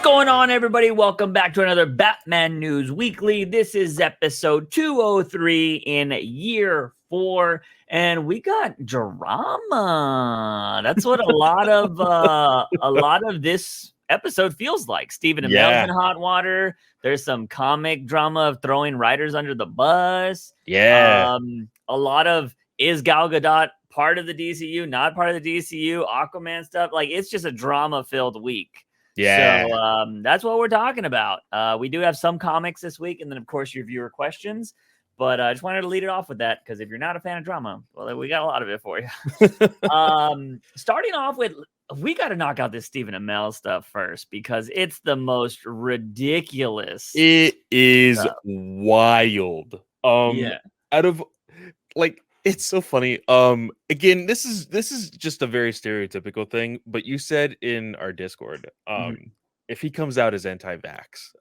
What's going on, everybody? Welcome back to another Batman News Weekly. This is episode 203 in year 4, and we got drama. That's what a lot of this episode feels like. Stephen Amell's in hot water. There's some comic drama of throwing writers under the bus. Yeah. A lot of, is Gal Gadot part of the DCU, not part of the DCU, Aquaman stuff? Like, it's just a drama-filled week. Yeah. So that's what we're talking about. We do have some comics this week, and then, of course, your viewer questions. But I just wanted to lead it off with that, because if you're not a fan of drama, well, we got a lot of it for you. Starting off with, we got to knock out this Stephen Amell stuff first, because it's the most ridiculous. It is wild. Yeah. Out of, like, it's so funny. Again, this is just a very stereotypical thing, but you said in our Discord, if he comes out as anti-vax,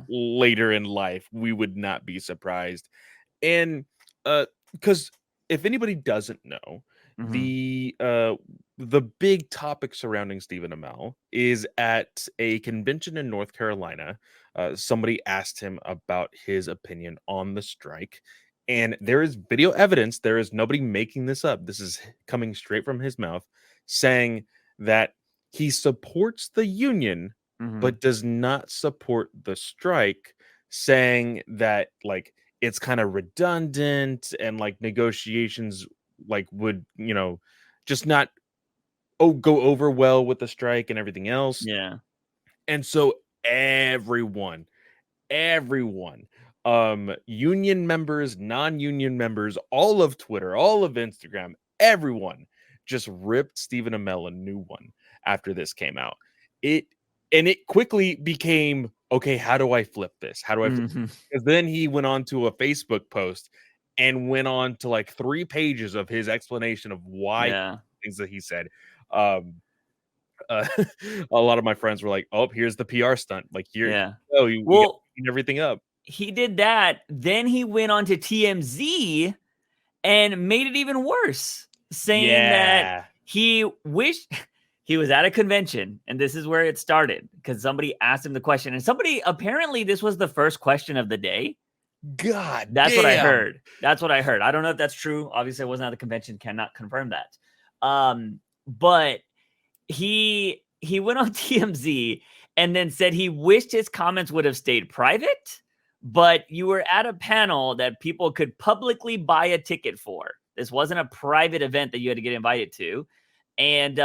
later in life, we would not be surprised. And because if anybody doesn't know, the big topic surrounding Stephen Amell is at a convention in North Carolina. Somebody asked him about his opinion on the strike. And there is video evidence. There is nobody making this up. This is coming straight from his mouth, saying that he supports the union, but does not support the strike, saying that, like, it's kind of redundant and, like, negotiations, like, would, just not go over well with the strike and everything else. Yeah. And so everyone, union members, non-union members, all of Twitter, all of Instagram, everyone just ripped Stephen Amell a new one after this came out. It quickly became, okay, how do I flip this? How do I flip this? Because then he went on to a Facebook post and went on to like 3 pages of his explanation of why things that he said. A lot of my friends were like, oh, here's the PR stunt. Like, you clean everything up. He did that. Then he went on to TMZ and made it even worse, saying that he wished he was at a convention. And this is where it started, because somebody asked him the question. And apparently this was the first question of the day. God, that's what I heard. That's what I heard. I don't know if that's true. Obviously, I wasn't at the convention, cannot confirm that. But he went on TMZ and then said he wished his comments would have stayed private, but you were at a panel that people could publicly buy a ticket for. This wasn't a private event that you had to get invited to. And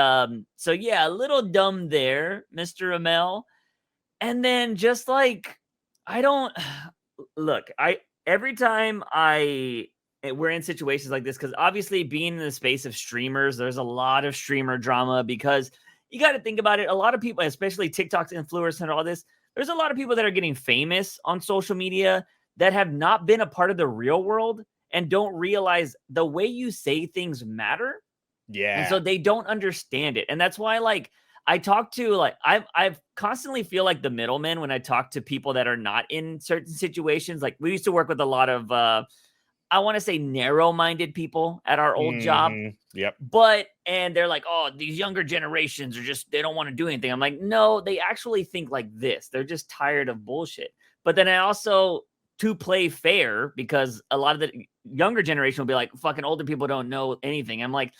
so, yeah, a little dumb there, Mr. Amell. And then just like, every time we're in situations like this, because obviously being in the space of streamers, there's a lot of streamer drama, because you got to think about it. A lot of people, especially TikTok's influencers and all this, there's a lot of people that are getting famous on social media that have not been a part of the real world and don't realize the way you say things matter. Yeah. And so they don't understand it. And that's why, like, I talk to, like, I've constantly feel like the middleman when I talk to people that are not in certain situations. Like, we used to work with a lot of, I want to say, narrow-minded people at our old job. Yep. And they're like, oh, these younger generations are just, they don't want to do anything. I'm like, no, they actually think like this. They're just tired of bullshit. But then I also, to play fair, because a lot of the younger generation will be like, fucking older people don't know anything. I'm like,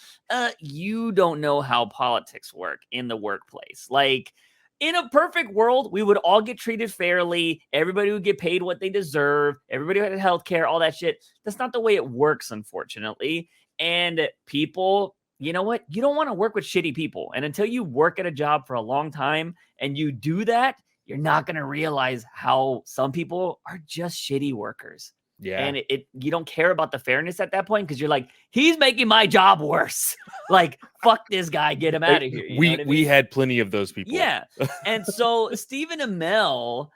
you don't know how politics work in the workplace. Like, in a perfect world, we would all get treated fairly. Everybody would get paid what they deserve. Everybody had healthcare, all that shit. That's not the way it works, unfortunately. And people, you know what? You don't want to work with shitty people. And until you work at a job for a long time and you do that, you're not going to realize how some people are just shitty workers. Yeah. And you don't care about the fairness at that point, because you're like, he's making my job worse. Like, fuck this guy, get him out of here. We had plenty of those people. Yeah. And so Stephen Amell,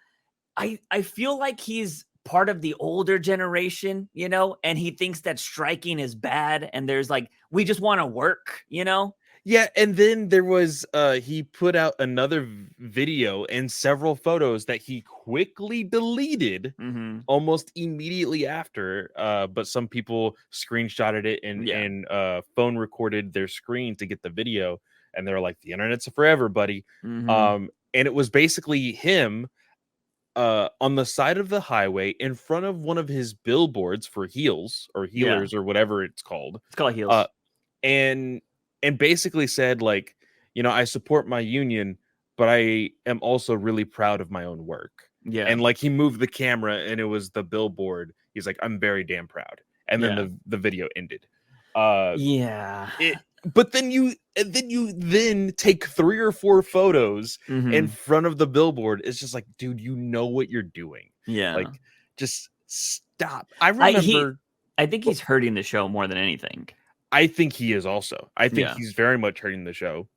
I feel like he's part of the older generation, and he thinks that striking is bad. And there's like, we just want to work, Yeah, and then there was he put out another video and several photos that he quickly deleted almost immediately after. But some people screenshotted it and phone recorded their screen to get the video, and they're like, "The internet's forever, buddy." it was basically him on the side of the highway in front of one of his billboards for heels or healers or whatever it's called. It's called heels. And basically said, like, I support my union, but I am also really proud of my own work. Yeah. And like he moved the camera and it was the billboard. He's like, I'm very damn proud. And then the video ended. But then you take 3 or 4 photos in front of the billboard. It's just like, dude, you know what you're doing. Yeah. Like, just stop. I remember. I think he's hurting the show more than anything. I think he is also. I think he's very much hurting the show.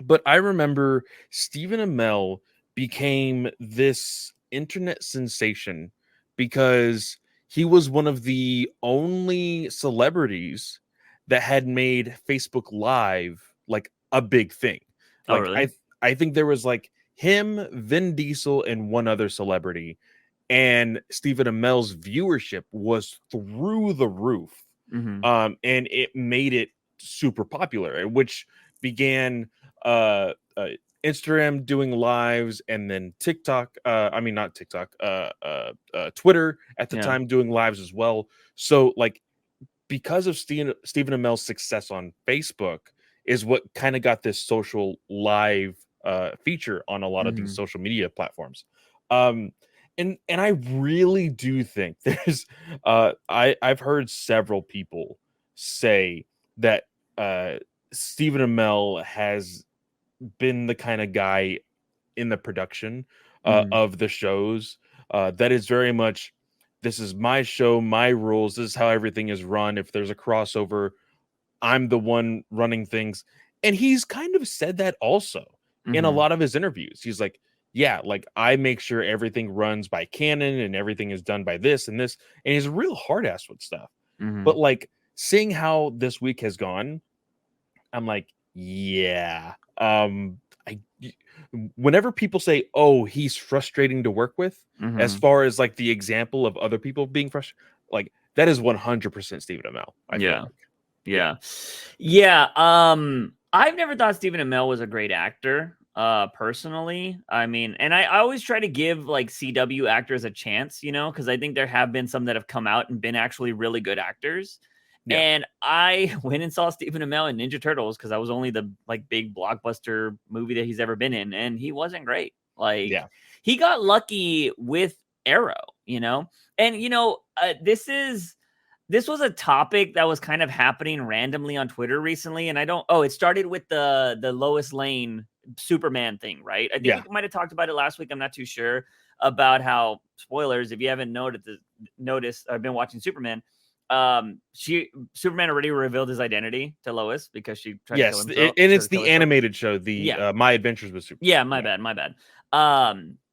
But I remember Stephen Amell became this internet sensation because he was one of the only celebrities that had made Facebook Live like a big thing. Like, really? I think there was like him, Vin Diesel, and one other celebrity, and Stephen Amell's viewership was through the roof. And it made it super popular, which began Instagram doing lives, and then TikTok. Not TikTok. Twitter at the time doing lives as well. So like, because of Stephen Amell's success on Facebook is what kind of got this social live feature on a lot of these social media platforms. And I really do think there's I've heard several people say that Stephen Amell has been the kind of guy in the production of the shows that is very much, this is my show, my rules, this is how everything is run. If there's a crossover, I'm the one running things. And he's kind of said that also in a lot of his interviews. He's like, yeah, like I make sure everything runs by canon and everything is done by this and this. And he's a real hard ass with stuff. But like, seeing how this week has gone, I'm like, yeah. Whenever people say, oh, he's frustrating to work with, as far as like the example of other people being frustrated, like that is 100% Stephen Amell. I feel like. Yeah. I've never thought Stephen Amell was a great actor. Personally, I mean, and I always try to give like CW actors a chance, because I think there have been some that have come out and been actually really good actors. Yeah. And I went and saw Stephen Amell in Ninja Turtles because that was only the like big blockbuster movie that he's ever been in, and he wasn't great. Like, he got lucky with Arrow, and this was a topic that was kind of happening randomly on Twitter recently, and it started with the Lois Lane Superman thing, right? I think we might have talked about it last week. I'm not too sure about how, spoilers if you haven't noticed, I've been watching Superman. Superman already revealed his identity to Lois because she tried to kill himself. And it's the animated show, My Adventures with Superman. Yeah, my bad.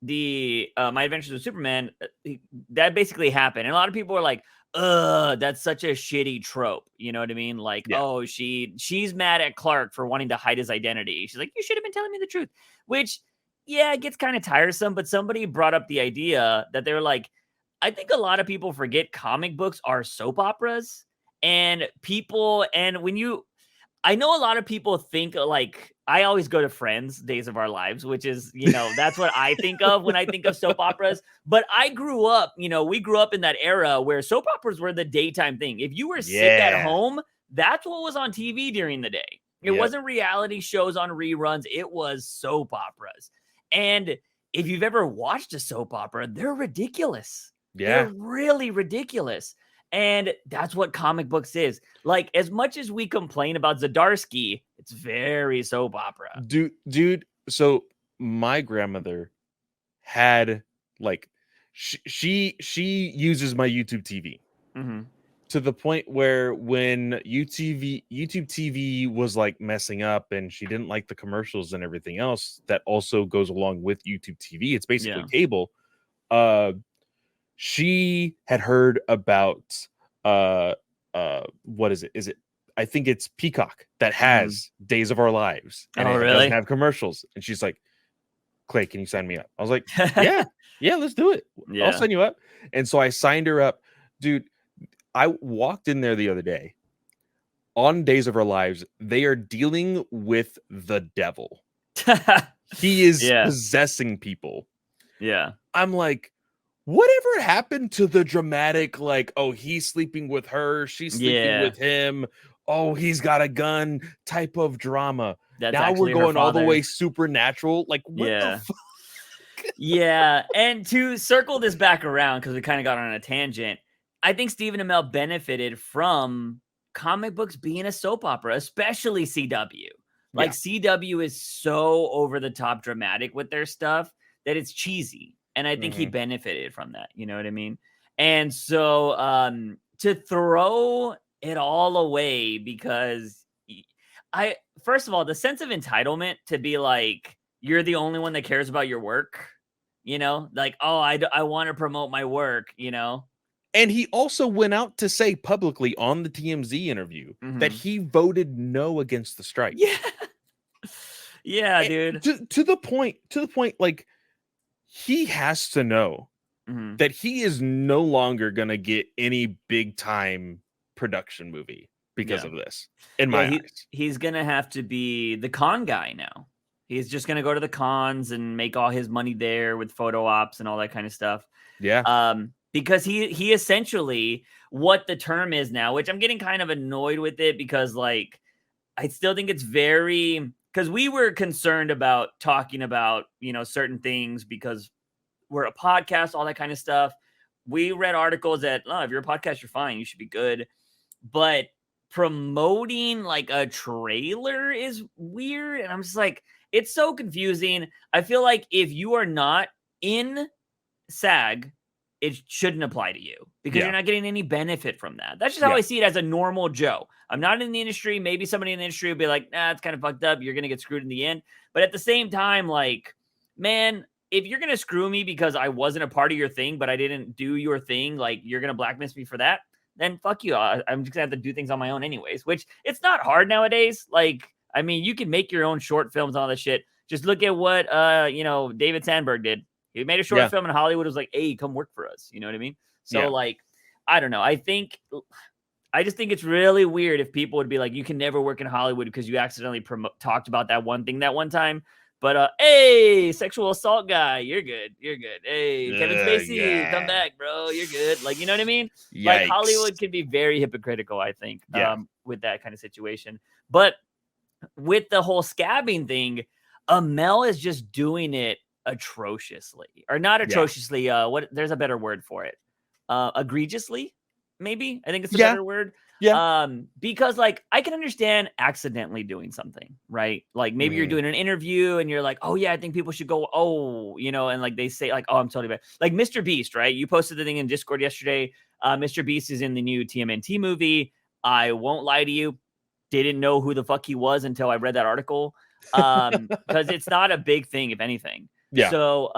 The My Adventures with Superman, that basically happened, and a lot of people were like, that's such a shitty trope. You know what I mean? Like, oh, she's mad at Clark for wanting to hide his identity. She's like, you should have been telling me the truth. Which, it gets kind of tiresome. But somebody brought up the idea that they were like, I think a lot of people forget comic books are soap operas, and I know a lot of people think like, I always go to Friends, Days of Our Lives, which is, that's what I think of when I think of soap operas. But I grew up, we grew up in that era where soap operas were the daytime thing. If you were sick at home, that's what was on TV during the day. It wasn't reality shows on reruns. It was soap operas. And if you've ever watched a soap opera, they're ridiculous. They're really ridiculous. And that's what comic books is. Like, as much as we complain about Zdarsky, it's very soap opera. Dude, so my grandmother had like she uses my YouTube TV to the point where when YouTube TV was like messing up and she didn't like the commercials and everything else that also goes along with YouTube TV, it's basically cable. She had heard about what is it? Is it, I think it's Peacock that has Days of Our Lives, and it doesn't have commercials. And she's like, Clay, can you sign me up? I was like, yeah, let's do it. I'll sign you up. And so I signed her up. Dude, I walked in there the other day. On Days of Our Lives, they are dealing with the devil. he is Yeah. possessing people. Yeah. I'm like, whatever happened to the dramatic, like, oh, he's sleeping with her, she's sleeping Yeah. with him, oh, he's got a gun type of drama. That's Now we're actually her going all the father. way supernatural. Like, what the Yeah. fuck? Yeah. And to circle this back around, because we kind of got on a tangent, I think Stephen Amell benefited from comic books being a soap opera, especially CW. Like, CW is so over the top dramatic with their stuff that it's cheesy. And I think he benefited from that. You know what I mean? And so to throw it all away because first of all, the sense of entitlement to be like, you're the only one that cares about your work, you know, like, oh, I want to promote my work, you know. And he also went out to say publicly on the TMZ interview that he voted no against the strike. Yeah. Yeah, And dude. to the point, like, he has to know that he is no longer gonna get any big time production movie because of this, in my eyes. He's gonna have to be the con guy now. He's just gonna go to the cons and make all his money there with photo ops and all that kind of stuff. Yeah. Because he essentially, what the term is now, which I'm getting kind of annoyed with it because, like, I still think it's very, because we were concerned about talking about, you know, certain things because we're a podcast, all that kind of stuff. We read articles that, oh, if you're a podcast, you're fine, you should be good. But promoting like a trailer is weird. And I'm just like, it's so confusing. I feel like if you are not in SAG, it shouldn't apply to you because you're not getting any benefit from that. That's just how I see it as a normal Joe. I'm not in the industry. Maybe somebody in the industry will be like, nah, it's kind of fucked up. You're going to get screwed in the end. But at the same time, like, man, if you're going to screw me because I wasn't a part of your thing, but I didn't do your thing, like, you're going to blacklist me for that, then fuck you. I'm just going to have to do things on my own anyways, which it's not hard nowadays. Like, I mean, you can make your own short films and all that shit. Just look at what, David Sandberg did. He made a short film in Hollywood. It was like, hey, come work for us. You know what I mean? So, like, I don't know. I just think it's really weird if people would be like, you can never work in Hollywood because you accidentally talked about that one thing that one time. But, hey, sexual assault guy, you're good. You're good. Hey, Kevin Spacey, come back, bro. You're good. Like, you know what I mean? Yikes. Like, Hollywood can be very hypocritical, I think, with that kind of situation. But with the whole scabbing thing, Amell is just doing it atrociously, or not atrociously. There's a better word for it. Egregiously, maybe. I think it's a better word. Because, like, I can understand accidentally doing something, right? Like, maybe you're doing an interview and you're like, oh yeah, I think people should go, oh, you know, and like they say, like, oh, I'm totally bad. Like Mr. Beast, right? You posted the thing in Discord yesterday. Mr. Beast is in the new TMNT movie. I won't lie to you, didn't know who the fuck he was until I read that article. Because it's not a big thing, if anything. So,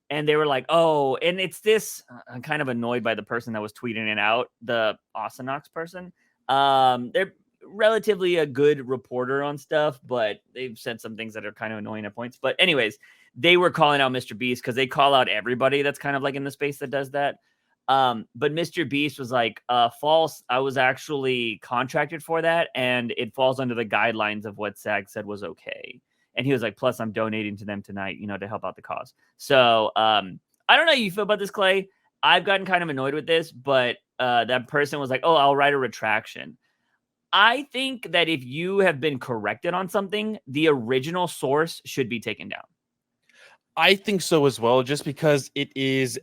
and they were like, oh, and it's this, I'm kind of annoyed by the person that was tweeting it out, the Osinox person. They're relatively a good reporter on stuff, but they've said some things that are kind of annoying at points. But anyways, they were calling out Mr. Beast because they call out everybody that's kind of like in the space that does that. But Mr. Beast was like, false. I was actually contracted for that, and it falls under the guidelines of what SAG said was okay. And he was like, plus I'm donating to them tonight, you know, to help out the cause. So I don't know how you feel about this, Clay. I've gotten kind of annoyed with this, but that person was like, oh, I'll write a retraction. I think that if you have been corrected on something, the original source should be taken down. I think so as well, just because it is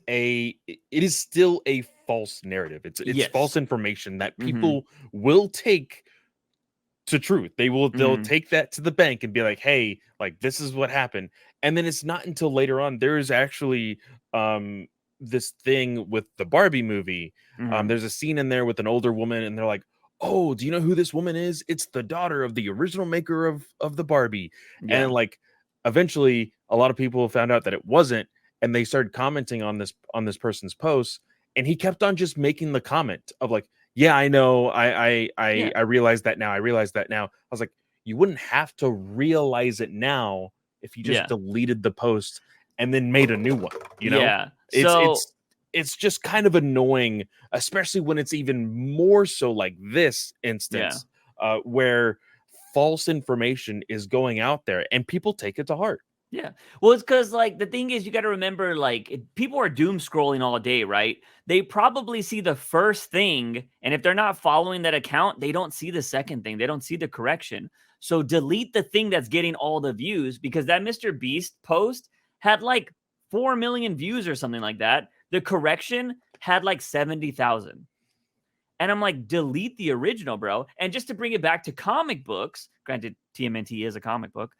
still a false narrative. It's false information that people will take to truth. They'll take that to the bank and be like, hey, like, this is what happened. And then it's not until later on there is actually this thing with the Barbie movie. There's a scene in there with an older woman, and they're like, oh, do you know who this woman is? It's the daughter of the original maker of the Barbie. And like, eventually a lot of people found out that it wasn't, and they started commenting on this person's post, and he kept on just making the comment of like, yeah, I know, I realize that now. I realize that now. I was like, you wouldn't have to realize it now if you just deleted the post and then made a new one, you know? It's just kind of annoying, especially when it's even more so like this instance, where false information is going out there and people take it to heart. Yeah. Well, it's because, like, the thing is, you got to remember, like, people are doom scrolling all day, right? They probably see the first thing, and if they're not following that account, they don't see the second thing. They don't see the correction. So delete the thing that's getting all the views, because that Mr. Beast post had like 4 million views or something like that. The correction had like 70,000. And I'm like, delete the original, bro. And just to bring it back to comic books, granted, TMNT is a comic book.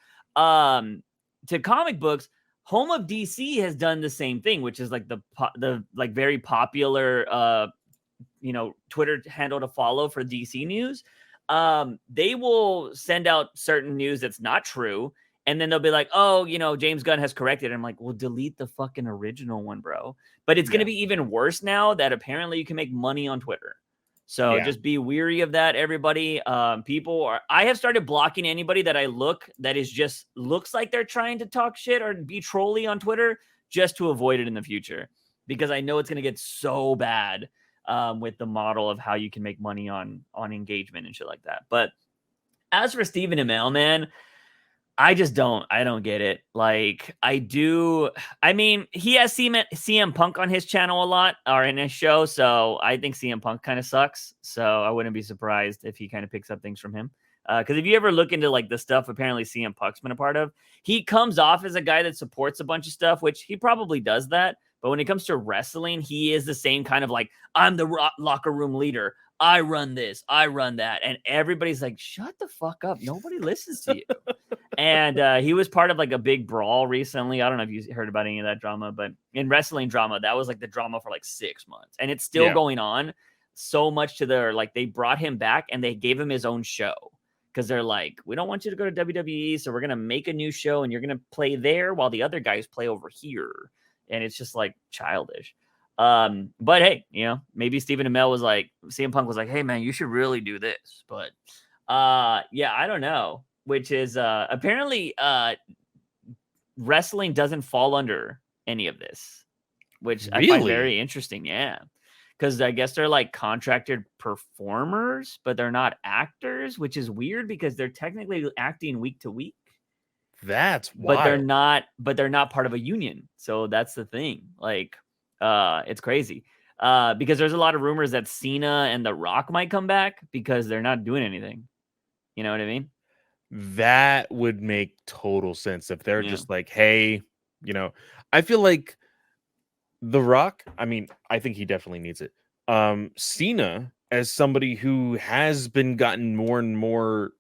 To comic books, Home of DC has done the same thing, which is like the like very popular Twitter handle to follow for DC news. They will send out certain news that's not true, and then they'll be like, "Oh, James Gunn has corrected." And I'm like, "Well, delete the fucking original one, bro." But it's gonna be even worse now that apparently you can make money on Twitter. So just be weary of that, everybody. I have started blocking anybody that I that is just looks like they're trying to talk shit or be trolly on Twitter, just to avoid it in the future, because I know it's going to get so bad with the model of how you can make money on engagement and shit like that. But as for Stephen Amell, man, I don't get it. Like, I mean, he has CM Punk on his channel a lot, or in his show, so I think CM Punk kind of sucks. So I wouldn't be surprised if he kind of picks up things from him. Because if you ever look into like the stuff apparently CM Punk's been a part of, he comes off as a guy that supports a bunch of stuff, which he probably does that. But when it comes to wrestling, he is the same kind of like, I'm the locker room leader. I run this, I run that. And everybody's like, shut the fuck up. Nobody listens to you. And he was part of like a big brawl recently. I don't know if you heard about any of that drama, but in wrestling drama, that was like the drama for like 6 months. And it's still going on, so much to their, like, they brought him back and they gave him his own show. Because they're like, we don't want you to go to WWE, so we're going to make a new show and you're going to play there while the other guys play over here. And it's just like childish. But hey, maybe Stephen Amell was like, CM Punk was like, hey man, you should really do this. But yeah, I don't know. Which is apparently wrestling doesn't fall under any of this, which I find very interesting. Yeah. Because I guess they're like contracted performers, but they're not actors, which is weird because they're technically acting week to week. That's wild. But they're not part of a union. So that's the thing. Like, it's crazy. Because there's a lot of rumors that Cena and The Rock might come back because they're not doing anything. You know what I mean? That would make total sense if they're just like, hey, I feel like The Rock, I mean, I think he definitely needs it. Cena, as somebody who has been gotten more and more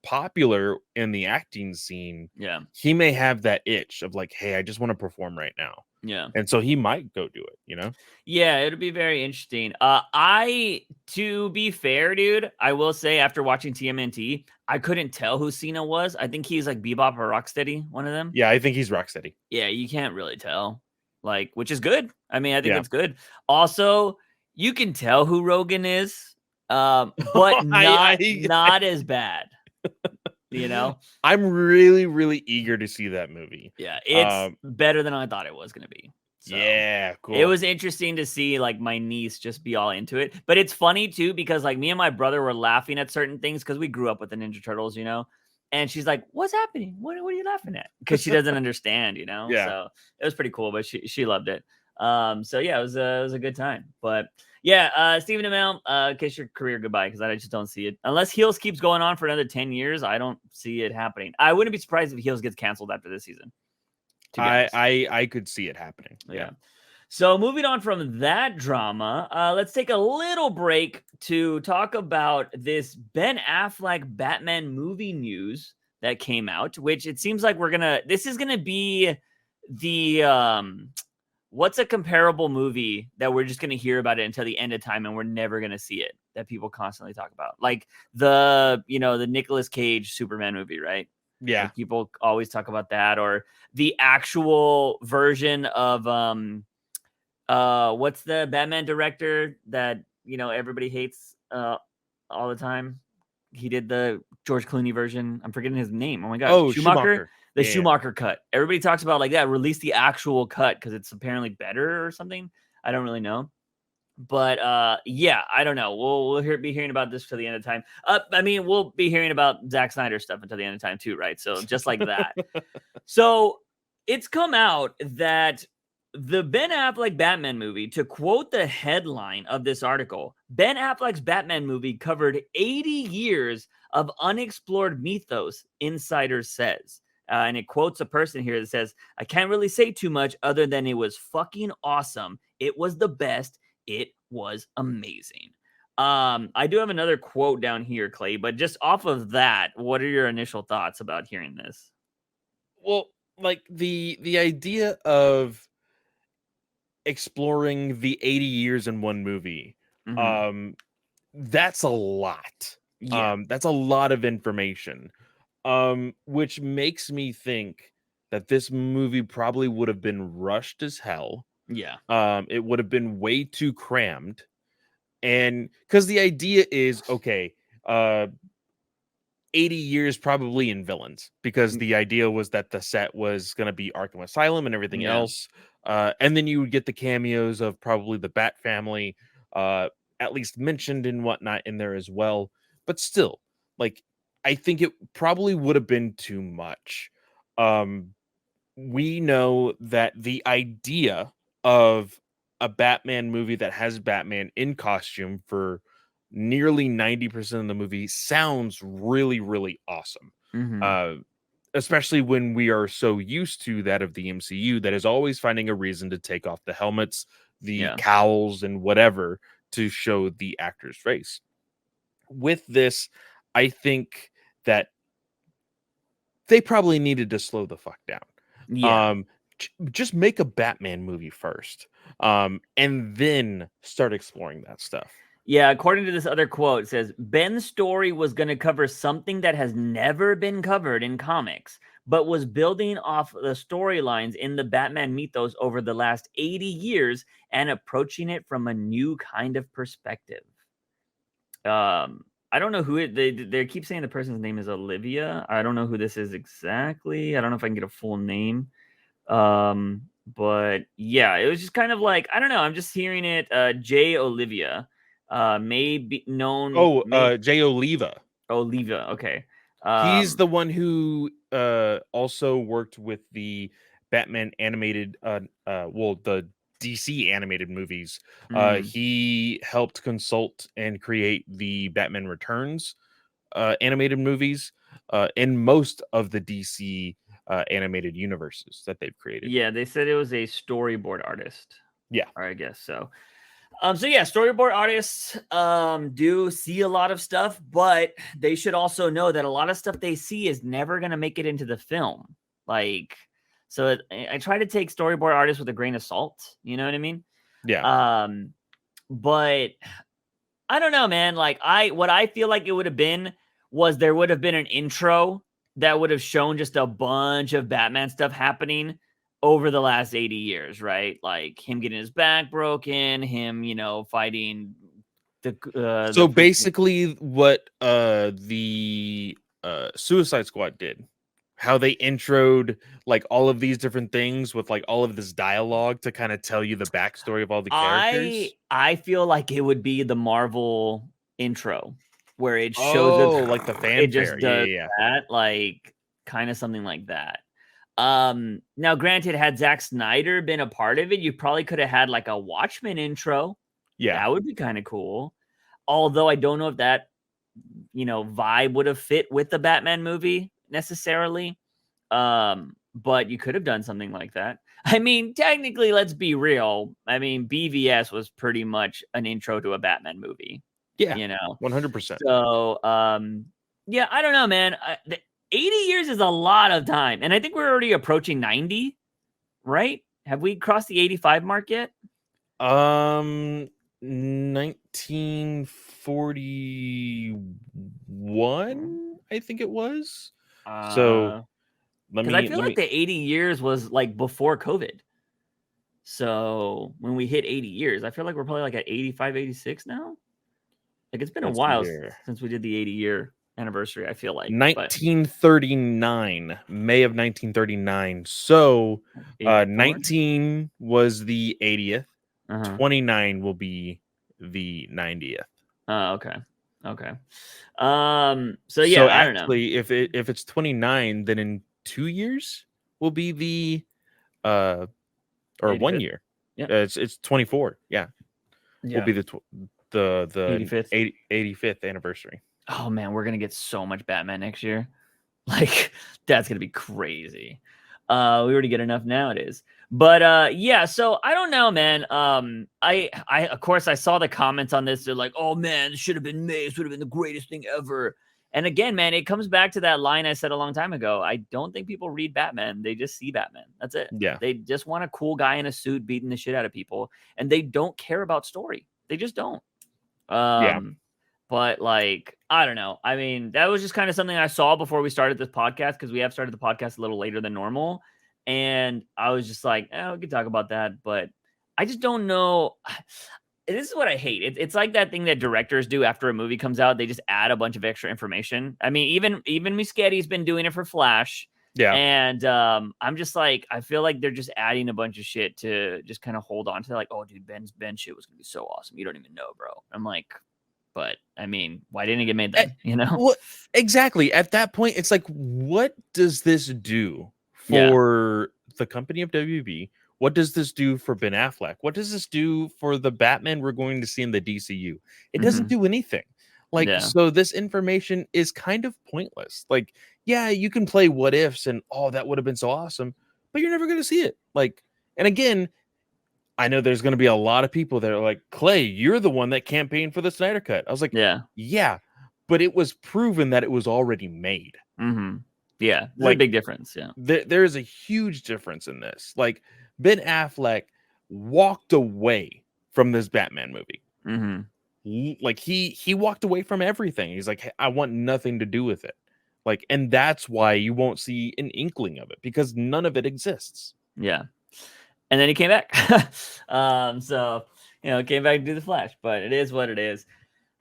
popular in the acting scene, he may have that itch of like, hey, I just want to perform right now. Yeah. And so he might go do it, Yeah, it'll be very interesting. To be fair, dude, I will say after watching TMNT, I couldn't tell who Cena was. I think he's like Bebop or Rocksteady, one of them. Yeah, I think he's Rocksteady. Yeah, you can't really tell. Like, which is good. I mean, I think that's good. Also, you can tell who Rogan is, but not as bad. I'm really, really eager to see that movie. Yeah, it's better than I thought it was going to be. So, yeah, cool. It was interesting to see like my niece just be all into it. But it's funny too, because like me and my brother were laughing at certain things because we grew up with the Ninja Turtles, and she's like, what's happening? What are you laughing at? Because she doesn't understand, Yeah. So it was pretty cool, but she loved it. So yeah, it was a good time. But yeah, Stephen Amell, kiss your career goodbye, because I just don't see it. Unless Heels keeps going on for another 10 years, I don't see it happening. I wouldn't be surprised if Heels gets canceled after this season. I could see it happening. Yeah. So moving on from that drama, let's take a little break to talk about this Ben Affleck Batman movie news that came out, which it seems like this is gonna be the what's a comparable movie that we're just gonna hear about it until the end of time and we're never gonna see it, that people constantly talk about, like the Nicolas Cage Superman movie, right? Yeah, like people always talk about that, or the actual version of what's the Batman director that everybody hates all the time? He did the George Clooney version. I'm forgetting his name. Oh my god, Schumacher. The Schumacher cut. Everybody talks about like that. Release the actual cut because it's apparently better or something. I don't really know. But yeah, I don't know. We'll be hearing about this till the end of time. I mean, we'll be hearing about Zack Snyder stuff until the end of time too, right? So just like that. So it's come out that the Ben Affleck Batman movie, to quote the headline of this article, Ben Affleck's Batman movie covered 80 years of unexplored mythos, insider says. And it quotes a person here that says, I can't really say too much other than it was fucking awesome. It was the best. It was amazing. I do have another quote down here, Clay, but just off of that, what are your initial thoughts about hearing this? Well, like the idea of exploring the 80 years in one movie, Mm-hmm. that's a lot. Yeah. That's a lot of information. Which makes me think that this movie probably would have been rushed as hell. Yeah. It would have been way too crammed. And because the idea is okay, 80 years probably in villains, because the idea was that the set was going to be Arkham Asylum and everything Yeah. else. And then you would get the cameos of probably the Bat family, at least mentioned and whatnot in there as well. But still, like, I think it probably would have been too much. We know that the idea of a Batman movie that has Batman in costume for nearly 90% of the movie sounds really, really awesome. Mm-hmm. Uh, Especially when we are so used to that of the MCU that is always finding a reason to take off the helmets, the Yeah. cowls, and whatever to show the actor's face. With this, I think that they probably needed to slow the fuck down. Yeah. Just make a Batman movie first, and then start exploring that stuff. Yeah, according to this other quote, it says Ben's story was going to cover something that has never been covered in comics, but was building off the storylines in the Batman mythos over the last 80 years and approaching it from a new kind of perspective. I don't know who it, they keep saying the person's name is Olivia. I don't know who this is exactly. I don't know if I can get a full name. But yeah, it was just kind of like, I don't know, I'm just hearing it. J Olivia, may be known, Oh, may Jay Oliva. Olivia. Okay. He's Um, the one who also worked with the Batman animated well, the DC animated movies. mm, He helped consult and create the Batman Returns animated movies in most of the DC animated universes that they've created. yeah, they said it was a storyboard artist, Yeah. or I guess so. So yeah, storyboard artists do see a lot of stuff, but they should also know that a lot of stuff they see is never gonna make it into the film. Like, so I try to take storyboard artists with a grain of salt. You know what I mean? Yeah. But I don't know, man. Like, what I feel like it would have been was there would have been an intro that would have shown just a bunch of Batman stuff happening over the last 80 years, right? Like him getting his back broken, him, fighting So the freaking. basically, what the Suicide Squad did, how they introed like all of these different things with like all of this dialogue to kind of tell you the backstory of all the I characters. I feel like it would be the Marvel intro where it shows Oh, like the it just fanfare. Yeah, does yeah, yeah. that, like kind of something like that. Now granted, had Zack Snyder been a part of it, you probably could have had like a Watchmen intro. Yeah. That would be kind of cool. Although I don't know if that, vibe would have fit with the Batman movie necessarily. But you could have done something like that. I mean, technically, let's be real. I mean, BVS was pretty much an intro to a Batman movie, Yeah. you know. 100%. So, yeah, I don't know, man. 80 years is a lot of time, and I think we're already approaching 90, right? Have we crossed the 85 mark yet? 1941, I think it was. So Uh, let because I me feel let like me the 80 years was like before COVID. So when we hit 80 years, I feel like we're probably like at 85, 86 now. Like it's been a let's see while here. since we did the 80-year anniversary, I feel like. But 1939, May of 1939. So 84? 19 was the 80th, Uh-huh. 29 will be the 90th. Oh, okay. Okay. So So yeah, I don't know. actually, if it's 29, then in 2 years will be the or 1 85th? year. Yeah. It's 24. Yeah, will be the 85th. 85th anniversary. Oh man, we're gonna get so much Batman next year. Like that's gonna be crazy. We already get enough nowadays. But yeah, so I don't know, man. I of course I saw the comments on this. They're like, oh man, this should have been made. This would have been the greatest thing ever. And again, man, it comes back to that line I said a long time ago. I don't think people read Batman. They just see Batman. That's it. Yeah. They just want a cool guy in a suit beating the shit out of people. And they don't care about story. They just don't. Yeah. But like, I don't know. I mean, that was just kind of something I saw before we started this podcast, because we have started the podcast a little later than normal. And I was just like, we could talk about that. But I just don't know. This is what I hate. It's like that thing that directors do after a movie comes out. They just add a bunch of extra information. I mean, even Muschietti's been doing it for Flash. Yeah. And I'm just like, I feel like they're just adding a bunch of shit to just kind of hold on to, like, oh, dude, Ben shit was gonna be so awesome. You don't even know, bro. I'm like, but I mean, why didn't it get made then? You know? Well, exactly. At that point, it's like, what does this do for the company of WB? What does this do for Ben Affleck? What does this do for the Batman we're going to see in the DCU? It doesn't do anything. Like, so this information is kind of pointless. Like, yeah, you can play what ifs and, oh, that would have been so awesome, but you're never going to see it. Like, and again, I know there's going to be a lot of people that are like, Clay, you're the one that campaigned for the Snyder Cut. I was like, yeah, but it was proven that it was already made. Yeah, like a big difference. Yeah, there is a huge difference in this. Like, Ben Affleck walked away from this Batman movie. Like he walked away from everything. He's like, hey, I want nothing to do with it. Like, and that's why you won't see an inkling of it, because none of it exists. Yeah. And then he came back. So, came back to do the Flash, but it is what it is.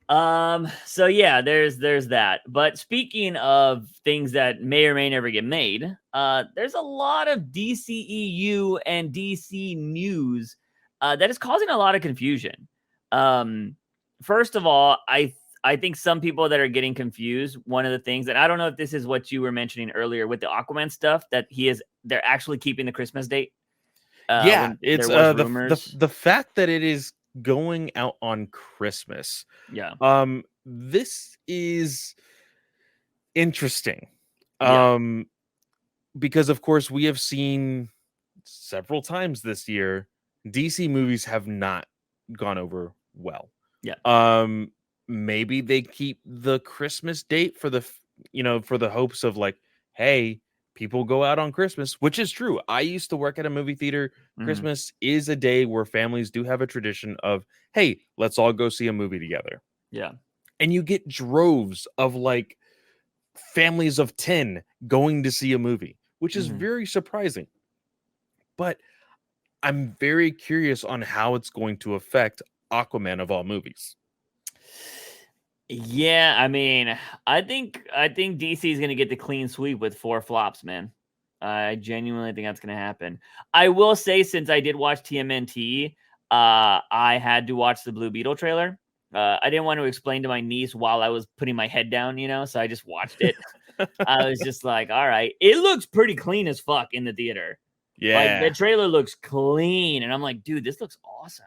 So yeah, there's that. But speaking of things that may or may never get made, there's a lot of DCEU and DC news that is causing a lot of confusion. First of all, I think some people that are getting confused, one of the things, and I don't know if this is what you were mentioning earlier with the Aquaman stuff, that they're actually keeping the Christmas date. It's the fact that it is going out on Christmas. Yeah. This is interesting. Because of course we have seen several times this year DC movies have not gone over well. Yeah. Maybe they keep the Christmas date for the hopes of like, hey, people go out on Christmas, which is true. I used to work at a movie theater. Christmas is a day where families do have a tradition of, hey, let's all go see a movie together. Yeah. And you get droves of like families of 10 going to see a movie, which is very surprising. But I'm very curious on how it's going to affect Aquaman of all movies. Yeah, I mean, I think DC is going to get the clean sweep with 4 flops, man. I genuinely think that's going to happen. I will say, since I did watch TMNT, I had to watch the Blue Beetle trailer. I didn't want to explain to my niece while I was putting my head down, so I just watched it. I was just like, all right, it looks pretty clean as fuck in the theater. Yeah, like, the trailer looks clean, and I'm like, dude, this looks awesome.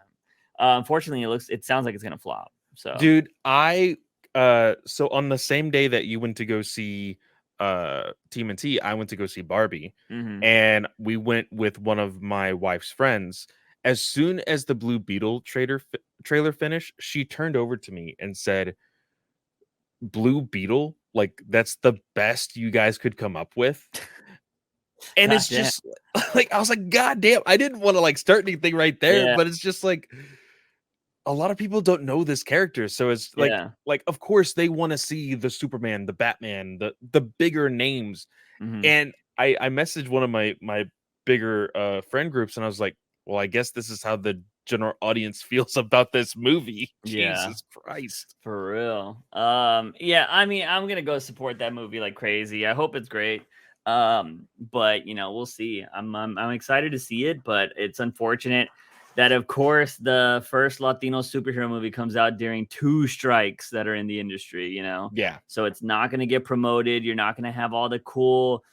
Unfortunately, it sounds like it's going to flop. So, dude, so on the same day that you went to go see TMNT, I went to go see Barbie, and we went with one of my wife's friends. As soon as the Blue Beetle trailer finished, she turned over to me and said, Blue Beetle, like, that's the best you guys could come up with. And it's just like, I was like, God damn, I didn't want to like start anything right there, but it's just like, a lot of people don't know this character, so it's like of course they want to see the Superman, the Batman, the bigger names. And I messaged one of my bigger friend groups, and I was like, well, I guess this is how the general audience feels about this movie. Jesus Christ, for real. Yeah, I mean, I'm gonna go support that movie like crazy. I hope it's great. But we'll see. I'm excited to see it, but it's unfortunate that, of course, the first Latino superhero movie comes out during 2 strikes that are in the industry, Yeah. So it's not going to get promoted. You're not going to have all the cool,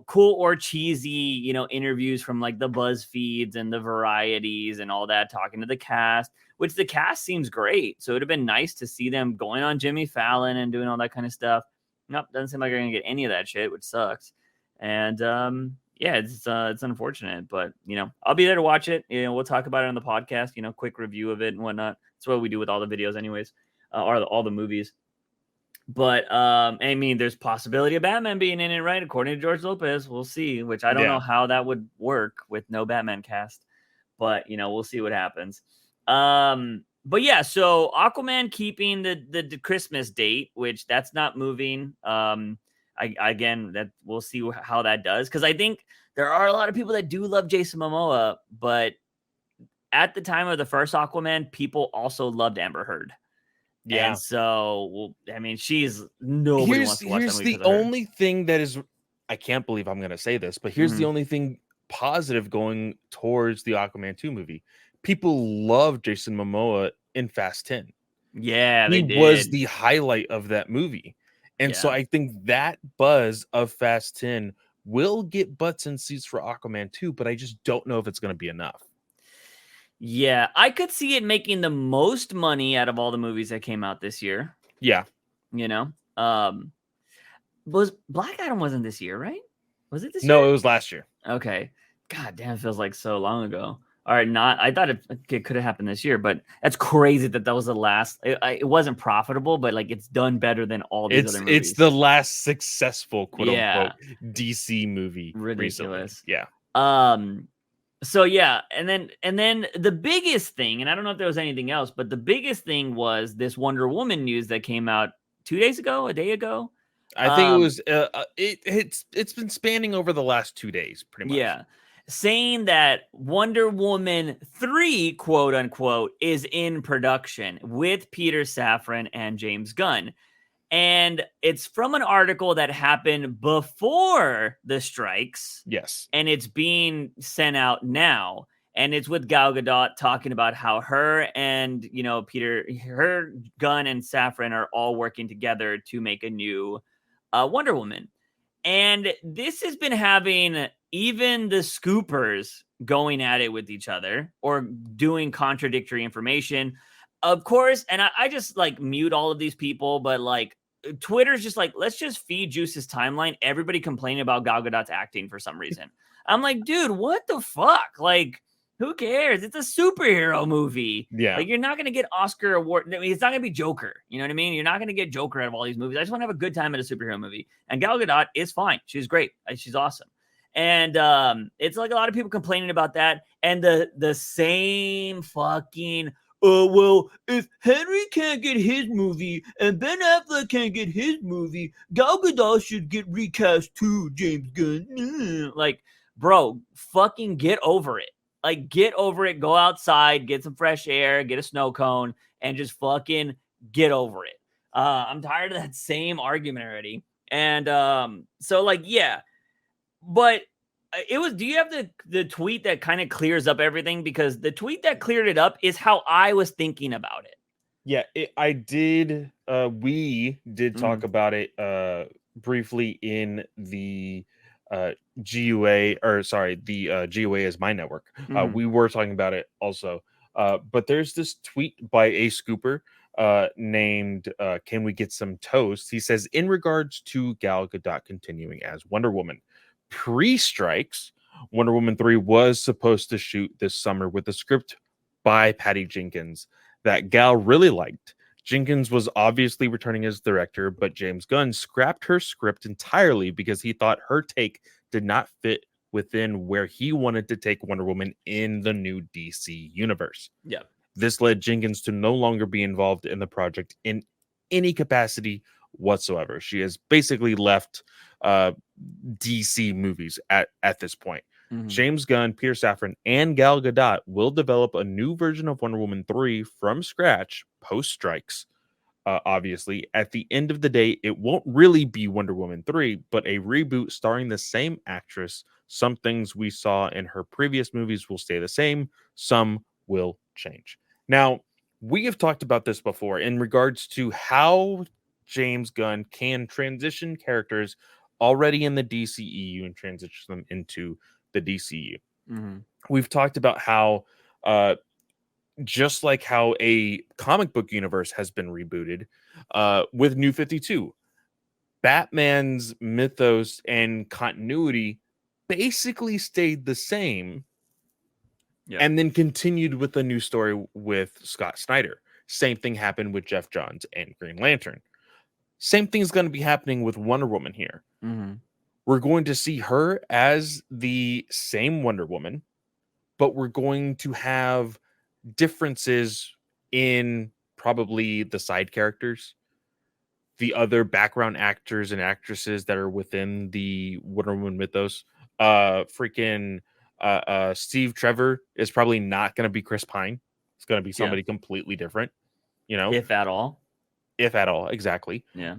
cool or cheesy, interviews from like the BuzzFeeds and the Varieties and all that, talking to the cast, which the cast seems great. So it'd have been nice to see them going on Jimmy Fallon and doing all that kind of stuff. Nope, doesn't seem like they're gonna get any of that shit, which sucks. And yeah, it's unfortunate, but I'll be there to watch it. We'll talk about it on the podcast. Quick review of it and whatnot. That's what we do with all the videos, anyways, or all the movies. But I mean, there's possibility of Batman being in it, right? According to George Lopez, we'll see. Which I don't know how that would work with no Batman cast, but we'll see what happens. But yeah, so Aquaman keeping the Christmas date, which that's not moving. Again, that we'll see how that does, because I think there are a lot of people that do love Jason Momoa, but at the time of the first Aquaman, people also loved Amber Heard. Yeah. And so, I mean, nobody wants to watch that movie. Here's the only thing that is, I can't believe I'm going to say this, but here's the only thing positive going towards the Aquaman 2 movie. People love Jason Momoa in Fast 10. Yeah, he was the highlight of that movie. And so I think that buzz of Fast 10 will get butts and seats for Aquaman 2, but I just don't know if it's going to be enough. Yeah, I could see it making the most money out of all the movies that came out this year. Yeah. Was Black Adam wasn't this year, right? Was it this year? No, it was last year. Okay. God damn, it feels like so long ago. All right, I thought it could have happened this year, but that's crazy that was the last. It wasn't profitable, but like it's done better than all these other movies. It's the last successful quote unquote DC movie. Ridiculous. Recently. Yeah. So yeah, and then the biggest thing, and I don't know if there was anything else, but the biggest thing was this Wonder Woman news that came out 2 days ago, a day ago. I think it was it's been spanning over the last 2 days, pretty much. Yeah. Saying that Wonder Woman 3, quote unquote, is in production with Peter Safran and James Gunn. And it's from an article that happened before the strikes. Yes. And it's being sent out now. And it's with Gal Gadot talking about how her and, her, Gunn, and Safran are all working together to make a new Wonder Woman. And this has been having even the scoopers going at it with each other or doing contradictory information. Of course, and I just like mute all of these people, but like Twitter's just like, let's just feed Juice's timeline. Everybody complaining about Gal Gadot's acting for some reason. I'm like, dude, what the fuck? Like, who cares? It's a superhero movie. Yeah. Like, you're not going to get Oscar award. I mean, it's not going to be Joker. You know what I mean? You're not going to get Joker out of all these movies. I just want to have a good time at a superhero movie. And Gal Gadot is fine. She's great. She's awesome. And it's like a lot of people complaining about that. And the same fucking, well, if Henry can't get his movie and Ben Affleck can't get his movie, Gal Gadot should get recast too, James Gunn. Like, bro, fucking get over it. Like, get over it. Go outside, get some fresh air, get a snow cone, and just fucking get over it. I'm tired of that same argument already. And so, like, yeah. But it was, do you have the tweet that kind of clears up everything? Because the tweet that cleared it up is how I was thinking about it. Yeah, I did. We did talk about it briefly in the GUA, or sorry, the GUA is my network. We were talking about it also. But there's this tweet by a scooper named Can We Get Some Toast? He says, in regards to Gal Gadot continuing as Wonder Woman, pre-strikes, Wonder Woman 3 was supposed to shoot this summer with a script by Patty Jenkins that Gal really liked. Jenkins was obviously returning as director, but James Gunn scrapped her script entirely because he thought her take did not fit within where he wanted to take Wonder Woman in the new DC universe. Yeah. This led Jenkins to no longer be involved in the project in any capacity whatsoever. She has basically left DC movies at this point. James Gunn, Peter Safran, and Gal Gadot will develop a new version of Wonder Woman 3 from scratch post-strikes. Obviously, at the end of the day, it won't really be Wonder Woman 3, but a reboot starring the same actress. Some things we saw in her previous movies will stay the same. Some will change. Now, we have talked about this before in regards to how James Gunn can transition characters already in the DCEU and transition them into the DCU. Mm-hmm. We've talked about how just like how a comic book universe has been rebooted with New 52, Batman's mythos and continuity basically stayed the same, and then continued with a new story with Scott Snyder. Same thing happened with Jeff Johns and Green Lantern. Same thing is going to be happening with Wonder Woman here. Mm-hmm. We're going to see her as the same Wonder Woman, but we're going to have differences in probably the side characters, the other background actors and actresses that are within the Wonder Woman mythos. Steve Trevor is probably not going to be Chris Pine. It's going to be somebody completely different, if at all. If at all, exactly. Yeah.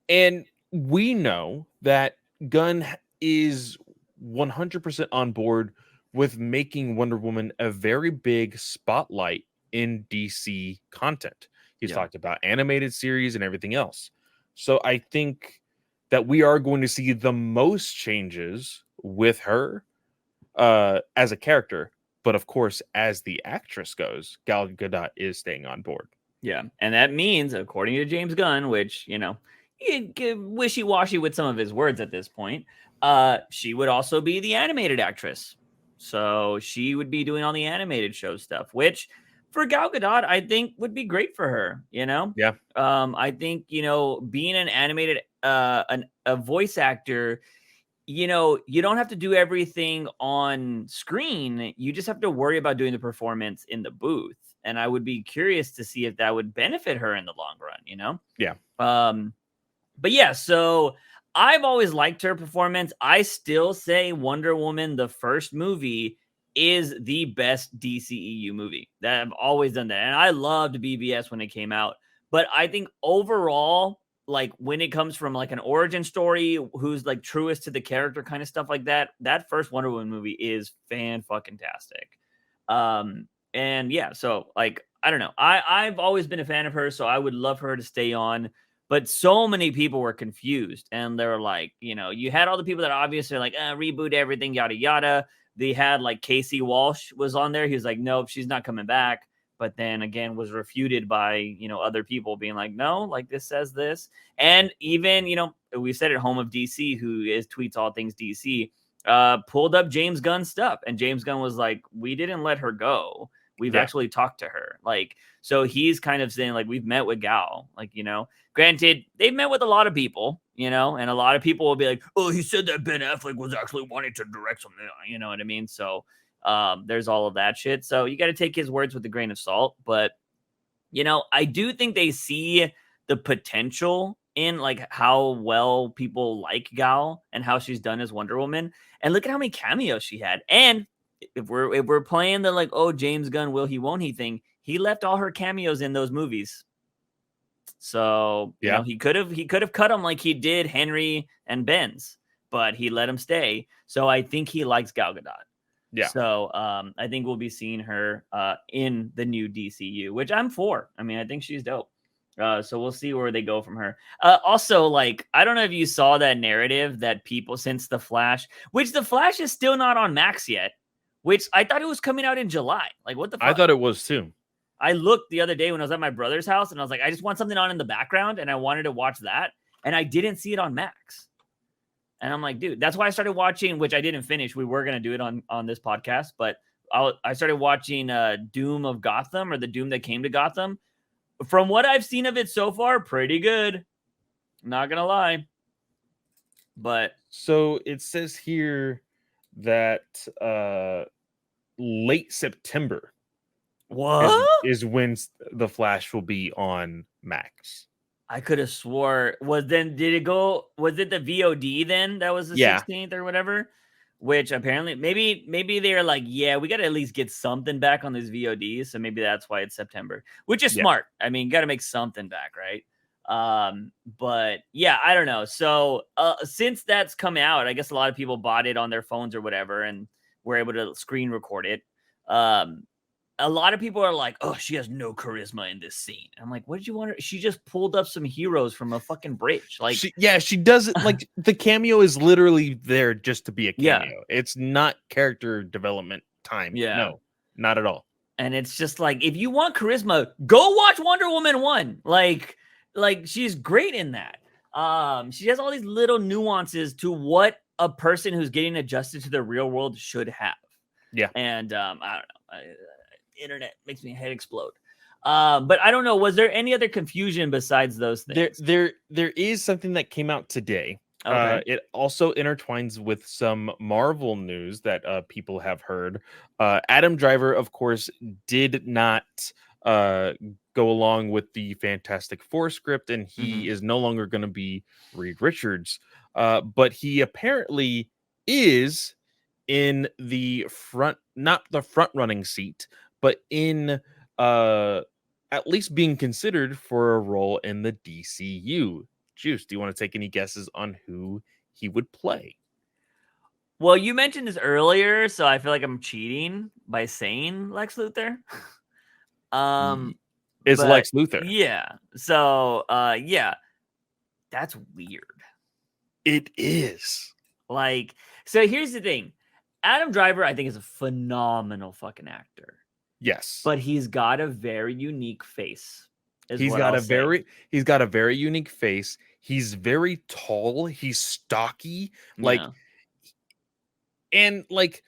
And we know that Gunn is 100% on board with making Wonder Woman a very big spotlight in DC content. He's talked about animated series and everything else. So I think that we are going to see the most changes with her as a character. But of course, as the actress goes, Gal Gadot is staying on board. Yeah. And that means, according to James Gunn, which, wishy-washy with some of his words at this point, she would also be the animated actress. So she would be doing all the animated show stuff, which for Gal Gadot, I think would be great for her, Yeah. I think, being an animated, a voice actor, you don't have to do everything on screen. You just have to worry about doing the performance in the booth. And I would be curious to see if that would benefit her in the long run, Yeah. But yeah, so I've always liked her performance. I still say Wonder Woman, the first movie, is the best DCEU movie. That I've always done that. And I loved BBS when it came out. But I think overall, like when it comes from like an origin story, who's like truest to the character kind of stuff like that, that first Wonder Woman movie is fan-fucking-tastic. And yeah, so like, I don't know. I've always been a fan of her, so I would love for her to stay on. But so many people were confused, and they were like, you had all the people that obviously are like, reboot everything, yada, yada. They had like Casey Walsh was on there. He was like, nope, she's not coming back. But then again, was refuted by, other people being like, no, like this says this. And even, we said at Home of DC, who tweets all things DC, pulled up James Gunn stuff. And James Gunn was like, we didn't let her go. We've actually talked to her. Like, so he's kind of saying like, we've met with Gal, like, granted, they've met with a lot of people, and a lot of people will be like, oh, he said that Ben Affleck was actually wanting to direct something. You know what I mean? So there's all of that shit. So you got to take his words with a grain of salt. But, I do think they see the potential in like how well people like Gal and how she's done as Wonder Woman. And look at how many cameos she had. And if we're playing the like, oh, James Gunn, will he, won't he thing, he left all her cameos in those movies. So, he could have cut them like he did Henry and Ben's, but he let him stay. So I think he likes Gal Gadot. Yeah. So I think we'll be seeing her in the new DCU, which I'm for. I mean, I think she's dope. So we'll see where they go from her. Also, like, I don't know if you saw that narrative that people since The Flash, which The Flash is still not on Max yet, which I thought it was coming out in July. Like, what the fuck? I thought it was too. I looked the other day when I was at my brother's house and I was like, I just want something on in the background and I wanted to watch that. And I didn't see it on Max. And I'm like, dude, that's why I started watching, which I didn't finish. We were going to do it on this podcast, but I started watching Doom of Gotham, or the Doom that came to Gotham. From what I've seen of it so far, pretty good. Not going to lie. But so it says here that late September is when The Flash will be on Max. I could have swore was it the VOD then that was the 16th or whatever, which apparently maybe they're like, yeah, we got to at least get something back on these VODs. So maybe that's why it's September, which is smart. I mean, got to make something back. Right. But yeah, I don't know. So, since that's come out, I guess a lot of people bought it on their phones or whatever, and were able to screen record it. a lot of people are like, oh, she has no charisma in this scene. I'm like, what did you want her? She just pulled up some heroes from a fucking bridge. Like, she does it. Like, the cameo is literally there just to be a Yeah. cameo. It's not character development time. Yeah. No, not at all. And it's just like, if you want charisma, go watch Wonder Woman 1. Like she's great in that. She has all these little nuances to what a person who's getting adjusted to the real world should have. Yeah. And I don't know. Internet makes my head explode. But I don't know. Was there any other confusion besides those things? There is something that came out today. Okay. It also intertwines with some Marvel news that people have heard. Adam Driver, of course, did not go along with the Fantastic Four script, and he is no longer going to be Reed Richards. But he apparently is in the front, not the front running seat, but in at least being considered for a role in the DCU. Juice, do you want to take any guesses on who he would play? Well, you mentioned this earlier, so I feel like I'm cheating by saying Lex Luthor. Is Lex Luthor? Yeah. So, yeah, that's weird. It is. Like, so here's the thing. Adam Driver, I think, is a phenomenal fucking actor. Yes. But he's got a very unique face. He's got a very unique face. He's very tall. He's stocky. Like, and like,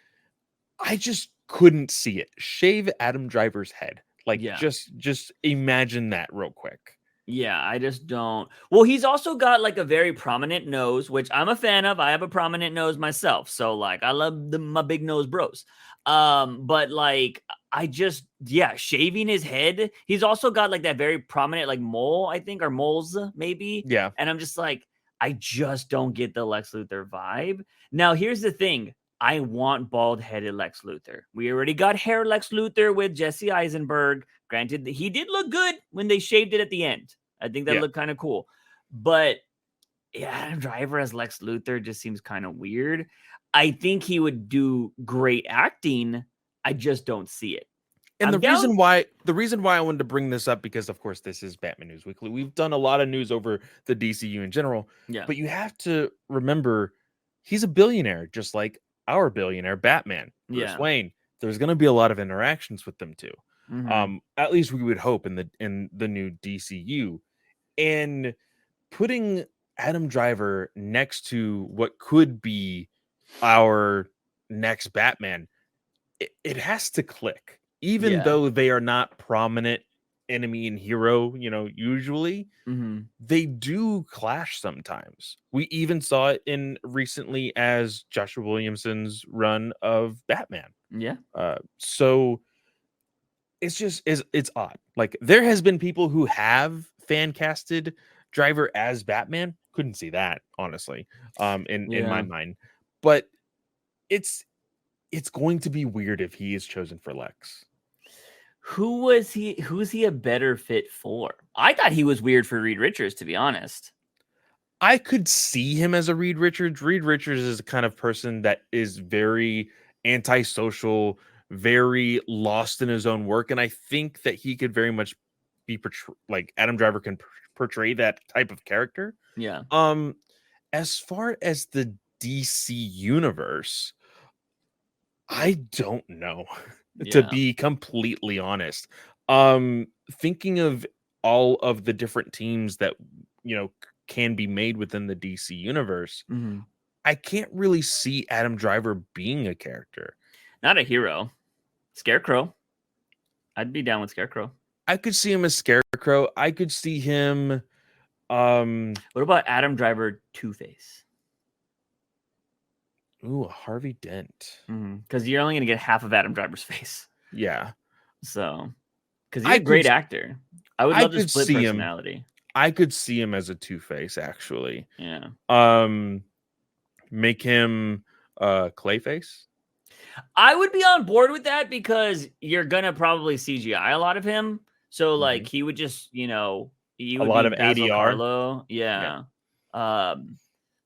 I just couldn't see it. Shave Adam Driver's head. Like, just imagine that real quick. Yeah, I just don't. Well, he's also got like a very prominent nose, which I'm a fan of. I have a prominent nose myself. So like, I love my big nose bros. But like, I just, shaving his head. He's also got like that very prominent like mole, I think, or moles maybe. Yeah. And I'm just like, I just don't get the Lex Luthor vibe. Now, here's the thing. I want bald-headed Lex Luthor. We already got hair Lex Luthor with Jesse Eisenberg. Granted, he did look good when they shaved it at the end. I think that looked kind of cool. But Adam Driver as Lex Luthor just seems kind of weird. I think he would do great acting. I just don't see it. And the reason why I wanted to bring this up, because of course this is Batman News Weekly. We've done a lot of news over the DCU in general. Yeah. But you have to remember, he's a billionaire, just like our billionaire Batman, Bruce Wayne. There's going to be a lot of interactions with them too. At least we would hope in the new DCU. And putting Adam Driver next to what could be our next Batman, it has to click. Even though they are not prominent enemy and hero, usually they do clash sometimes. We even saw it in recently as Joshua Williamson's run of Batman. Yeah. So it's odd. Like, there has been people who have fan casted Driver as Batman. Couldn't see that, honestly, in my mind. But it's going to be weird if he is chosen for Lex. Who's he a better fit for? I thought he was weird for Reed Richards, to be honest. I could see him as a Reed Richards. Reed Richards is the kind of person that is very antisocial, very lost in his own work. And I think that he could very much be like Adam Driver can portray that type of character. Yeah. As far as the DC universe, I don't know. To be completely honest, thinking of all of the different teams that can be made within the DC universe, I can't really see Adam Driver being a character. Not a hero. Scarecrow. I'd be down with Scarecrow. I could see him as Scarecrow. I could see him. What about Adam Driver Two-Face? Ooh, Harvey Dent. Because you're only going to get half of Adam Driver's face. Yeah. So, because he's a great actor. I would love to split personality. I could see him as a Two-Face, actually. Yeah. Make him Clayface. I would be on board with that because you're going to probably CGI a lot of him. So, like, he would just, he would a lot of Basil ADR. Karlo. Yeah.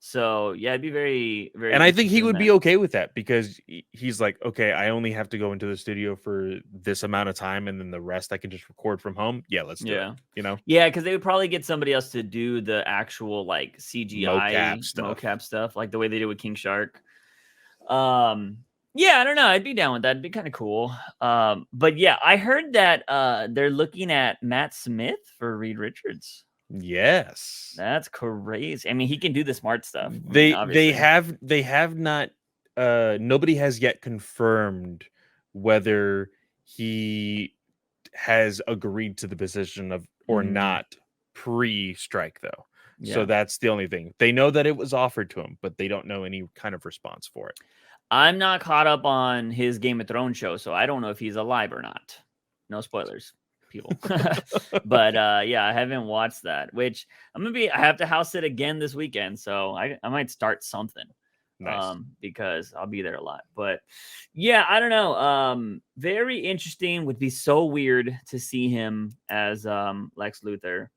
So yeah, it'd be very, very. And I think he interesting in would be that. okay with that because he's like, okay, I only have to go into the studio for this amount of time, and then the rest I can just record from home. Yeah, let's do it. Yeah. You know, Yeah, because they would probably get somebody else to do the actual like mocap CGI stuff. mocap stuff, like the way they did with King Shark. Yeah, I don't know. I'd be down with that. It'd be kind of cool. But yeah, I heard that they're looking at Matt Smith for Reed Richards. Yes, That's crazy. I mean, he can do the smart stuff. I mean, they obviously. have not. Nobody has yet confirmed whether he has agreed to the position of or not pre-strike though. So Yeah. that's the only thing. They know that it was offered to him, but they don't know any kind of response for it. I'm not caught up on his Game of Thrones show, so I don't know if he's alive or not. No spoilers, people. But yeah, I haven't watched that, which I have to house it again this weekend, so I might start something. Nice. Because I'll be there a lot. But yeah, I don't know. Very interesting. Would be so weird to see him as Lex Luthor.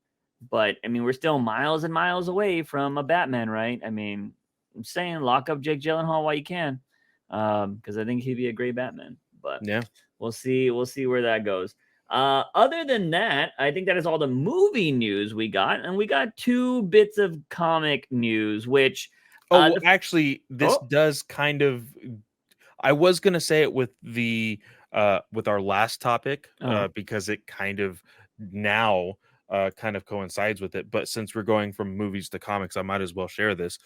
But I mean, we're still miles and miles away from a Batman, right? I mean, I'm saying lock up Jake Gyllenhaal while you can. Because I think he'd be a great Batman. But Yeah. we'll see where that goes. Other than that, I think that is all the movie news we got, and we got 2 bits of comic news, which Actually, this does kind of. I was gonna say it with the with our last topic because it kind of now kind of coincides with it. But since we're going from movies to comics, I might as well share this.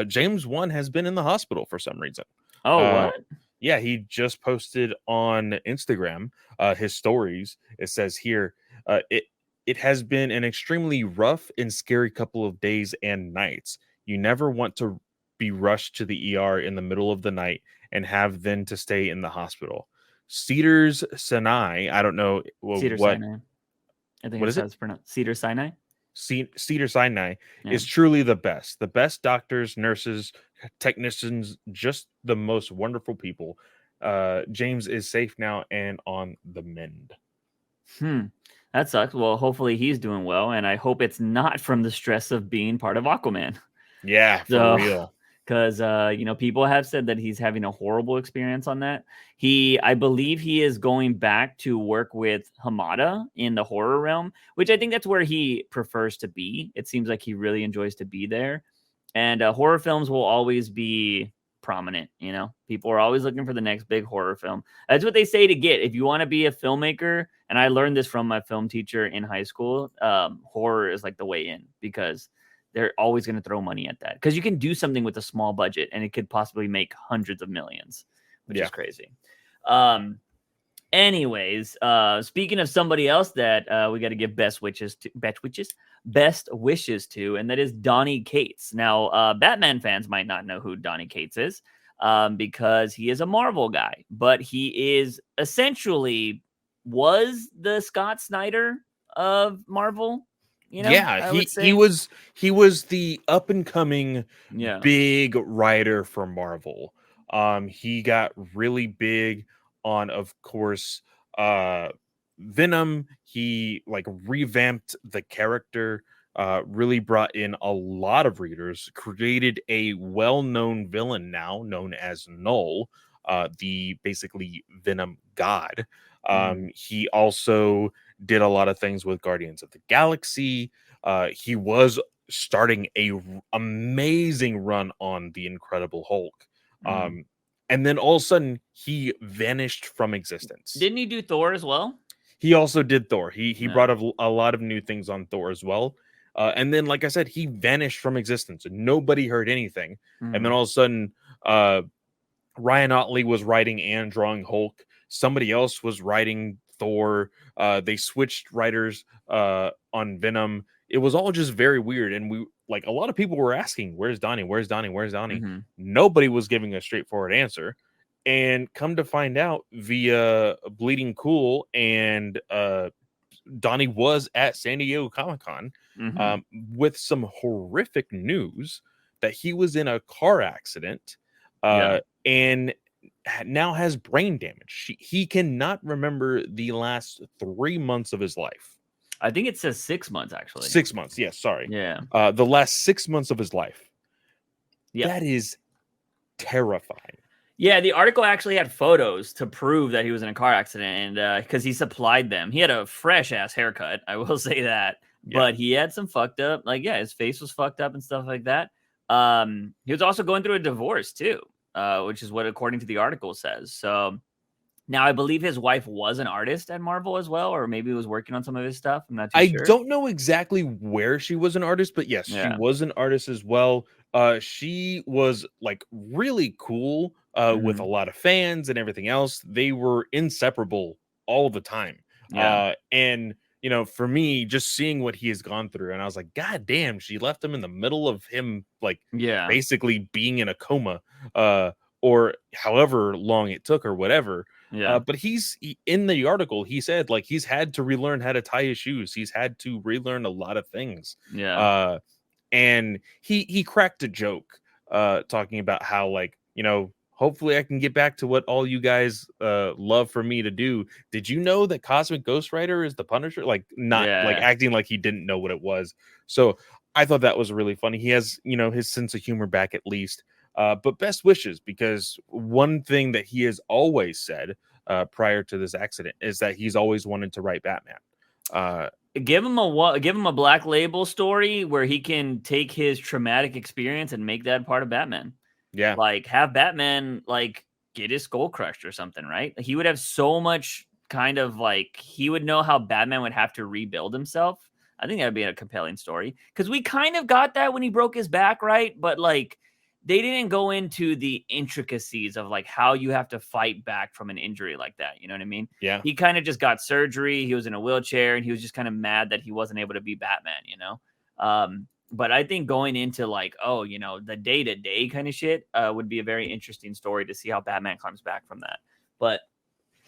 James Wan has been in the hospital for some reason. What? Yeah, he just posted on Instagram his stories. It says here, it has been an extremely rough and scary couple of days and nights. You never want to be rushed to the ER in the middle of the night and have then to stay in the hospital. Cedars Sinai, I don't know Cedar what. Sinai. I think What that's is how it? it's pronounced. Cedar Sinai. Cedar Sinai Yeah. is truly the best. The best doctors, nurses, technicians, just the most wonderful people. James is safe now and on the mend. That sucks. Well, hopefully he's doing well, and I hope it's not from the stress of being part of Aquaman. Yeah, for real. Because people have said that he's having a horrible experience on that. I believe he is going back to work with Hamada in the horror realm, which I think that's where he prefers to be. It seems like he really enjoys to be there, and horror films will always be prominent. People are always looking for the next big horror film. That's what they say to get if you want to be a filmmaker. And I learned this from my film teacher in high school. Horror is like the way in, because they're always going to throw money at that, because you can do something with a small budget and it could possibly make hundreds of millions, which is crazy. Anyways, speaking of somebody else that we got to give best wishes to, and that is Donny Cates. Now, Batman fans might not know who Donny Cates is, because he is a Marvel guy, but he is essentially was the Scott Snyder of Marvel. He was the up and coming big writer for Marvel. He got really big on, of course, Venom. He like revamped the character, really brought in a lot of readers, created a well-known villain now known as Null, the basically Venom god. He also did a lot of things with Guardians of the Galaxy. He was starting a amazing run on the Incredible Hulk. And then all of a sudden he vanished from existence. Didn't he do Thor as well? He also did Thor. He brought a lot of new things on Thor as well. And then, like I said, he vanished from existence. Nobody heard anything. And then all of a sudden, Ryan Otley was writing and drawing Hulk. Somebody else was writing Thor. They switched writers on Venom. It was all just very weird. And a lot of people were asking, where's Donny? Where's Donny? Where's Donny? Nobody was giving a straightforward answer. And come to find out via Bleeding Cool, and Donny was at San Diego Comic-Con with some horrific news that he was in a car accident and now has brain damage. He cannot remember the last 3 months of his life. I think it says 6 months, actually. 6 months. Yes. Sorry. Yeah. The last 6 months of his life. Yep. That is terrifying. Yeah, the article actually had photos to prove that he was in a car accident, and because he supplied them. He had a fresh ass haircut, I will say that. Yeah. But he had some fucked up, like, yeah, his face was fucked up and stuff like that. He was also going through a divorce too, which is what according to the article says. So now I believe his wife was an artist at Marvel as well, or maybe was working on some of his stuff. I'm not too I sure. don't know exactly where she was an artist, but yes, she Yeah. was an artist as well. She was like really cool with a Mhm. lot of fans and everything else. They were inseparable all the time. Yeah. And you know, for me, just seeing what he has gone through, and I was like, God damn, she left him in the middle of him, like Yeah. basically being in a coma, or however long it took or whatever. Yeah. But in the article, he said like he's had to relearn how to tie his shoes. He's had to relearn a lot of things. Yeah. And he cracked a joke talking about how, like, you know, hopefully I can get back to what all you guys love for me to do. Did you know that Cosmic Ghost Rider is the Punisher? Like, not like Yeah. acting like he didn't know what it was. So I thought that was really funny. He has, you know, his sense of humor back at least. But best wishes, because one thing that he has always said prior to this accident is that he's always wanted to write Batman. Give him a Black Label story where he can take his traumatic experience and make that part of Batman. Yeah. Like, have Batman like get his skull crushed or something, right? He would have so much kind of like, he would know how Batman would have to rebuild himself. I think that would be a compelling story, because we kind of got that when he broke his back, right? But like, they didn't go into the intricacies of like how you have to fight back from an injury like that. You know what I mean? Yeah. He kind of just got surgery. He was in a wheelchair and he was just kind of mad that he wasn't able to be Batman, you know? But I think going into like, oh, you know, the day-to-day kind of shit would be a very interesting story to see how Batman comes back from that.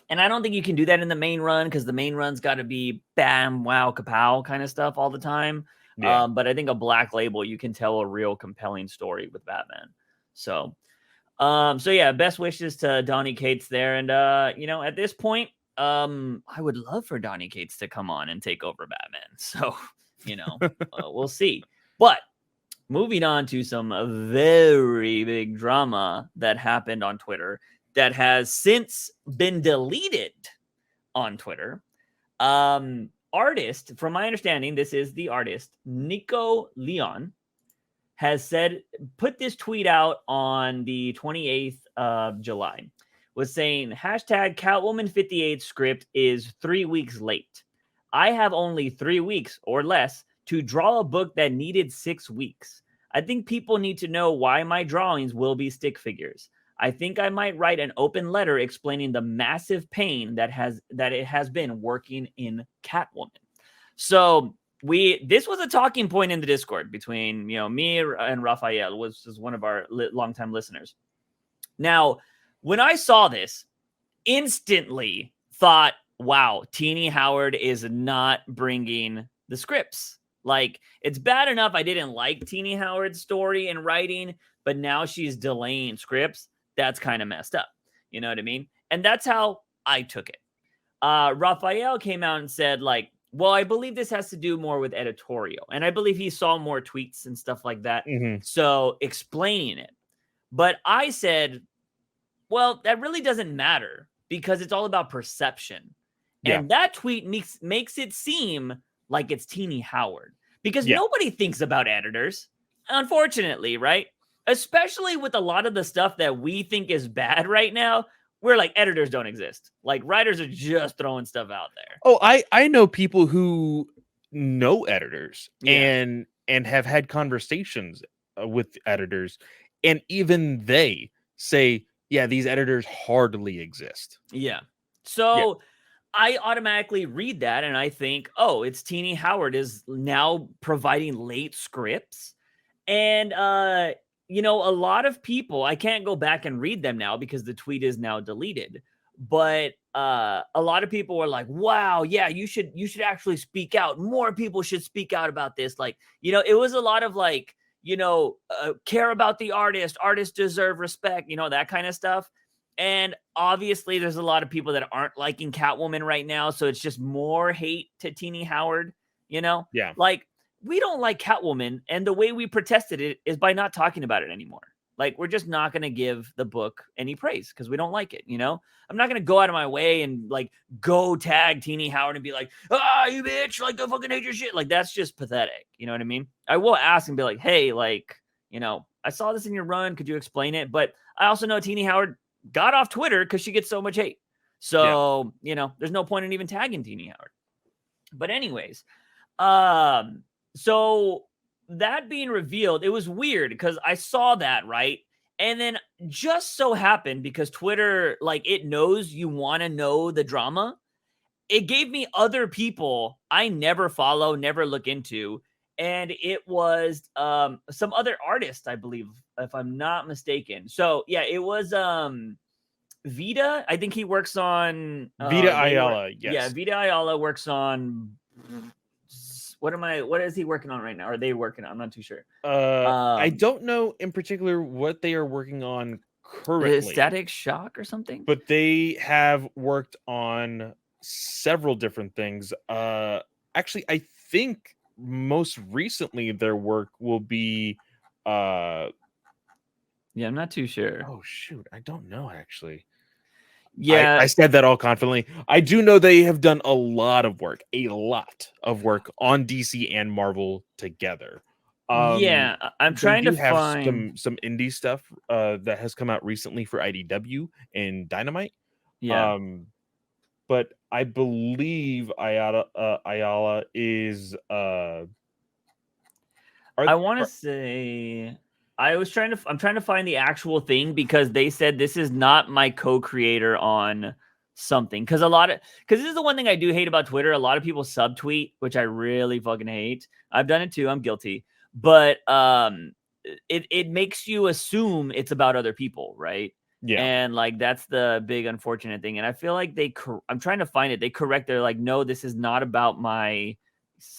And I don't think you can do that in the main run, because the main run's got to be bam, wow, kapow kind of stuff all the time. Yeah. But I think a Black Label, you can tell a real compelling story with Batman. So yeah, best wishes to Donny Cates there. And you know, at this point, I would love for Donny Cates to come on and take over Batman. So, you know, we'll see. But moving on to some very big drama that happened on Twitter that has since been deleted on Twitter. Artist, from my understanding, this is the artist, Nico Leon, has said, put this tweet out on the 28th of July, was saying, hashtag Catwoman 58 script is 3 weeks late. I have only 3 weeks or less to draw a book that needed 6 weeks. I think people need to know why my drawings will be stick figures. I think I might write an open letter explaining the massive pain that it has been working in Catwoman. So this was a talking point in the Discord between, you know, me and Raphael, which is one of our longtime listeners. Now, when I saw this, instantly thought, wow, Teenie Howard is not bringing the scripts. Like, it's bad enough I didn't like Teenie Howard's story and writing, but now she's delaying scripts. That's kind of messed up. You know what I mean? And that's how I took it. Raphael came out and said, like, well, I believe this has to do more with editorial. And I believe he saw more tweets and stuff like that. Mm-hmm. So explaining it. But I said, well, that really doesn't matter, because it's all about perception. Yeah. And that tweet makes it seem like it's Teenie Howard, because nobody thinks about editors, unfortunately, right? Especially with a lot of the stuff that we think is bad right now. We're like, editors don't exist. Like, writers are just throwing stuff out there. Oh, I know people who know editors and have had conversations with editors, and even they say, yeah, these editors hardly exist. Yeah. So I automatically read that and I think, oh, it's Teenie Howard is now providing late scripts. And you know, a lot of people, I can't go back and read them now because the tweet is now deleted. But a lot of people were like, wow, yeah, you should actually speak out. More people should speak out about this. Like, you know, it was a lot of like, you know, care about the artist. Artists deserve respect, you know, that kind of stuff. And obviously there's a lot of people that aren't liking Catwoman right now. So it's just more hate to Teenie Howard, you know? Yeah. Like, we don't like Catwoman, and the way we protested it is by not talking about it anymore. Like, we're just not going to give the book any praise because we don't like it, you know? I'm not going to go out of my way and like go tag Teenie Howard and be like, you bitch, like, I fucking hate your shit. Like, that's just pathetic. You know what I mean? I will ask and be like, hey, like, you know, I saw this in your run. Could you explain it? But I also know Teenie Howard got off Twitter because she gets so much hate. So, you know, there's no point in even tagging Teenie Howard. But anyways, so that being revealed, it was weird because I saw that, right? And then just so happened, because Twitter, like, it knows you want to know the drama, it gave me other people I never follow, never look into. And it was some other artist, I believe, if I'm not mistaken. So yeah, it was Vita. I think he works on Vita Ayala. Yes. Yeah, Vita Ayala works on what is he working on right now? Are they working on? I'm not too sure. I don't know in particular what they are working on currently. Static Shock or something? But they have worked on several different things. Actually, I think most recently their work will be yeah, I'm not too sure. Oh shoot, I don't know actually. Yeah, I said that all confidently. I do know they have done a lot of work on DC and Marvel together. Yeah, I'm trying to find some indie stuff that has come out recently for IDW and Dynamite. Yeah. But I believe Ayala is I want to say I'm trying to find the actual thing, because they said this is not my co-creator on something. Because this is the one thing I do hate about Twitter. A lot of people subtweet, which I really fucking hate. I've done it too. I'm guilty. But it makes you assume it's about other people, right? Yeah. And like, that's the big unfortunate thing. And I feel like I'm trying to find it. They correct. They're like, no, this is not about my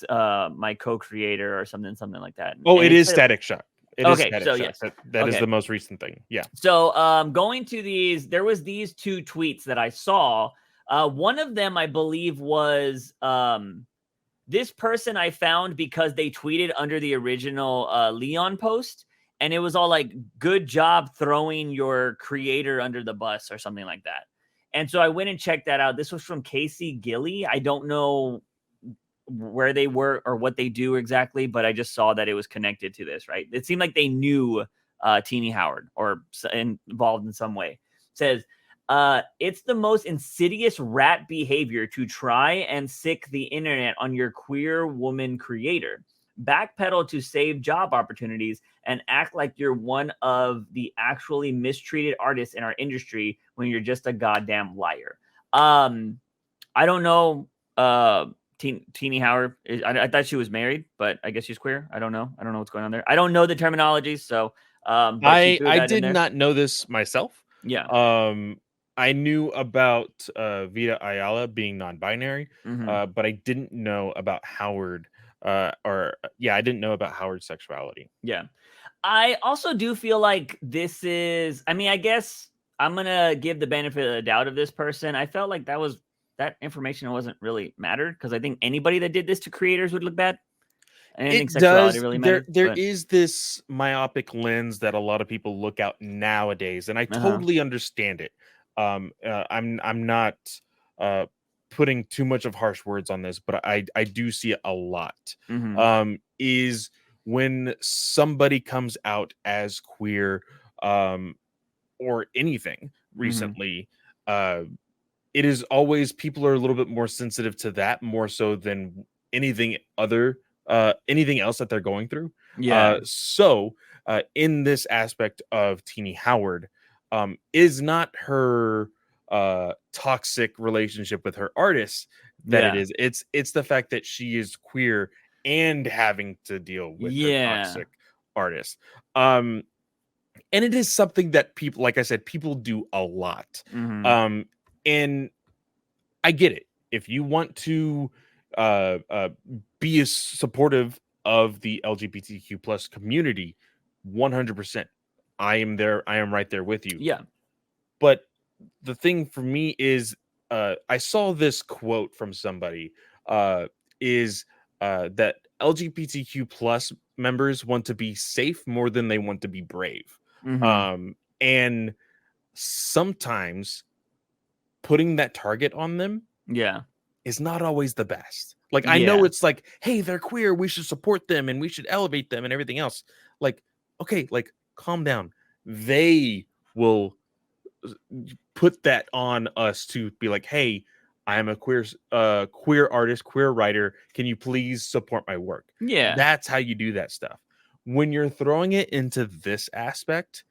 co-creator or something like that. Oh, it is Static Shock. Okay, so yes, that is the most recent thing. Yeah. So going to these, there was these two tweets that I saw. One of them, I believe, was this person I found because they tweeted under the original Leon post, and it was all like, good job throwing your creator under the bus or something like that. And so I went and checked that out. This was from Casey Gilly. I don't know where they were or what they do exactly, but I just saw that it was connected to this, right? It seemed like they knew Teenie Howard or involved in some way. It says, it's the most insidious rat behavior to try and sick the internet on your queer woman creator. Backpedal to save job opportunities and act like you're one of the actually mistreated artists in our industry when you're just a goddamn liar. I don't know. Teenie Howard, I thought she was married, but I guess she's queer. I don't know what's going on there. I don't know the terminology, so I did not know this myself. Yeah. I knew about Vita Ayala being non-binary, but I didn't know about Howard. I didn't know about Howard's sexuality. Yeah. I also do feel like this is, I mean, I guess I'm gonna give the benefit of the doubt of this person. I felt like that information wasn't really mattered, because I think anybody that did this to creators would look bad. I didn't think sexuality really mattered. There is this myopic lens that a lot of people look out nowadays, and I totally understand it. I'm not putting too much of harsh words on this, but I do see it a lot. Is when somebody comes out as queer or anything recently, it is always, people are a little bit more sensitive to that, more so than anything else that they're going through. So in this aspect of Teenie Howard, is not her toxic relationship with her artists that it is. It's the fact that she is queer and having to deal with her toxic artist. And it is something that people, like I said, people do a lot. And I get it. If you want to be as supportive of the LGBTQ plus community, 100%, I am there. I am right there with you. Yeah. But the thing for me is, I saw this quote from somebody, is that LGBTQ plus members want to be safe more than they want to be brave. And sometimes putting that target on them is not always the best. Like, I know it's like, hey, they're queer, we should support them and we should elevate them and everything else. Like, okay, like, calm down. They will put that on us to be like, hey, I am a queer artist, queer writer. Can you please support my work? Yeah. That's how you do that stuff. When you're throwing it into this aspect,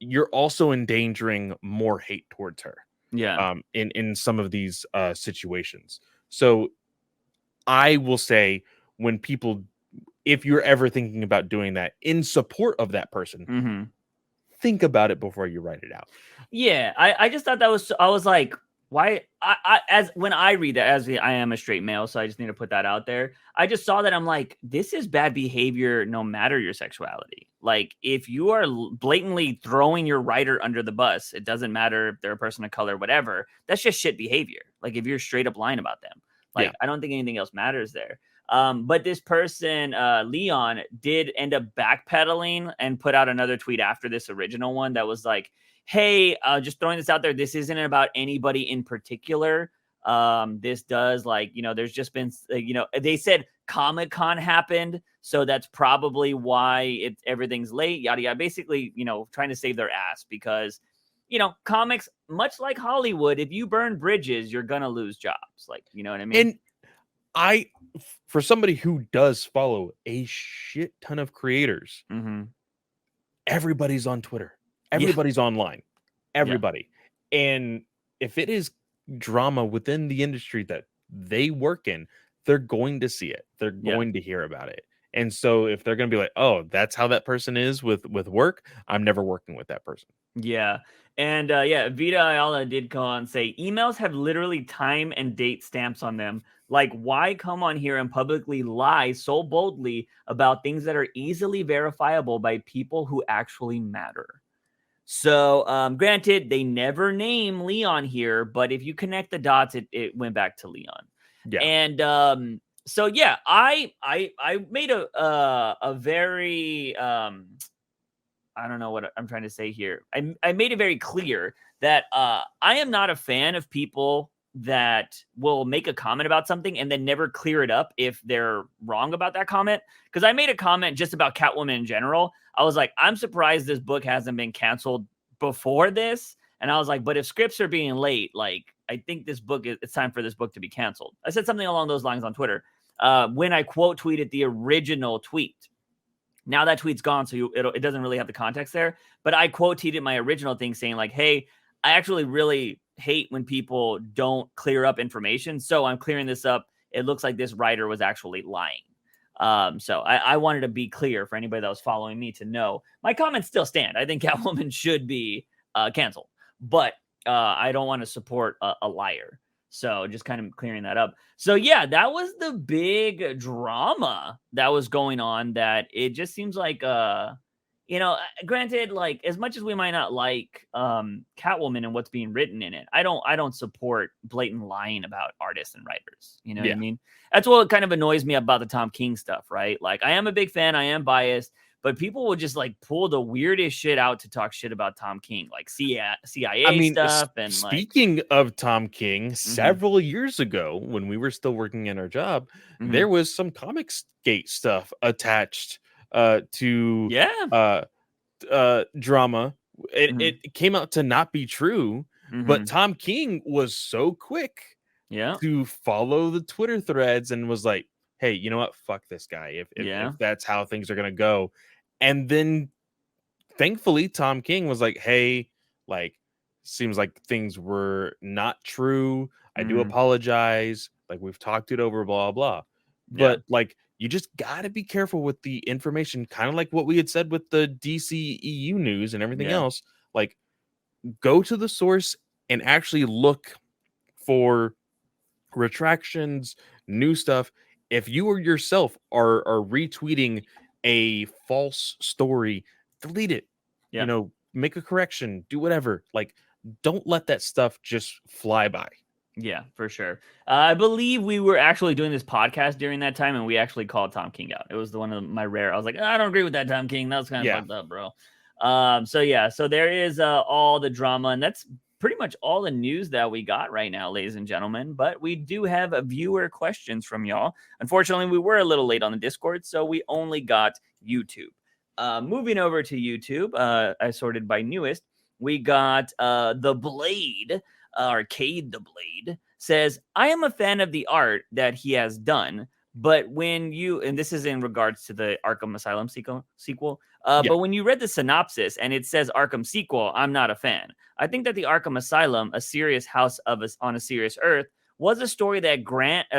you're also endangering more hate towards her. Yeah. In some of these situations. So I will say, when people, if you're ever thinking about doing that in support of that person, think about it before you write it out. Yeah, I just thought that was, I was like, why? As when I read that, as I am a straight male, so I just need to put that out there. I just saw that, I'm like, this is bad behavior no matter your sexuality. Like, if you are blatantly throwing your writer under the bus, it doesn't matter if they're a person of color, whatever. That's just shit behavior. Like, if you're straight up lying about them, like, I don't think anything else matters there. But this person, Leon, did end up backpedaling and put out another tweet after this original one that was like, hey, just throwing this out there, this isn't about anybody in particular. This does, like, there's just been, they said Comic-Con happened, so that's probably why everything's late, yada yada. Basically, trying to save their ass because, comics, much like Hollywood, if you burn bridges, you're gonna lose jobs. Like, you know what I mean? And for somebody who does follow a shit ton of creators, everybody's on Twitter. Everybody's online. Everybody. And if it is drama within the industry that they work in, they're going to see it. They're going to hear about it. And so if they're going to be like, oh, that's how that person is with work, I'm never working with that person. Yeah. And Vita Ayala did call and say, emails have literally time and date stamps on them. Like, why come on here and publicly lie so boldly about things that are easily verifiable by people who actually matter? So, granted, they never name Leon here, but if you connect the dots, it went back to Leon. Yeah. And so yeah, I made a very I don't know what I'm trying to say here. I made it very clear that I am not a fan of people that will make a comment about something and then never clear it up if they're wrong about that comment. Because I made a comment just about Catwoman in general. I was like, I'm surprised this book hasn't been canceled before this. And I was like, but if scripts are being late, like, I think it's time for this book to be canceled. I said something along those lines on Twitter when I quote tweeted the original tweet. Now that tweet's gone, so it doesn't really have the context there. But I quote tweeted my original thing saying like, hey, I actually really hate when people don't clear up information. So I'm clearing this up. It looks like this writer was actually lying. So I wanted to be clear for anybody that was following me to know my comments still stand. I think Catwoman should be canceled, but I don't want to support a liar. So just kind of clearing that up. So yeah, that was the big drama that was going on, that it just seems like, granted, like, as much as we might not like Catwoman and what's being written in it, I don't support blatant lying about artists and writers. You know what I mean? That's what kind of annoys me about the Tom King stuff, right? Like, I am a big fan, I am biased, but people will just like pull the weirdest shit out to talk shit about Tom King, like CIA stuff. And speaking of Tom King, several years ago, when we were still working in our job, there was some Comicsgate stuff attached to drama. It came out to not be true, but Tom King was so quick to follow the Twitter threads and was like, hey, you know what? Fuck this guy. If that's how things are going to go. And then thankfully, Tom King was like, hey, like, seems like things were not true. I do apologize. Like, we've talked it over, blah, blah. But like, you just got to be careful with the information, kind of like what we had said with the DCEU news and everything else. Like, go to the source and actually look for retractions, new stuff. If you or yourself are retweeting a false story, delete it. Make a correction, do whatever. Like, don't let that stuff just fly by. Yeah, for sure. I believe we were actually doing this podcast during that time, and we actually called Tom King out. It was one of my rare. I was like, I don't agree with that, Tom King. That was kind of fucked up, bro. So there is all the drama, and that's pretty much all the news that we got right now, ladies and gentlemen. But we do have viewer questions from y'all. Unfortunately, we were a little late on the Discord, so we only got YouTube. Moving over to YouTube, I sorted by newest. We got The Blade, Arcade The Blade, says, I am a fan of the art that he has done, but when you, and this is in regards to the Arkham Asylum sequel, but when you read the synopsis and it says Arkham sequel, I'm not a fan. I think that the Arkham Asylum, a serious house of us on a serious earth, was a story that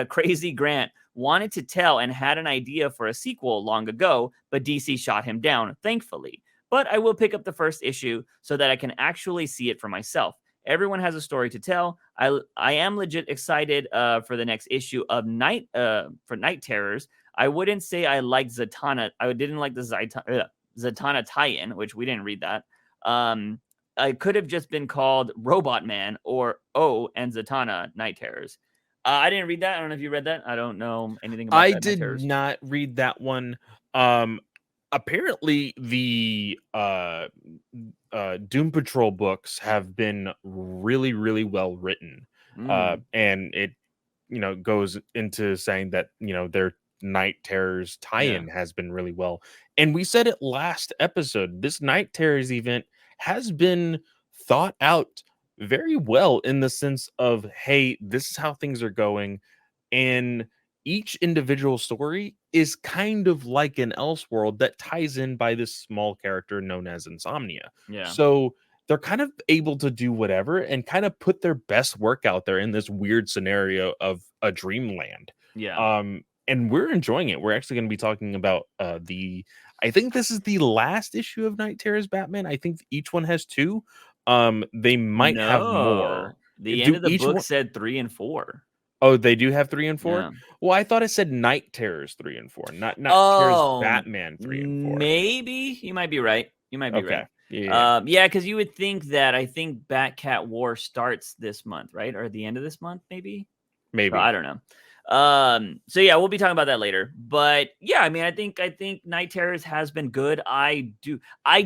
Crazy Grant wanted to tell and had an idea for a sequel long ago, but DC shot him down, thankfully. But I will pick up the first issue so that I can actually see it for myself. Everyone has a story to tell. I am legit excited for the next issue of Night Terrors. I wouldn't say I liked Zatanna. I didn't like the Zatanna tie-in, which we didn't read that. I could have just been called Robot Man or and Zatanna Night Terrors. I didn't read that. I don't know if you read that. I don't know anything about I that. did not read that one. Apparently the Doom Patrol books have been really, really well written. And it, goes into saying that, their Night Terrors tie-in has been really well. And we said it last episode, this Night Terrors event has been thought out very well in the sense of, hey, this is how things are going. And each individual story is kind of like an Elseworld that ties in by this small character known as Insomnia. Yeah. So they're kind of able to do whatever and kind of put their best work out there in this weird scenario of a dreamland. Yeah. And we're enjoying it. We're actually going to be talking about I think this is the last issue of Night Terrors Batman. I think each one has 2. They might have more. The end of the book said 3 and 4. Oh, they do have 3 and 4? Yeah. Well, I thought it said Night Terrors 3 and 4, not Terrors Batman 3 and 4. Maybe. You might be right. Okay. Yeah, because you would think that I think Batcat War starts this month, right? Or at the end of this month, maybe? Maybe. I don't know. So yeah, we'll be talking about that later. But yeah, I mean, I think Night Terrors has been good. I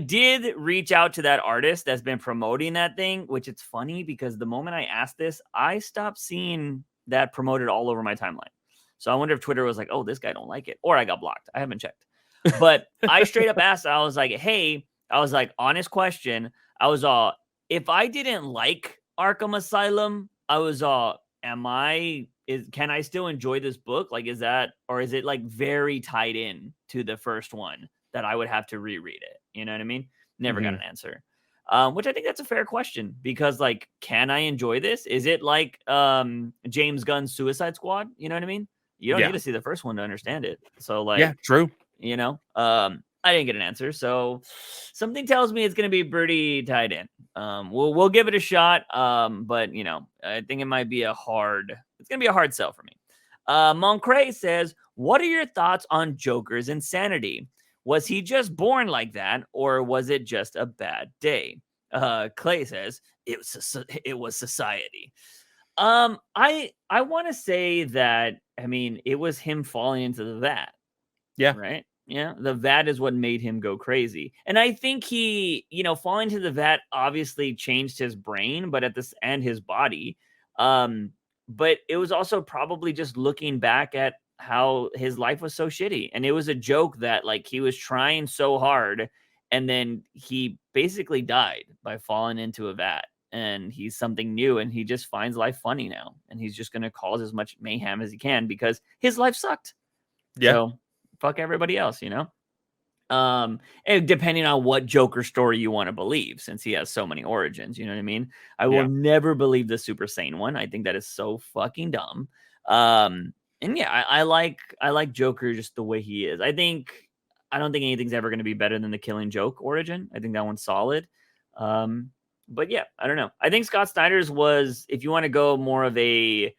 did reach out to that artist that's been promoting that thing, which it's funny because the moment I asked this, I stopped seeing that promoted all over my timeline. So I wonder if Twitter was like, oh, this guy don't like it, or I got blocked. I haven't checked. But I straight up asked, I was like, hey, honest question. I was if I didn't like Arkham Asylum, I was can I still enjoy this book? Like, is it like very tied in to the first one that I would have to reread it? You know what I mean? Never got an answer. Which I think that's a fair question because, like, can I enjoy this? Is it like James Gunn's Suicide Squad? You know what I mean? You don't need to see the first one to understand it. So, like, yeah, true. I didn't get an answer, so something tells me it's going to be pretty tied in. We'll give it a shot, but I think it might be it's going to be a hard sell for me. Moncray says, what are your thoughts on Joker's insanity? Was he just born like that, or was it just a bad day? Clay says, it was society. I want to say that, I mean, it was him falling into the vat. Yeah. Right? Yeah, the vat is what made him go crazy. And I think he, falling into the vat obviously changed his brain, but and his body. But it was also probably just looking back at how his life was so shitty. And it was a joke that, like, he was trying so hard and then he basically died by falling into a vat. And he's something new and he just finds life funny now. And he's just going to cause as much mayhem as he can because his life sucked. Yeah. So fuck everybody else, and depending on what Joker story you want to believe, since he has so many origins, you know what I mean? I will never believe the super sane one. I think that is so fucking dumb. And yeah, I like Joker just the way he is. I don't think anything's ever going to be better than the Killing Joke origin. I think that one's solid. But yeah, I don't know. I think Scott Snyder's was, if you want to go more of a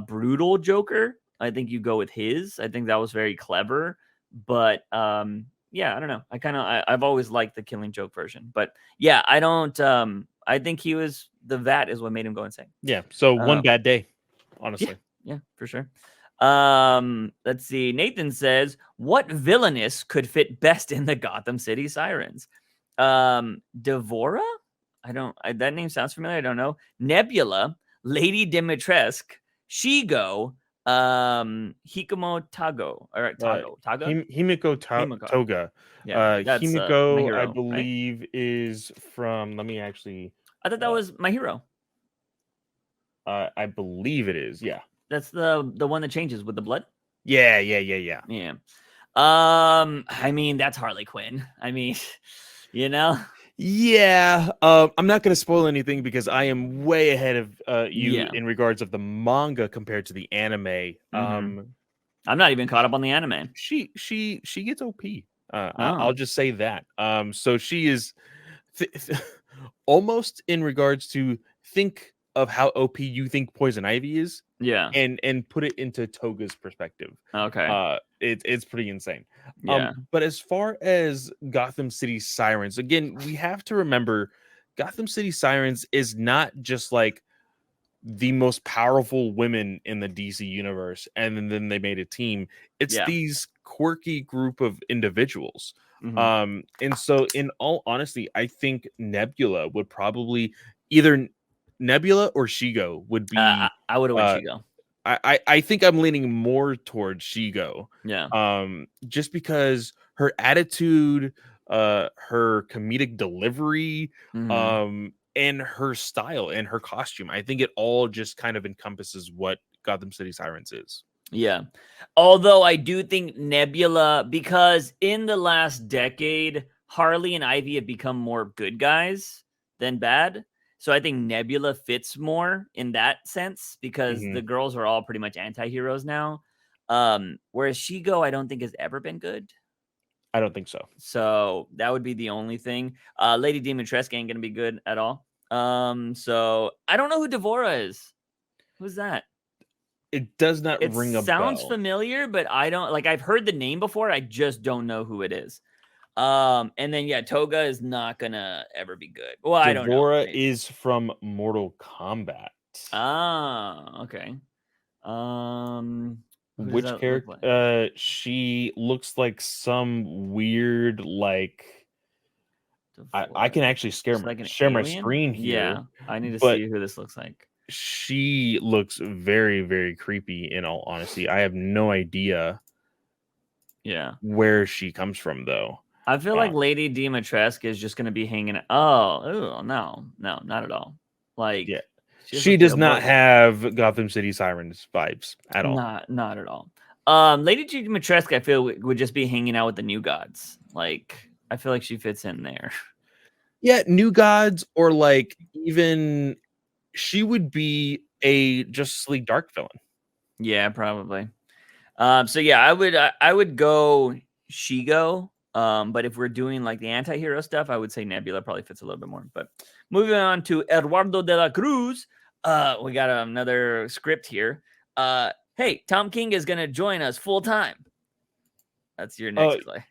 brutal Joker, I think you go with his. I think that was very clever. But yeah, I don't know. I've always liked the Killing Joke version. But yeah, I don't. I think the vat is what made him go insane. Yeah. So one bad day, honestly. Yeah, for sure. Let's see. Nathan says, what villainous could fit best in the Gotham City Sirens? Devora. That name sounds familiar. I don't know. Nebula, Lady Dimitrescu, Shigo, Hikamo Tago or Taga. Himiko Himiko. Toga. Yeah, that's my Himiko, I hero, right? believe, is from. Let me actually. I thought that was my hero. I believe it is. Yeah. That's the one that changes with the blood. Yeah. Yeah. I mean, that's Harley Quinn. I mean, you know. Yeah. I'm not going to spoil anything because I am way ahead of you Yeah. in regards of the manga compared to the anime. I'm not even caught up on the anime. She gets OP. Oh. I'll just say that. So she is almost in regards to think of how OP you think Poison Ivy is. Yeah. And put it into Toga's perspective. Okay. It's pretty insane. Yeah. But as far as Gotham City Sirens, again, we have to remember Gotham City Sirens is not just like the most powerful women in the DC universe, and then they made a team. It's these quirky group of individuals. And so in all honesty, I think Nebula would probably either Nebula or Shigo would be. I would have went Shigo. I think I'm leaning more towards Shigo. Yeah. Just because her attitude, her comedic delivery, and her style and her costume, I think it all just kind of encompasses what Gotham City Sirens is. Yeah. Although I do think Nebula, because in the last decade, Harley and Ivy have become more good guys than bad. So I think Nebula fits more in that sense because the girls are all pretty much anti-heroes now. Whereas Shigo, I don't think has ever been good. I don't think so. So that would be the only thing. Lady Dimitrescu ain't going to be good at all. So I don't know who Devora is. Who's that? It does not ring a bell. It sounds familiar, but I don't like. I've heard the name before. I just don't know who it is. And then Toga is not gonna ever be good. Well, I don't know. Devora is from Mortal Kombat. Ah, okay. Which character? Like? She looks like some weird like. I can actually share my screen here. Yeah, I need to see who this looks like. She looks very, very creepy. In all honesty, I have no idea. Yeah, where she comes from though. I feel like Lady Dimitrescu is just going to be hanging. Oh, no, not at all. Like, yeah, she does not have Gotham City Sirens vibes at all. Not at all. Lady Dimitrescu, I feel would just be hanging out with the New Gods. Like, I feel like she fits in there. Yeah, New Gods, or like even she would be a Justice League Dark villain. Yeah, probably. So yeah, I would go Shigo. But if we're doing like the anti-hero stuff, I would say Nebula probably fits a little bit more. But moving on to Eduardo de la Cruz, we got another script here. Hey, Tom King is gonna join us full time. That's your next play.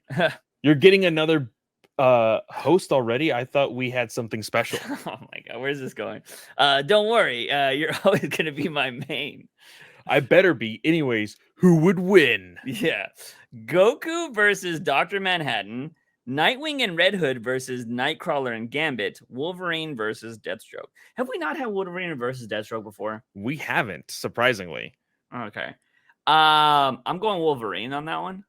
You're getting another host already? I thought we had something special. Oh my god, where's this going? Don't worry, you're always gonna be my main. I better be. Anyways, who would win? Yeah. Goku versus Dr. Manhattan, Nightwing and Red Hood versus Nightcrawler and Gambit, Wolverine versus Deathstroke. Have we not had Wolverine versus Deathstroke before? We haven't, surprisingly. Okay. I'm going Wolverine on that one.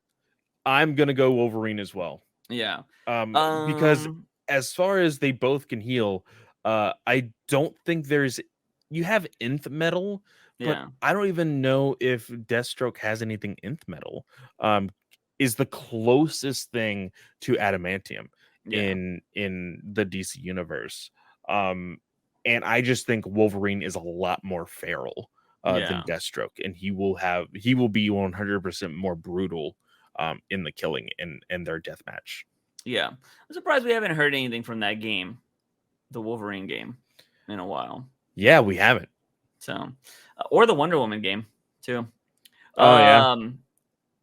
I'm going to go Wolverine as well. Yeah. Because as far as they both can heal, I don't think you have nth metal. But I don't even know if Deathstroke has anything nth metal. Is the closest thing to adamantium in the DC universe. And I just think Wolverine is a lot more feral than Deathstroke, and he will be 100% more brutal in the killing and their death match. Yeah, I'm surprised we haven't heard anything from that game, the Wolverine game, in a while. Yeah, we haven't. So, or the Wonder Woman game too. Oh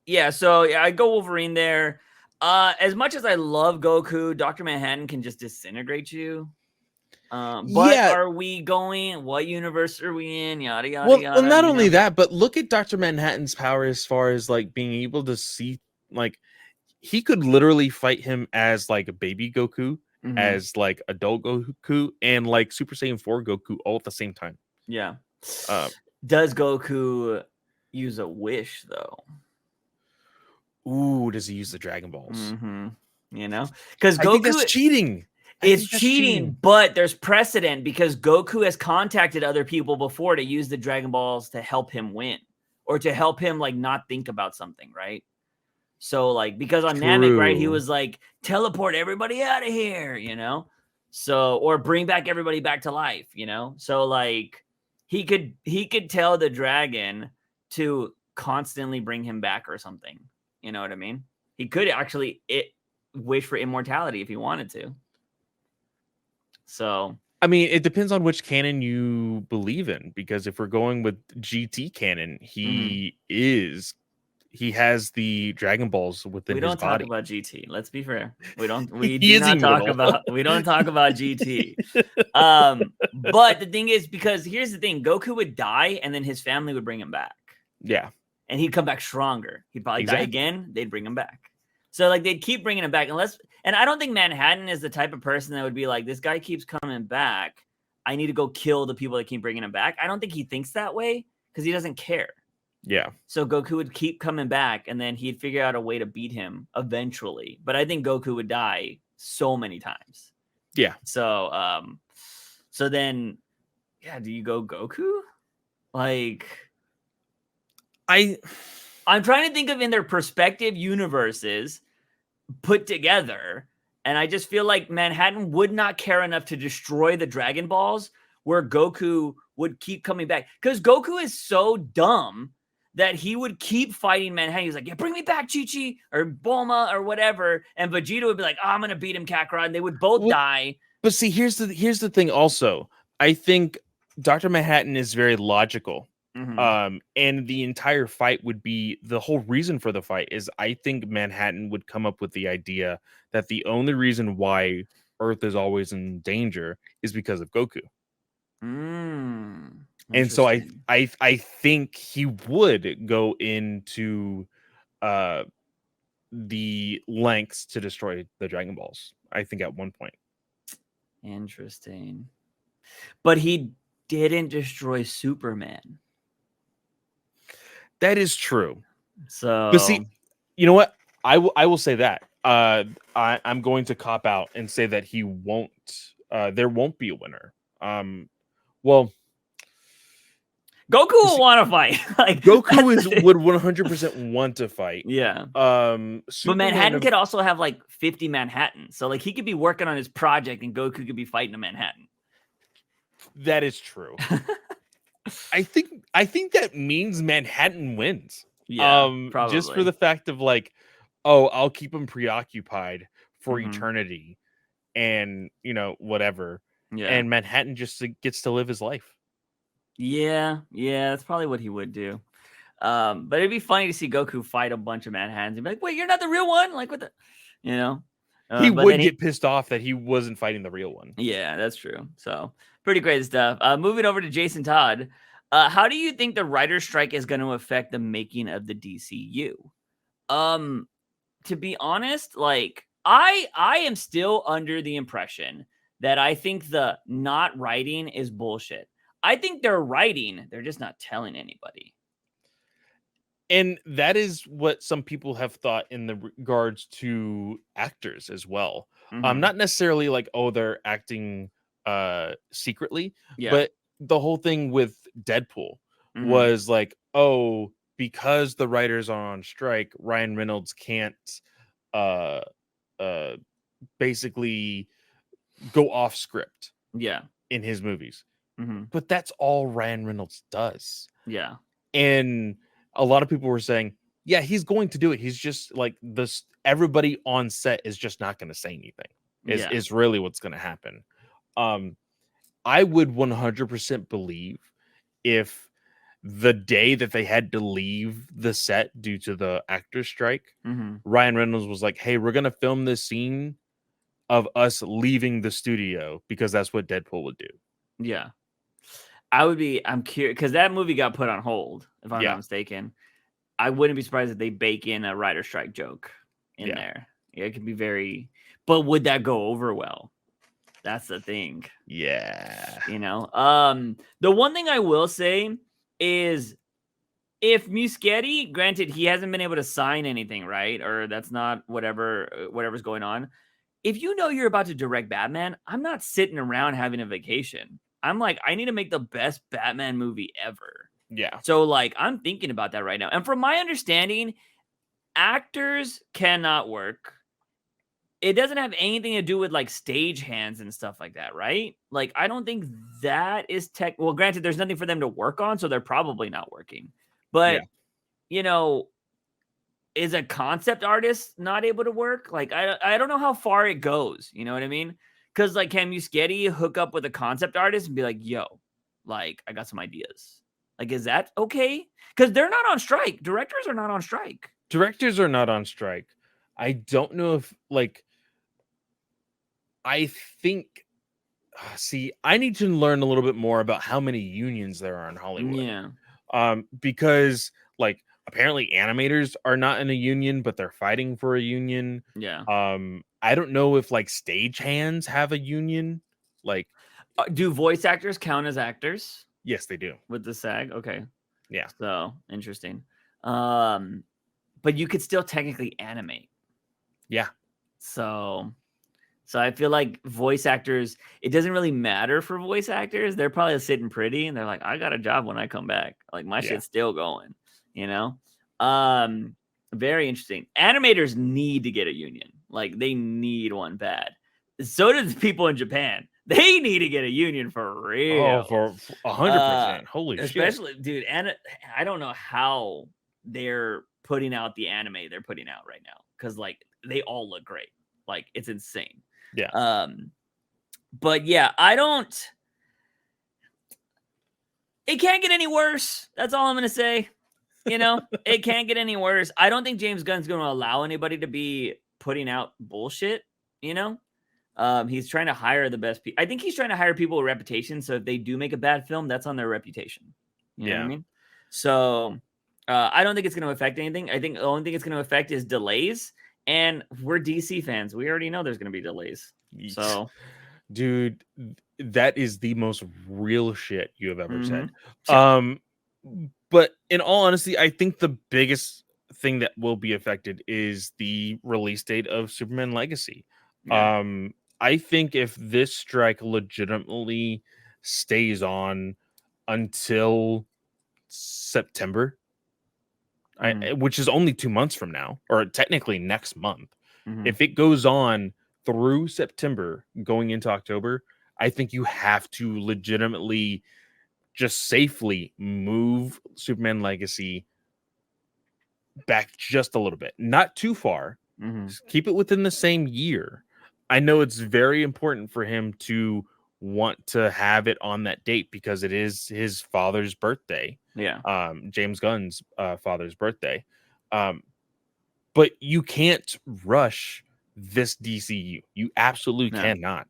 yeah. So I go Wolverine there. As much as I love Goku, Dr. Manhattan can just disintegrate you. But are we going? What universe are we in? Yada yada yada. Well, not only that, but look at Dr. Manhattan's power as far as like being able to see. Like, he could literally fight him as like a baby Goku as like adult Goku and like Super Saiyan 4 Goku all at the same time. Yeah. Um, Does Goku use a wish though? Ooh, does he use the Dragon Balls? You know, because I think that's Goku cheating. it's cheating, but there's precedent because Goku has contacted other people before to use the Dragon Balls to help him win or to help him like not think about something, right? So like because on Namek, right, he was like teleport everybody out of here, you know? So or bring back everybody back to life, you know? So like he could tell the dragon to constantly bring him back or something. You know what I mean? He could actually wish for immortality if he wanted to. So I mean, it depends on which canon you believe in, because if we're going with GT canon, he has the Dragon Balls within his body. We don't talk about GT. Let's be fair. We don't He don't talk about GT. But the thing is, because here's the thing, Goku would die and then his family would bring him back. Yeah. And he'd come back stronger. He'd probably die again. They'd bring him back. So like they'd keep bringing him back and I don't think Manhattan is the type of person that would be like, this guy keeps coming back. I need to go kill the people that keep bringing him back. I don't think he thinks that way because he doesn't care. Yeah. So Goku would keep coming back and then he'd figure out a way to beat him eventually. But I think Goku would die so many times. Yeah. So so then do you go Goku? Like I'm trying to think of in their perspective universes put together, and I just feel like Manhattan would not care enough to destroy the Dragon Balls where Goku would keep coming back. Because Goku is so dumb that he would keep fighting Manhattan. He's like, yeah, bring me back, Chi-Chi, or Bulma, or whatever. And Vegeta would be like, oh, I'm going to beat him, Kakarot. And they would both die. But see, here's the thing also. I think Dr. Manhattan is very logical. And the entire fight would be the whole reason for the fight is I think Manhattan would come up with the idea that the only reason why Earth is always in danger is because of Goku. And so I think he would go into the lengths to destroy the Dragon Balls. I think at one point. Interesting. But he didn't destroy Superman. That is true. So, but see, you know what? I will say that. I'm going to cop out and say that he won't. There won't be a winner. Well, Goku will want to fight. Like Goku would 100% want to fight. Yeah. But Manhattan could also have like 50 Manhattan. So like he could be working on his project and Goku could be fighting a Manhattan. That is true. I think that means Manhattan wins. Yeah, probably. Just for the fact of like, oh, I'll keep him preoccupied for eternity, and whatever. Yeah. And Manhattan just gets to live his life. Yeah, that's probably what he would do. But it'd be funny to see Goku fight a bunch of Manhattans and be like, "Wait, you're not the real one?" Like what the, he would get pissed off that he wasn't fighting the real one. Yeah, that's true. So pretty crazy stuff. Moving over to Jason Todd. How do you think the writer's strike is going to affect the making of the DCU? To be honest, like I am still under the impression that I think the not writing is bullshit. I think they're writing, they're just not telling anybody. And that is what some people have thought in the regards to actors as well. Not necessarily like, oh, they're acting secretly, but the whole thing with Deadpool was like, oh, because the writers are on strike, Ryan Reynolds can't basically go off script in his movies. But that's all Ryan Reynolds does. Yeah. And a lot of people were saying, yeah, he's going to do it. He's just like this. Everybody on set is just not going to say anything is really what's going to happen. I would 100% believe if the day that they had to leave the set due to the actor strike, Ryan Reynolds was like, hey, we're going to film this scene of us leaving the studio because that's what Deadpool would do. Yeah. I'm curious because that movie got put on hold, if I'm not mistaken. I wouldn't be surprised if they bake in a writer strike joke in there. Yeah, it could be very, But would that go over well? That's the thing. Yeah. You know, the one thing I will say is if Muschietti, granted, he hasn't been able to sign anything, right? Or that's not whatever's going on. If you know you're about to direct Batman, I'm not sitting around having a vacation. I'm like, I need to make the best Batman movie ever. Yeah. So, like, I'm thinking about that right now. And from my understanding, actors cannot work. It doesn't have anything to do with like stage hands and stuff like that, right? Like, I don't think that is tech. Well, granted, there's nothing for them to work on, so they're probably not working. But, you know, is a concept artist not able to work? Like, I don't know how far it goes. You know what I mean? Because, like, can Muschietti hook up with a concept artist and be like, yo, like, I got some ideas? Like, is that okay? Because they're not on strike. Directors are not on strike. Directors are not on strike. I don't know if, like, I think, see, I need to learn a little bit more about how many unions there are in Hollywood. Yeah. Because, like, apparently animators are not in a union, but they're fighting for a union. Yeah. I don't know if, like, stagehands have a union. Like, do voice actors count as actors? Yes, they do. With the SAG? Okay. Yeah. So, interesting. But you could still technically animate. Yeah. So I feel like voice actors, it doesn't really matter for voice actors. They're probably sitting pretty and they're like, I got a job when I come back. Like, my shit's still going, you know? Very interesting. Animators need to get a union. Like, they need one bad. So do the people in Japan. They need to get a union for real. Oh, for 100%. Holy shit. Especially, dude, and I don't know how they're putting out the anime they're putting out right now. Because, like, they all look great. Like, it's insane. Yeah. But yeah, it can't get any worse. That's all I'm going to say. You know, it can't get any worse. I don't think James Gunn's going to allow anybody to be putting out bullshit, you know? He's trying to hire the best people. I think he's trying to hire people with reputation. So if they do make a bad film, that's on their reputation. You know what I mean? So I don't think it's going to affect anything. I think the only thing it's going to affect is delays. And we're DC fans. We already know there's going to be delays. So, dude, that is the most real shit you have ever said. But in all honesty, I think the biggest thing that will be affected is the release date of Superman Legacy. Yeah. I think if this strike legitimately stays on until September, which is only 2 months from now, or technically next month, if it goes on through September going into October, I think you have to legitimately just safely move Superman Legacy back just a little bit, not too far. Just keep it within the same year. I know it's very important for him to want to have it on that date because it is his father's birthday. Yeah. James Gunn's father's birthday. But you can't rush this DCU. You absolutely cannot.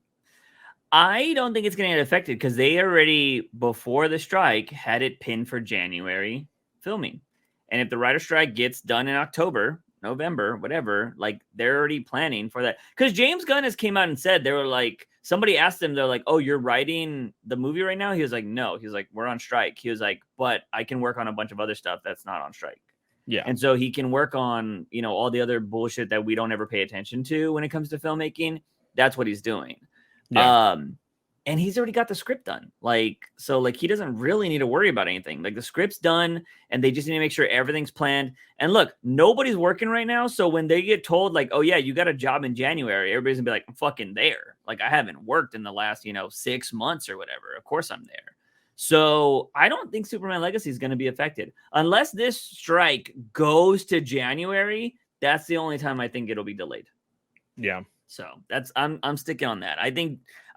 I don't think it's going to get affected because they already, before the strike, had it pinned for January filming. And if the writer strike gets done in October, November, whatever, like, they're already planning for that. Because James Gunn has came out and said, they were like, somebody asked him, they're like, oh, you're writing the movie right now? He was like, no. He was like, we're on strike. He was like, but I can work on a bunch of other stuff that's not on strike. Yeah. And so he can work on, you know, all the other bullshit that we don't ever pay attention to when it comes to filmmaking. That's what he's doing. Yeah. And he's already got the script done. Like, so, like, he doesn't really need to worry about anything. Like, the script's done and they just need to make sure everything's planned. And look, nobody's working right now. So when they get told, like, oh yeah, you got a job in January, everybody's gonna be like, I'm fucking there. Like, I haven't worked in the last, 6 months or whatever. Of course I'm there. So I don't think Superman Legacy is going to be affected unless this strike goes to January. That's the only time I think it'll be delayed. Yeah. So I'm sticking on that.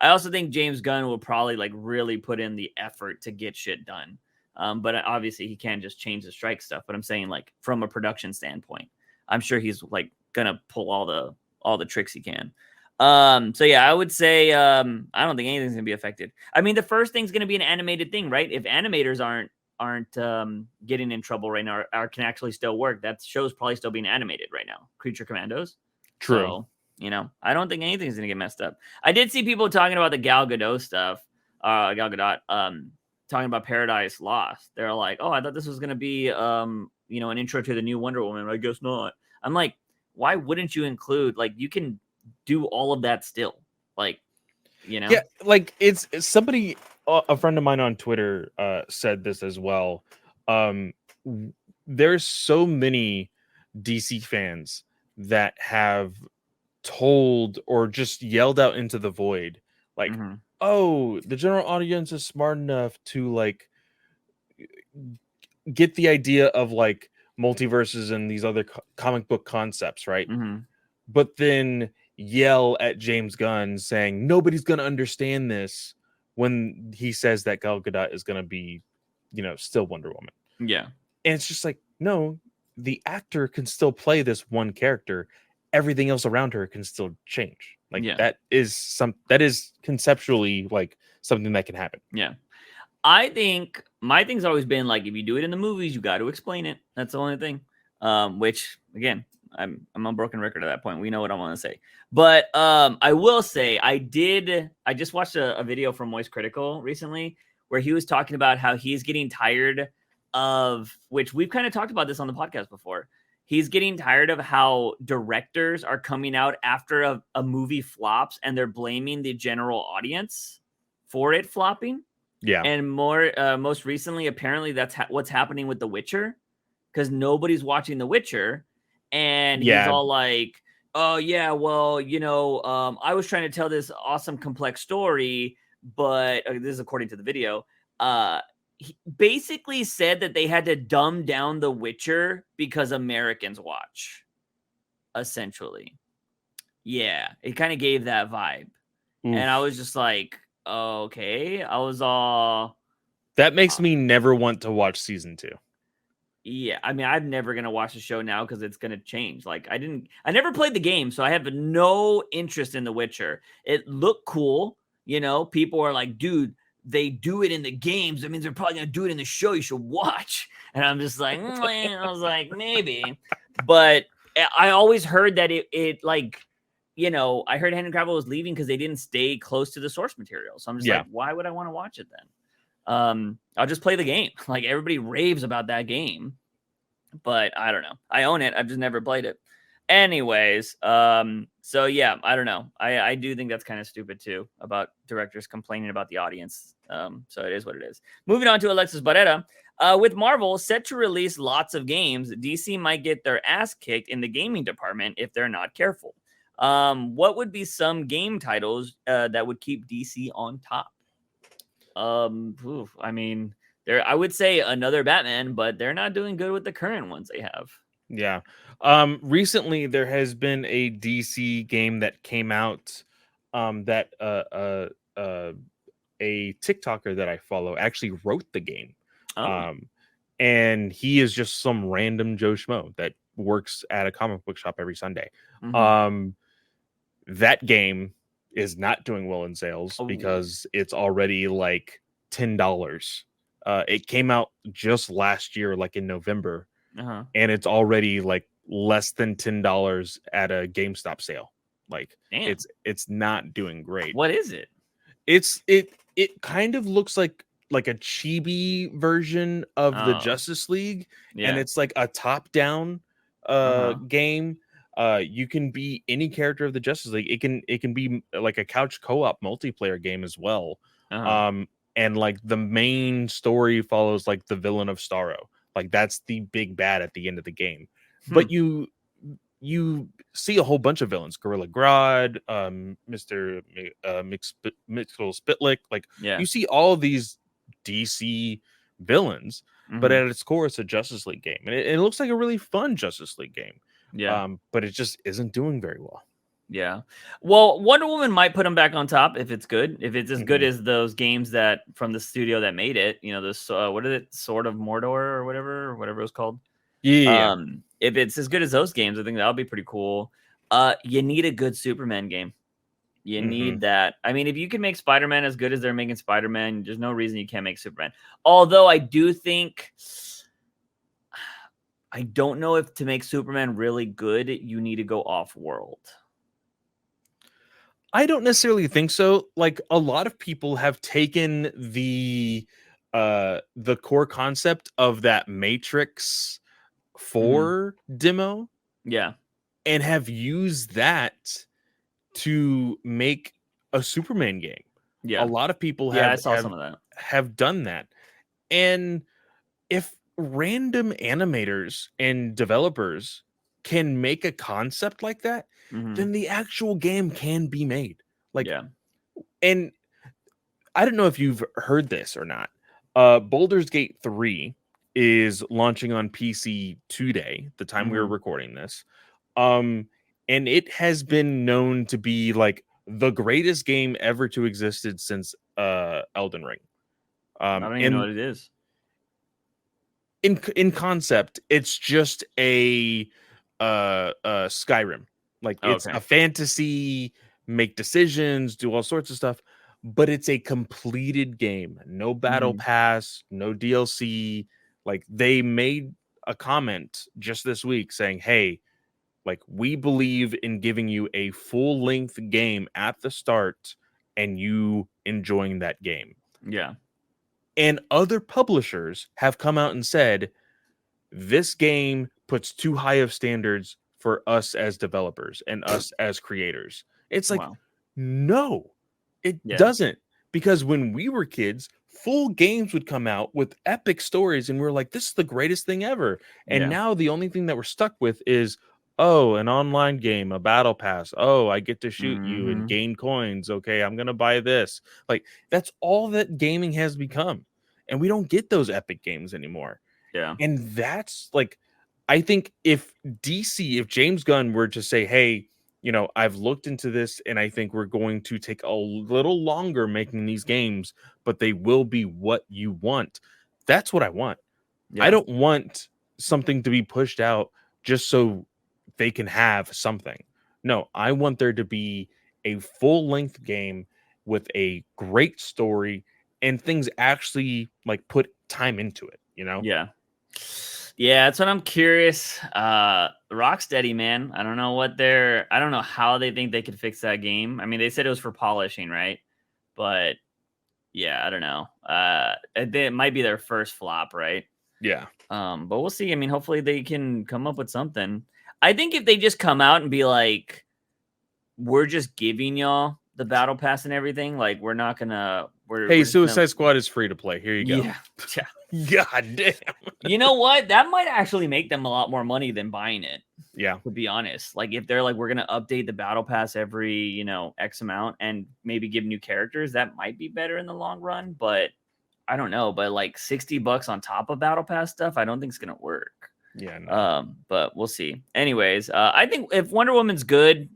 I also think James Gunn will probably, like, really put in the effort to get shit done. But obviously he can't just change the strike stuff. But I'm saying, like, from a production standpoint, I'm sure he's, like, gonna pull all the tricks he can. So yeah, I would say I don't think anything's gonna be affected. I mean, the first thing's gonna be an animated thing, right? If animators aren't getting in trouble right now, or can actually still work, that show's probably still being animated right now. Creature Commandos. True. You know, I don't think anything's gonna get messed up. I did see people talking about the Gal Gadot stuff. Gal Gadot, talking about Paradise Lost. They're like, oh, I thought this was gonna be, you know, an intro to the new Wonder Woman. I guess not. I'm like, why wouldn't you include, like, you can do all of that still, like, you know? Yeah, like it's somebody, a friend of mine on Twitter, said this as well. There's so many DC fans that have told or just yelled out into the void, like, Mm-hmm. oh, the general audience is smart enough to like get the idea of like multiverses and these other comic book concepts, right? Mm-hmm. But then yell at James Gunn saying nobody's going to understand this when he says that Gal Gadot is going to be, you know, still Wonder Woman. Yeah. And it's just like, no, the actor can still play this one character. Everything else around her can still change. Like Yeah. that is conceptually like something that can happen. Yeah. I think my thing's always been like, if you do it in the movies, you got to explain it. That's the only thing. Which again, I'm a broken record at that point. We know what I want to say, but I will say I just watched a video from Moist Critical recently where he was talking about how he's getting tired of, which we've kind of talked about this on the podcast before. He's getting tired of how directors are coming out after a movie flops and they're blaming the general audience for it flopping. Yeah. And most recently, apparently that's what's happening with The Witcher, because nobody's watching The Witcher. And he's all like, oh, yeah, well, you know, I was trying to tell this awesome, complex story, but this is according to the video. He basically said that they had to dumb down The Witcher because Americans watch, essentially. Yeah, it kind of gave that vibe. Oof. And I was just like, okay. I was all... That makes me never want to watch season 2. Yeah, I mean, I'm never gonna watch the show now because it's gonna change. Like, I never played the game, so I have no interest in The Witcher. It looked cool, you know. People are like, dude, they do it in the games. That means they're probably gonna do it in the show. You should watch. And I'm just like, I was like, maybe. But I always heard that it like, you know, I heard Henry Cavill was leaving because they didn't stay close to the source material. So I'm just like, why would I want to watch it then? I'll just play the game. Like, everybody raves about that game, but I don't know. I own it. I've just never played it. Anyways, so yeah, I don't know. I do think that's kind of stupid too, about directors complaining about the audience. So it is what it is. Moving on to Alexis Barrera. With Marvel set to release lots of games, DC might get their ass kicked in the gaming department if they're not careful. What would be some game titles that would keep DC on top? I mean, I would say another Batman, but they're not doing good with the current ones they have. Yeah. Recently there has been a DC game that came out that a TikToker that I follow actually wrote the game. And he is just some random Joe Schmo that works at a comic book shop every Sunday. Mm-hmm. That game is not doing well in sales because it's already like $10. It came out just last year, like in November, and it's already like less than $10 at a GameStop sale. Like, damn. It's not doing great. What is it? It kind of looks like a chibi version of the Justice League, and it's like a top-down game. You can be any character of the Justice League. It can be like a couch co-op multiplayer game as well. And like the main story follows like the villain of Starro. Like, that's the big bad at the end of the game. But you see a whole bunch of villains: Gorilla Grodd, Mr. Mixel Spitlick. Like, you see all of these DC villains, but at its core, it's a Justice League game, and it looks like a really fun Justice League game. But it just isn't doing very well. Yeah. Well, Wonder Woman might put them back on top if it's good. If it's as good as those games that from the studio that made it, you know, this what is it, Sword of Mordor or whatever it was called. Yeah. If it's as good as those games, I think that'll be pretty cool. You need a good Superman game. You need that. I mean, if you can make Spider-Man as good as they're making Spider-Man, there's no reason you can't make Superman. Although I do think, I don't know if to make Superman really good, you need to go off-world. I don't necessarily think so. Like, a lot of people have taken the core concept of that Matrix Mhm. 4 demo Yeah. and have used that to make a Superman game. A Yeah. lot of people Yeah, I have saw some of that. done that. And if random animators and developers can make a concept like that, Mhm. then the actual game can be made. Like, Yeah. and I don't know if you've heard this or not. Baldur's Gate 3 is launching on PC today, the time we were Mhm. recording this. And it has been known to be like the greatest game ever to existed since Elden Ring. I don't even know And what it is. in concept, it's just a Skyrim. Like, it's Okay. a fantasy, make decisions, do all sorts of stuff, but it's a completed game. No battle Mhm. pass, no DLC. Like, they made a comment just this week saying, "Hey, like, we believe in giving you a full-length game at the start and you enjoying that game." Yeah. And other publishers have come out and said, this game puts too high of standards for us as developers and us as creators. It's like, Wow. no, it Yeah. doesn't. Because when we were kids, full games would come out with epic stories, and we're like, this is the greatest thing ever. And Yeah. now the only thing that we're stuck with is, oh, an online game, a battle pass. Oh, I get to shoot you and Mhm. gain coins. Okay, I'm going to buy this. Like, that's all that gaming has become. And we don't get those epic games anymore. Yeah. And that's like, I think if if James Gunn were to say, hey, I've looked into this and I think we're going to take a little longer making these games, but they will be what you want. That's what I want. I Yeah. don't want something to be pushed out just so they can have something. No, I want there to be a full length game with a great story and things actually like put time into it, you know? Yeah. Yeah, that's what I'm curious. Rocksteady, man. I don't know how they think they could fix that game. I mean, they said it was for polishing, right? But yeah, I don't know. It might be their first flop, right? Yeah. But we'll see. I mean, hopefully they can come up with something. I think if they just come out and be like, we're just giving y'all the battle pass and everything, like we're not gonna Hey, we're just gonna Suicide Squad is free to play. Here you go. yeah. Yeah. God damn. You know what? That might actually make them a lot more money than buying it, Yeah. to be honest. Like if they're like, we're gonna update the battle pass every, X amount and maybe give new characters, that might be better in the long run. But I don't know. But like $60 on top of battle pass stuff, I don't think it's gonna work. Yeah, no. But we'll see. Anyways, I think if Wonder Woman's good,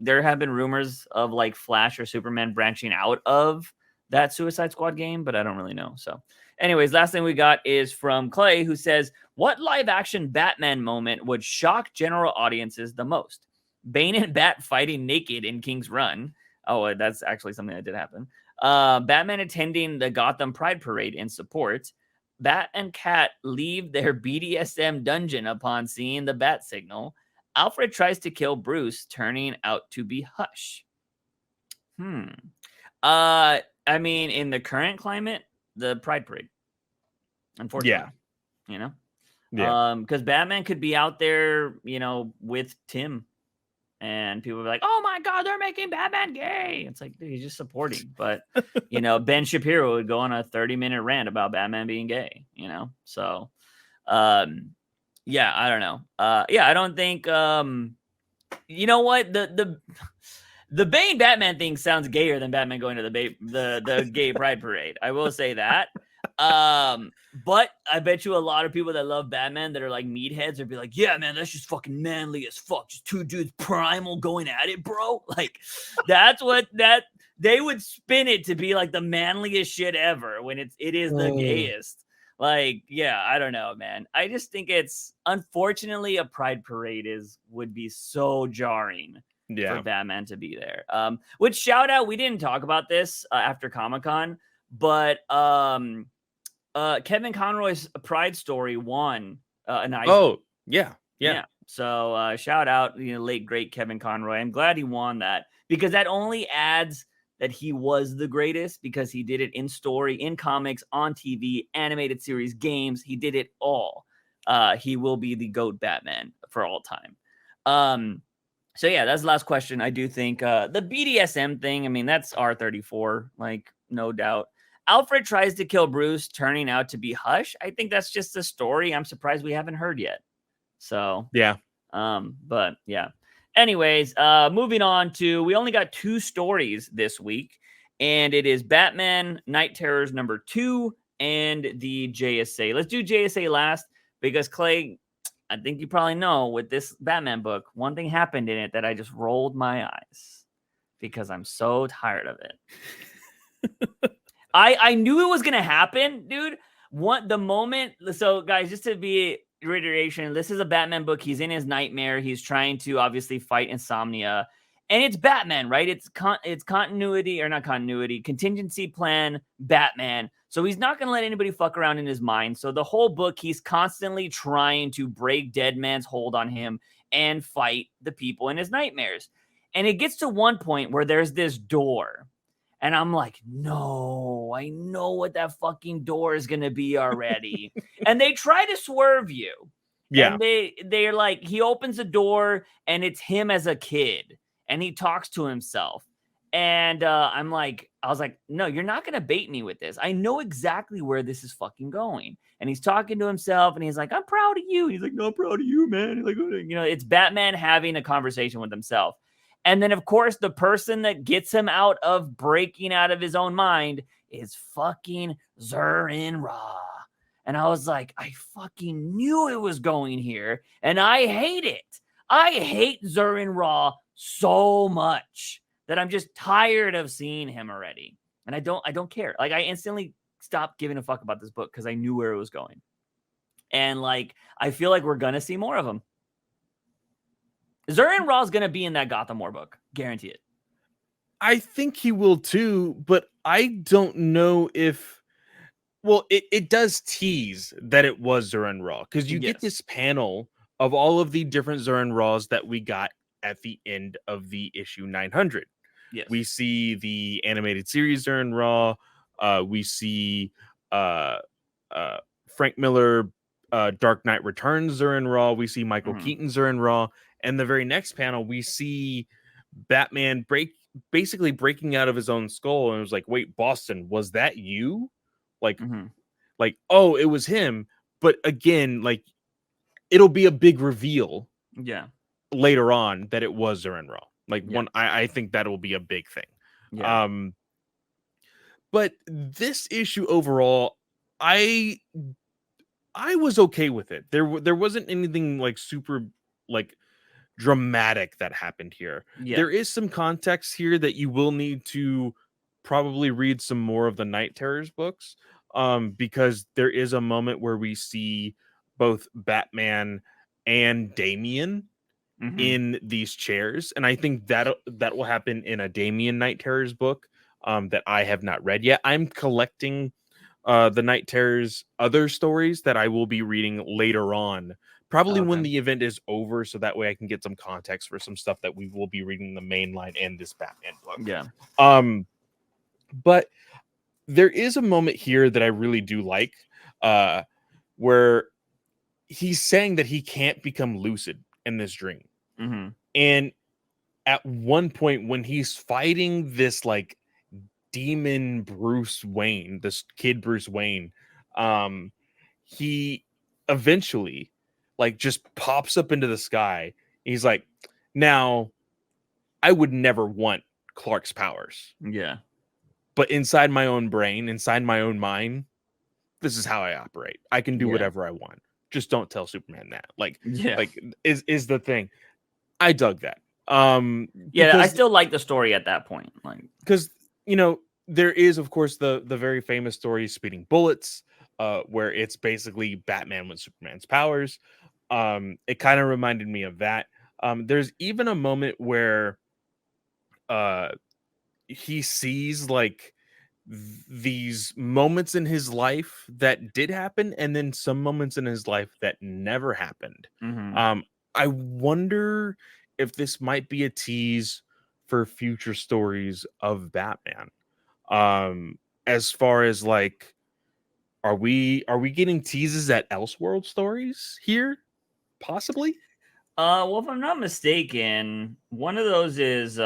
there have been rumors of like Flash or Superman branching out of that Suicide Squad game, but I don't really know. So, anyways, last thing we got is from Clay, who says, "What live-action Batman moment would shock general audiences the most? Bane and Bat fighting naked in King's Run." Oh, that's actually something that did happen. Batman attending the Gotham Pride Parade in support. Bat and Cat leave their BDSM dungeon upon seeing the bat signal. Alfred tries to kill Bruce, turning out to be Hush. I mean, in the current climate, the Pride Parade, Yeah. unfortunately, you know, Yeah. because Batman could be out there, with Tim, and people would be like, "Oh my God, they're making Batman gay." It's like, dude, he's just supporting. But Ben Shapiro would go on a 30-minute rant about Batman being gay. So yeah, I don't know. Yeah, I don't think. You know what the Bane Batman thing sounds gayer than Batman going to the gay pride parade. I will say that. But I bet you a lot of people that love Batman that are like meatheads would be like, yeah, man, that's just fucking manly as fuck. Just two dudes primal going at it, bro. Like that's what they would spin it to be like the manliest shit ever when it is the gayest. Like, yeah, I don't know, man. I just think it's unfortunately a pride parade would be so jarring for Yeah. Batman to be there. Which shout out, we didn't talk about this after Comic-Con, but Kevin Conroy's Pride Story won an Eisner. Oh, yeah. Yeah. So shout out, late great Kevin Conroy. I'm glad he won that because that only adds that he was the greatest because he did it in story, in comics, on TV, animated series, games. He did it all. He will be the GOAT Batman for all time. So yeah, that's the last question. I do think the BDSM thing, I mean, that's R34, like, no doubt. Alfred tries to kill Bruce, turning out to be Hush. I think that's just a story I'm surprised we haven't heard yet. So yeah. But yeah. Anyways, moving on to, we only got 2 stories this week, and it is Batman Night Terrors number 2 and the JSA. Let's do JSA last because Clay, I think you probably know with this Batman book, one thing happened in it that I just rolled my eyes because I'm so tired of it. I knew it was gonna happen, dude. The moment, so guys, just to be reiteration, this is a Batman book. He's in his nightmare. He's trying to obviously fight insomnia, and it's Batman, right? It's continuity, or not continuity, contingency plan Batman. So he's not gonna let anybody fuck around in his mind. So the whole book, he's constantly trying to break Deadman's hold on him and fight the people in his nightmares. And it gets to one point where there's this door. And I'm like, no, I know what that fucking door is going to be already. And they try to swerve you. Yeah. And they're like, he opens the door and it's him as a kid. And he talks to himself. And I was like, no, you're not going to bait me with this. I know exactly where this is fucking going. And he's talking to himself and he's like, I'm proud of you. He's like, no, I'm proud of you, man. He's like, it's Batman having a conversation with himself. And then, of course, the person that gets him out of breaking out of his own mind is fucking Zur-En-Raw. And I was like, I fucking knew it was going here. And I hate it. I hate Zur-En-Raw so much that I'm just tired of seeing him already. And I don't care. Like, I instantly stopped giving a fuck about this book because I knew where it was going. And like, I feel like we're going to see more of him. Zur-En-Raw is going to be in that Gotham War book. Guarantee it. I think he will too, but I don't know if... Well, it does tease that it was Zur-En-Raw, because you get this panel of all of the different Zur-En-Raws that we got at the end of the issue 900. Yes. We see the animated series Zur-En-Raw. We see Frank Miller, Dark Knight Returns Zur-En-Raw. We see Michael Keaton Zur-En-Raw. And the very next panel, we see Batman basically breaking out of his own skull, and it was like, wait, Boston, was that you? Like, oh, it was him. But again, like, it'll be a big reveal later on that it was Zur-En-Raw. Like, I think that will be a big thing. Yeah. But this issue overall, I was okay with it. There wasn't anything like super like dramatic that happened here. There is some context here that you will need to probably read some more of the Night Terrors books, because there is a moment where we see both Batman and Damian in these chairs, and I think that will happen in a Damian Night Terrors book that I have not read yet. I'm collecting the Night Terrors other stories that I will be reading later on, probably when the event is over, so that way I can get some context for some stuff that we will be reading the main line and this Batman book. But there is a moment here that I really do like, where he's saying that he can't become lucid in this dream. And at one point when he's fighting this like demon Bruce Wayne, this kid Bruce Wayne, he eventually like just pops up into the sky. He's like, now I would never want Clark's powers. But inside my own brain, inside my own mind, this is how I operate. I can do whatever I want. Just don't tell Superman that. Like is the thing. I dug that. I still like the story at that point. Like, because there is, of course, the very famous story Speeding Bullets, where it's basically Batman with Superman's powers. It kind of reminded me of that. There's even a moment where he sees like these moments in his life that did happen, and then some moments in his life that never happened. I wonder if this might be a tease for future stories of Batman. As far as like, are we getting teases at Elseworld stories here? Possibly. Well, if I'm not mistaken, one of those is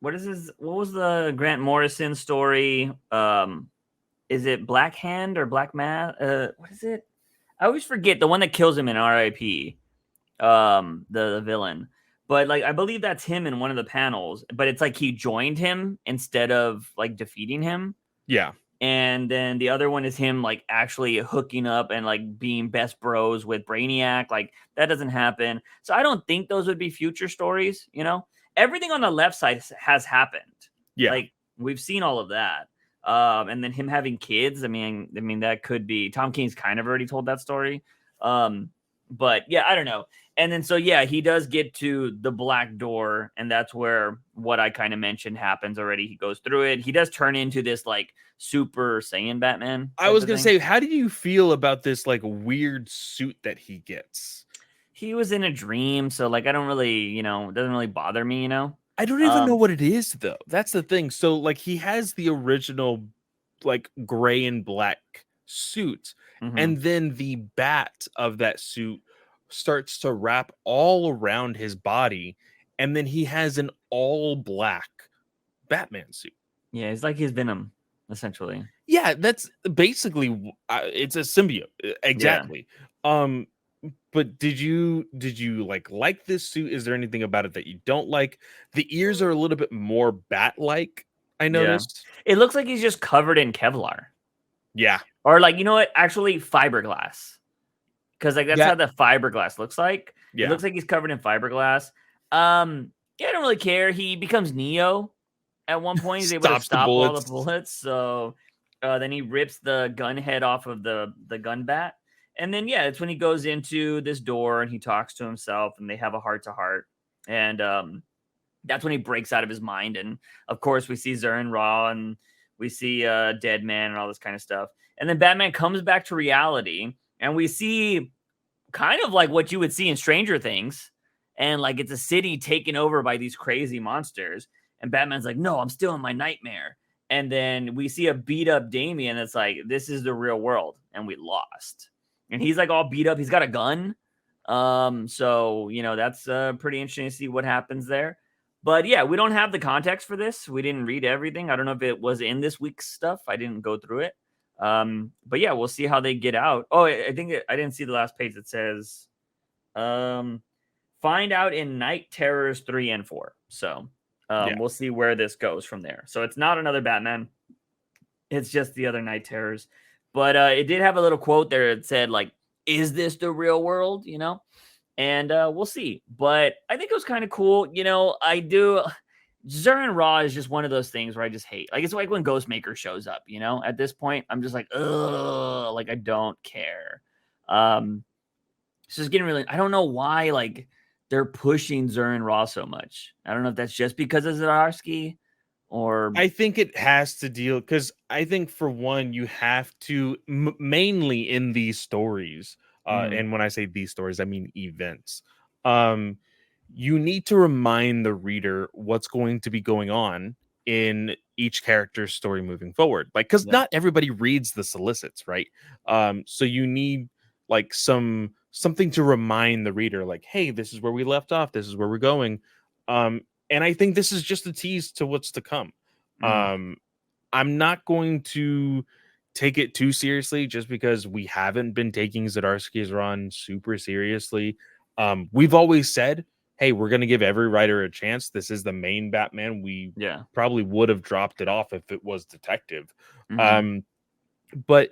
what is this? What was the Grant Morrison story? Is it Black Hand or Black Mass? What is it? I always forget the one that kills him in R.I.P. The villain. But like I believe that's him in one of the panels, but it's like he joined him instead of like defeating him. Yeah. And then the other one is him like actually hooking up and like being best bros with Brainiac. Like that doesn't happen. So I don't think those would be future stories, you know? Everything on the left side has happened. Yeah. Like we've seen all of that. And then him having kids, I mean that could be Tom King's kind of already told that story. But yeah, I don't know. And then so yeah, he does get to the black door, and that's where what I kind of mentioned happens already. He goes through it. He does turn into this like Super Saiyan Batman. I was gonna say, how do you feel about this like weird suit that he gets? He was in a dream, so like I don't really, it doesn't really bother me, I don't even know what it is though. That's the thing. So like he has the original like gray and black suit, and then the bat of that suit starts to wrap all around his body, and then he has an all black Batman suit. Yeah, it's like his Venom, essentially. Yeah, that's basically it's a symbiote. Exactly. Yeah. But did you like this suit? Is there anything about it that you don't like? The ears are a little bit more bat-like, I noticed. It looks like he's just covered in Kevlar. Yeah. Or like, you know what? Actually, fiberglass. Because like that's how the fiberglass looks like. Yeah. It looks like he's covered in fiberglass. Yeah, I don't really care. He becomes Neo at one point. He's able to stop all the bullets. So then he rips the gun head off of the gun bat. And then, yeah, it's when he goes into this door and he talks to himself and they have a heart-to-heart. And that's when he breaks out of his mind. And, of course, we see Zur-En Raw and we see Dead Man and all this kind of stuff. And then Batman comes back to reality and we see kind of like what you would see in Stranger Things. And, like, it's a city taken over by these crazy monsters. And Batman's like, no, I'm still in my nightmare. And then we see a beat-up Damian that's like, this is the real world. And we lost. And he's like all beat up. He's got a gun. So, that's pretty interesting to see what happens there. But yeah, we don't have the context for this. We didn't read everything. I don't know if it was in this week's stuff. I didn't go through it. But yeah, we'll see how they get out. Oh, I think I didn't see the last page that says, find out in Night Terrors 3 and 4. So we'll see where this goes from there. So it's not another Batman. It's just the other Night Terrors. But it did have a little quote there that said, like, is this the real world? And we'll see. But I think it was kind of cool. I do. Zur-En Raw is just one of those things where I just hate. Like, it's like when Ghostmaker shows up, At this point, I'm just like, ugh. Like, I don't care. It's just getting really. I don't know why, like, they're pushing Zur-En Raw so much. I don't know if that's just because of Zdarsky. Or I think it has to deal because I think for one you have to mainly in these stories and when I say these stories I mean events, you need to remind the reader what's going to be going on in each character's story moving forward, like because not everybody reads the solicits, right? So you need like something to remind the reader, like, hey, this is where we left off, this is where we're going. And I think this is just a tease to what's to come. I'm not going to take it too seriously just because we haven't been taking Zdarsky's run super seriously. We've always said, hey, we're going to give every writer a chance. This is the main Batman. We probably would have dropped it off if it was Detective. But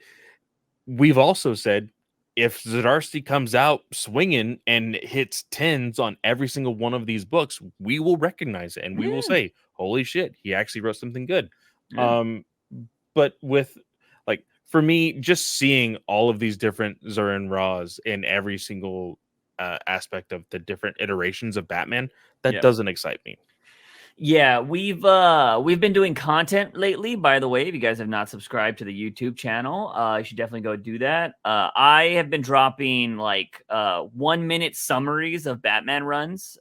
we've also said, if Zdarsky comes out swinging and hits tens on every single one of these books, we will recognize it and we will say, holy shit, he actually wrote something good. But with, like, for me, just seeing all of these different Zur-En Raws in every single aspect of the different iterations of Batman, that doesn't excite me. Yeah, we've been doing content lately. By the way, if you guys have not subscribed to the YouTube channel, you should definitely go do that. I have been dropping like 1 minute summaries of Batman runs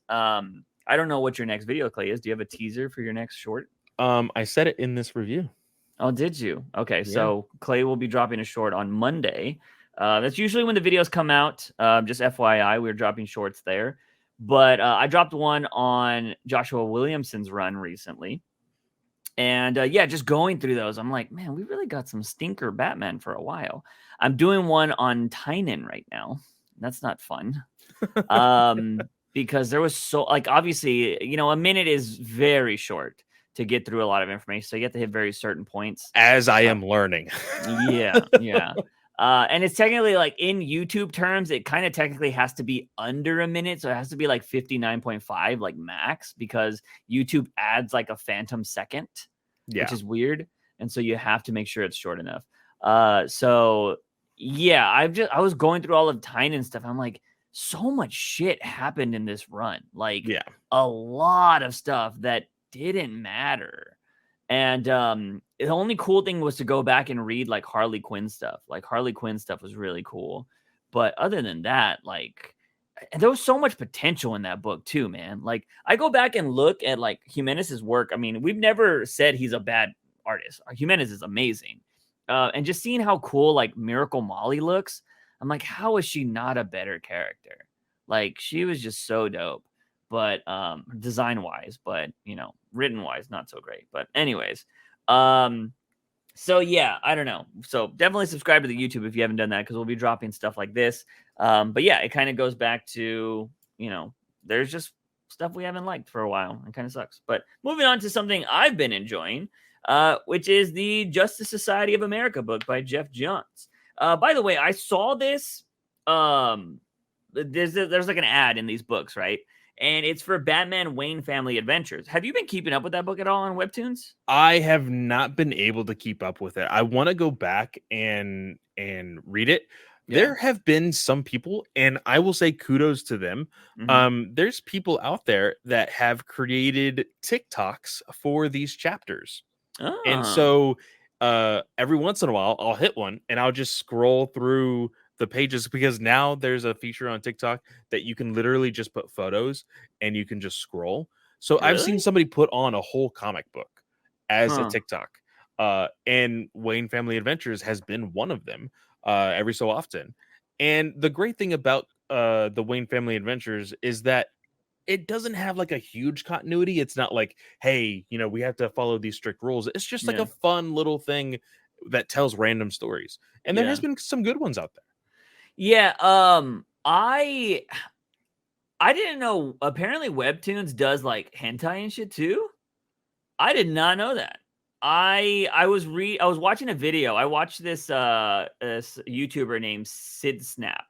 I don't know what your next video, Clay, is. Do you have a teaser for your next short? I said it in this review. Oh, did you? Okay, Yeah. so Clay will be dropping a short on Monday. That's usually when the videos come out. Just FYI, we're dropping shorts there. But I dropped one on Joshua Williamson's run recently. And yeah, just going through those, I'm like, man, we really got some stinker Batman for a while. I'm doing one on Tynan right now. That's not fun. Because there was so, like, obviously, you know, a minute is very short to get through a lot of information. So you have to hit very certain points. As I am learning. Yeah. And it's technically, like, in YouTube terms, it kind of technically has to be under a minute. So it has to be like 59.5, like max, because YouTube adds like a phantom second, which is weird. And so you have to make sure it's short enough. So yeah, I was going through all of Tynan stuff. I'm like, so much shit happened in this run. Like a lot of stuff that didn't matter. And the only cool thing was to go back and read like Harley Quinn stuff. Like Harley Quinn stuff was really cool. But other than that, like, and there was so much potential in that book too, man. Like I go back and look at like Jimenez's work. I mean, we've never said he's a bad artist. Jimenez is amazing. And just seeing how cool like Miracle Molly looks, I'm like, how is she not a better character? Like she was just so dope. But design wise, but you know, written wise, not so great. But anyways, so yeah, I don't know. So definitely subscribe to the YouTube if you haven't done that, because we'll be dropping stuff like this. But yeah, it kind of goes back to, you know, there's just stuff we haven't liked for a while. It kind of sucks. But moving on to something I've been enjoying, which is the Justice Society of America book by Jeff Johns. By the way, I saw this. There's like an ad in these books, right? And it's for Batman Wayne Family Adventures. Have you been keeping up with that book at all on Webtoons? I have not been able to keep up with it. I want to go back and read it. Yeah. There have been some people, and I will say kudos to them. There's people out there that have created TikToks for these chapters. And so every once in a while, I'll hit one and I'll just scroll through the pages, because now there's a feature on TikTok that you can literally just put photos and you can just scroll. So I've seen somebody put on a whole comic book as a TikTok. And Wayne Family Adventures has been one of them every so often. And the great thing about the Wayne Family Adventures is that it doesn't have like a huge continuity. It's not like, hey, you know, we have to follow these strict rules. It's just like a fun little thing that tells random stories. And there has been some good ones out there. Yeah, I didn't know. Apparently, Webtoons does like hentai and shit too. I did not know that. I was watching a video. I watched this YouTuber named Sid Snap.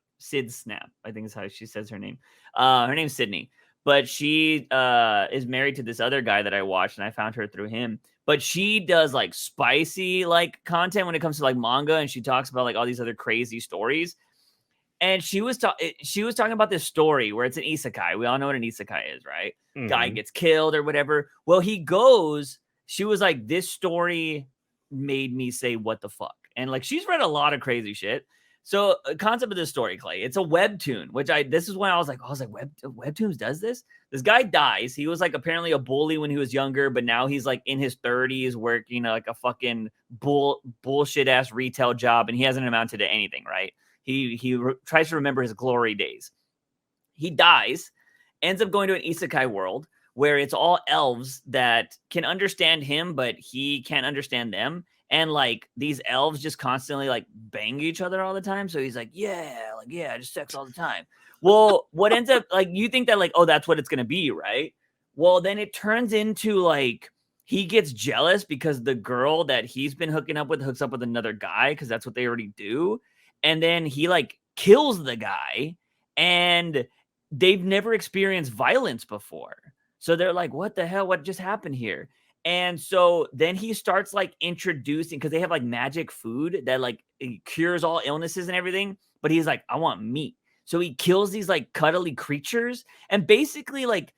I think is how she says her name. Her name's Sydney, but she is married to this other guy that I watched, and I found her through him. But she does like spicy like content when it comes to like manga, and she talks about like all these other crazy stories. And she was talking about this story where it's an isekai. We all know what an isekai is, right? Mm-hmm. Guy gets killed or whatever. Well, she was like, this story made me say, what the fuck? And like, she's read a lot of crazy shit. So the concept of this story, Clay, it's a webtoon, this is when I was like, Webtoons does this? This guy dies. He was like apparently a bully when he was younger, but now he's like in his 30s working like a fucking bullshit ass retail job, and he hasn't amounted to anything, right? He tries to remember his glory days. He dies, ends up going to an isekai world where it's all elves that can understand him, but he can't understand them. And like these elves just constantly like bang each other all the time. So he's like, just sex all the time. Well, what ends up like, you think that like, oh, that's what it's going to be, right? Well, then it turns into like, he gets jealous because the girl that he's been hooking up with hooks up with another guy, because that's what they already do. And then he like kills the guy, and they've never experienced violence before. So they're like, what the hell? What just happened here? And so then he starts like introducing, because they have like magic food that like it cures all illnesses and everything. But he's like, I want meat. So he kills these like cuddly creatures and basically like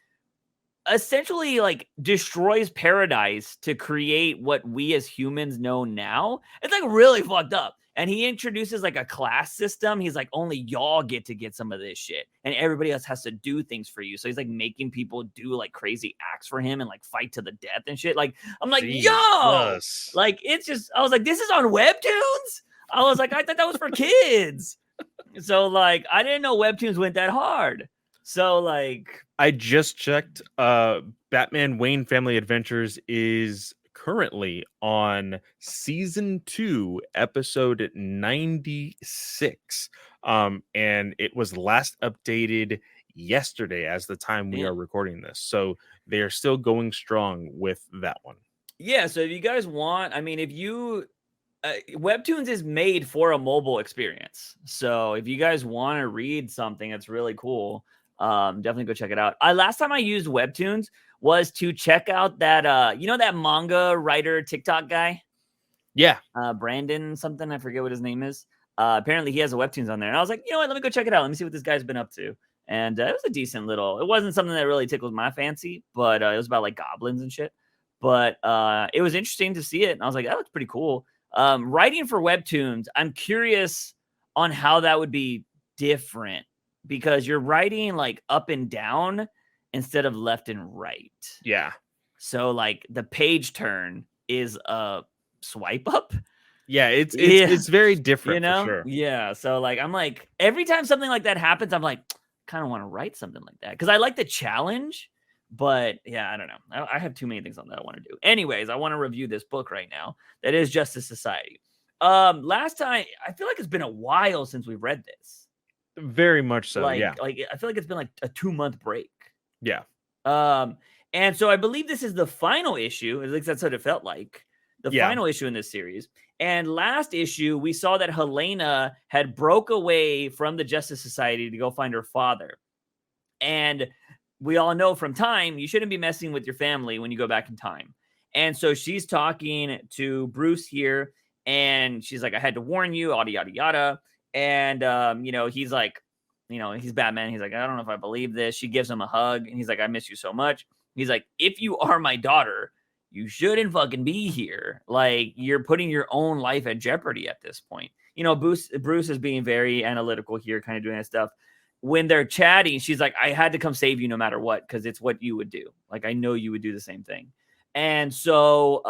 essentially like destroys paradise to create what we as humans know now. It's like really fucked up. And he introduces like a class system. He's like, only y'all get to get some of this shit, and everybody else has to do things for you. So he's like making people do like crazy acts for him and like fight to the death and shit. Like, I'm like, yo, Jesus. like it's just, I was like, this is on Webtoons. I was like, I thought that was for kids. So like, I didn't know Webtoons went that hard. So like, I just checked. Batman Wayne Family Adventures is currently on season 2, episode 96. And it was last updated yesterday as the time we are recording this. So they are still going strong with that one. Yeah. So if you guys want, I mean, if you Webtoons is made for a mobile experience. So if you guys want to read something that's really cool, definitely go check it out. Last time I used Webtoons was to check out that you know, that manga writer TikTok guy? Yeah. Brandon something, I forget what his name is. Apparently he has a Webtoons on there. And I was like, you know what, let me go check it out. Let me see what this guy's been up to. And it was a decent little, it wasn't something that really tickled my fancy, but it was about like goblins and shit. But it was interesting to see it. And I was like, that looks pretty cool. Writing for Webtoons, I'm curious on how that would be different, because you're writing like up and down instead of left and right. Yeah. So like the page turn is a swipe up. Yeah, it's very different, you know? for sure. Yeah. So like, I'm like, every time something like that happens, I'm like, kind of want to write something like that because I like the challenge. But yeah, I don't know. I have too many things on that I want to do. Anyways, I want to review this book right now. That is Justice Society. Last time, I feel like it's been a while since we've read this. Very much so. Like, yeah. Like I feel like it's been like a 2-month break. Yeah. And so I believe this is the final issue. At least that's what it felt like. The final issue in this series. And last issue, we saw that Helena had broke away from the Justice Society to go find her father. And we all know from time, you shouldn't be messing with your family when you go back in time. And so she's talking to Bruce here, and she's like, I had to warn you, yada, yada, yada. And, you know, he's like, you know, he's Batman. He's like, I don't know if I believe this. She gives him a hug, and he's like, I miss you so much. He's like, if you are my daughter, you shouldn't fucking be here. Like, you're putting your own life at jeopardy at this point. You know, Bruce is being very analytical here, kind of doing that stuff. When they're chatting, she's like, I had to come save you no matter what, because it's what you would do. Like, I know you would do the same thing. And so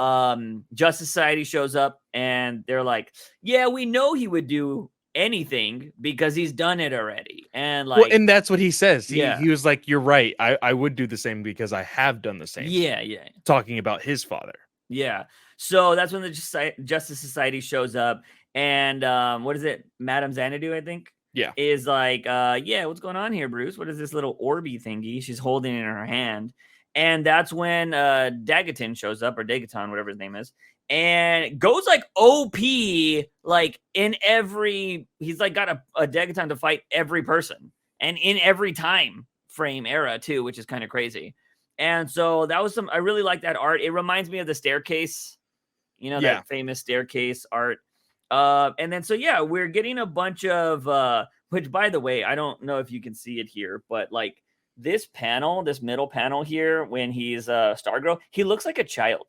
Justice Society shows up, and they're like, yeah, we know he would do anything because he's done it already. And like, well, and that's what he says. Yeah. He was like, you're right. I would do the same because I have done the same. Yeah, yeah. Talking about his father. Yeah. So that's when the Justice Society shows up. And what is it? Madame Xanadu, I think. Yeah. Is like, yeah, what's going on here, Bruce? What is this little Orby thingy she's holding in her hand? And that's when Dagaton shows up, or Dagaton, whatever his name is, and goes like OP, like in every, he's like got a Dagaton to fight every person, and in every time frame era too, which is kind of crazy. And so that was I really like that art. It reminds me of the staircase, you know, that famous staircase art. And then, so yeah, we're getting a bunch of, which by the way, I don't know if you can see it here, but like this panel, this middle panel here, when he's Stargirl, he looks like a child.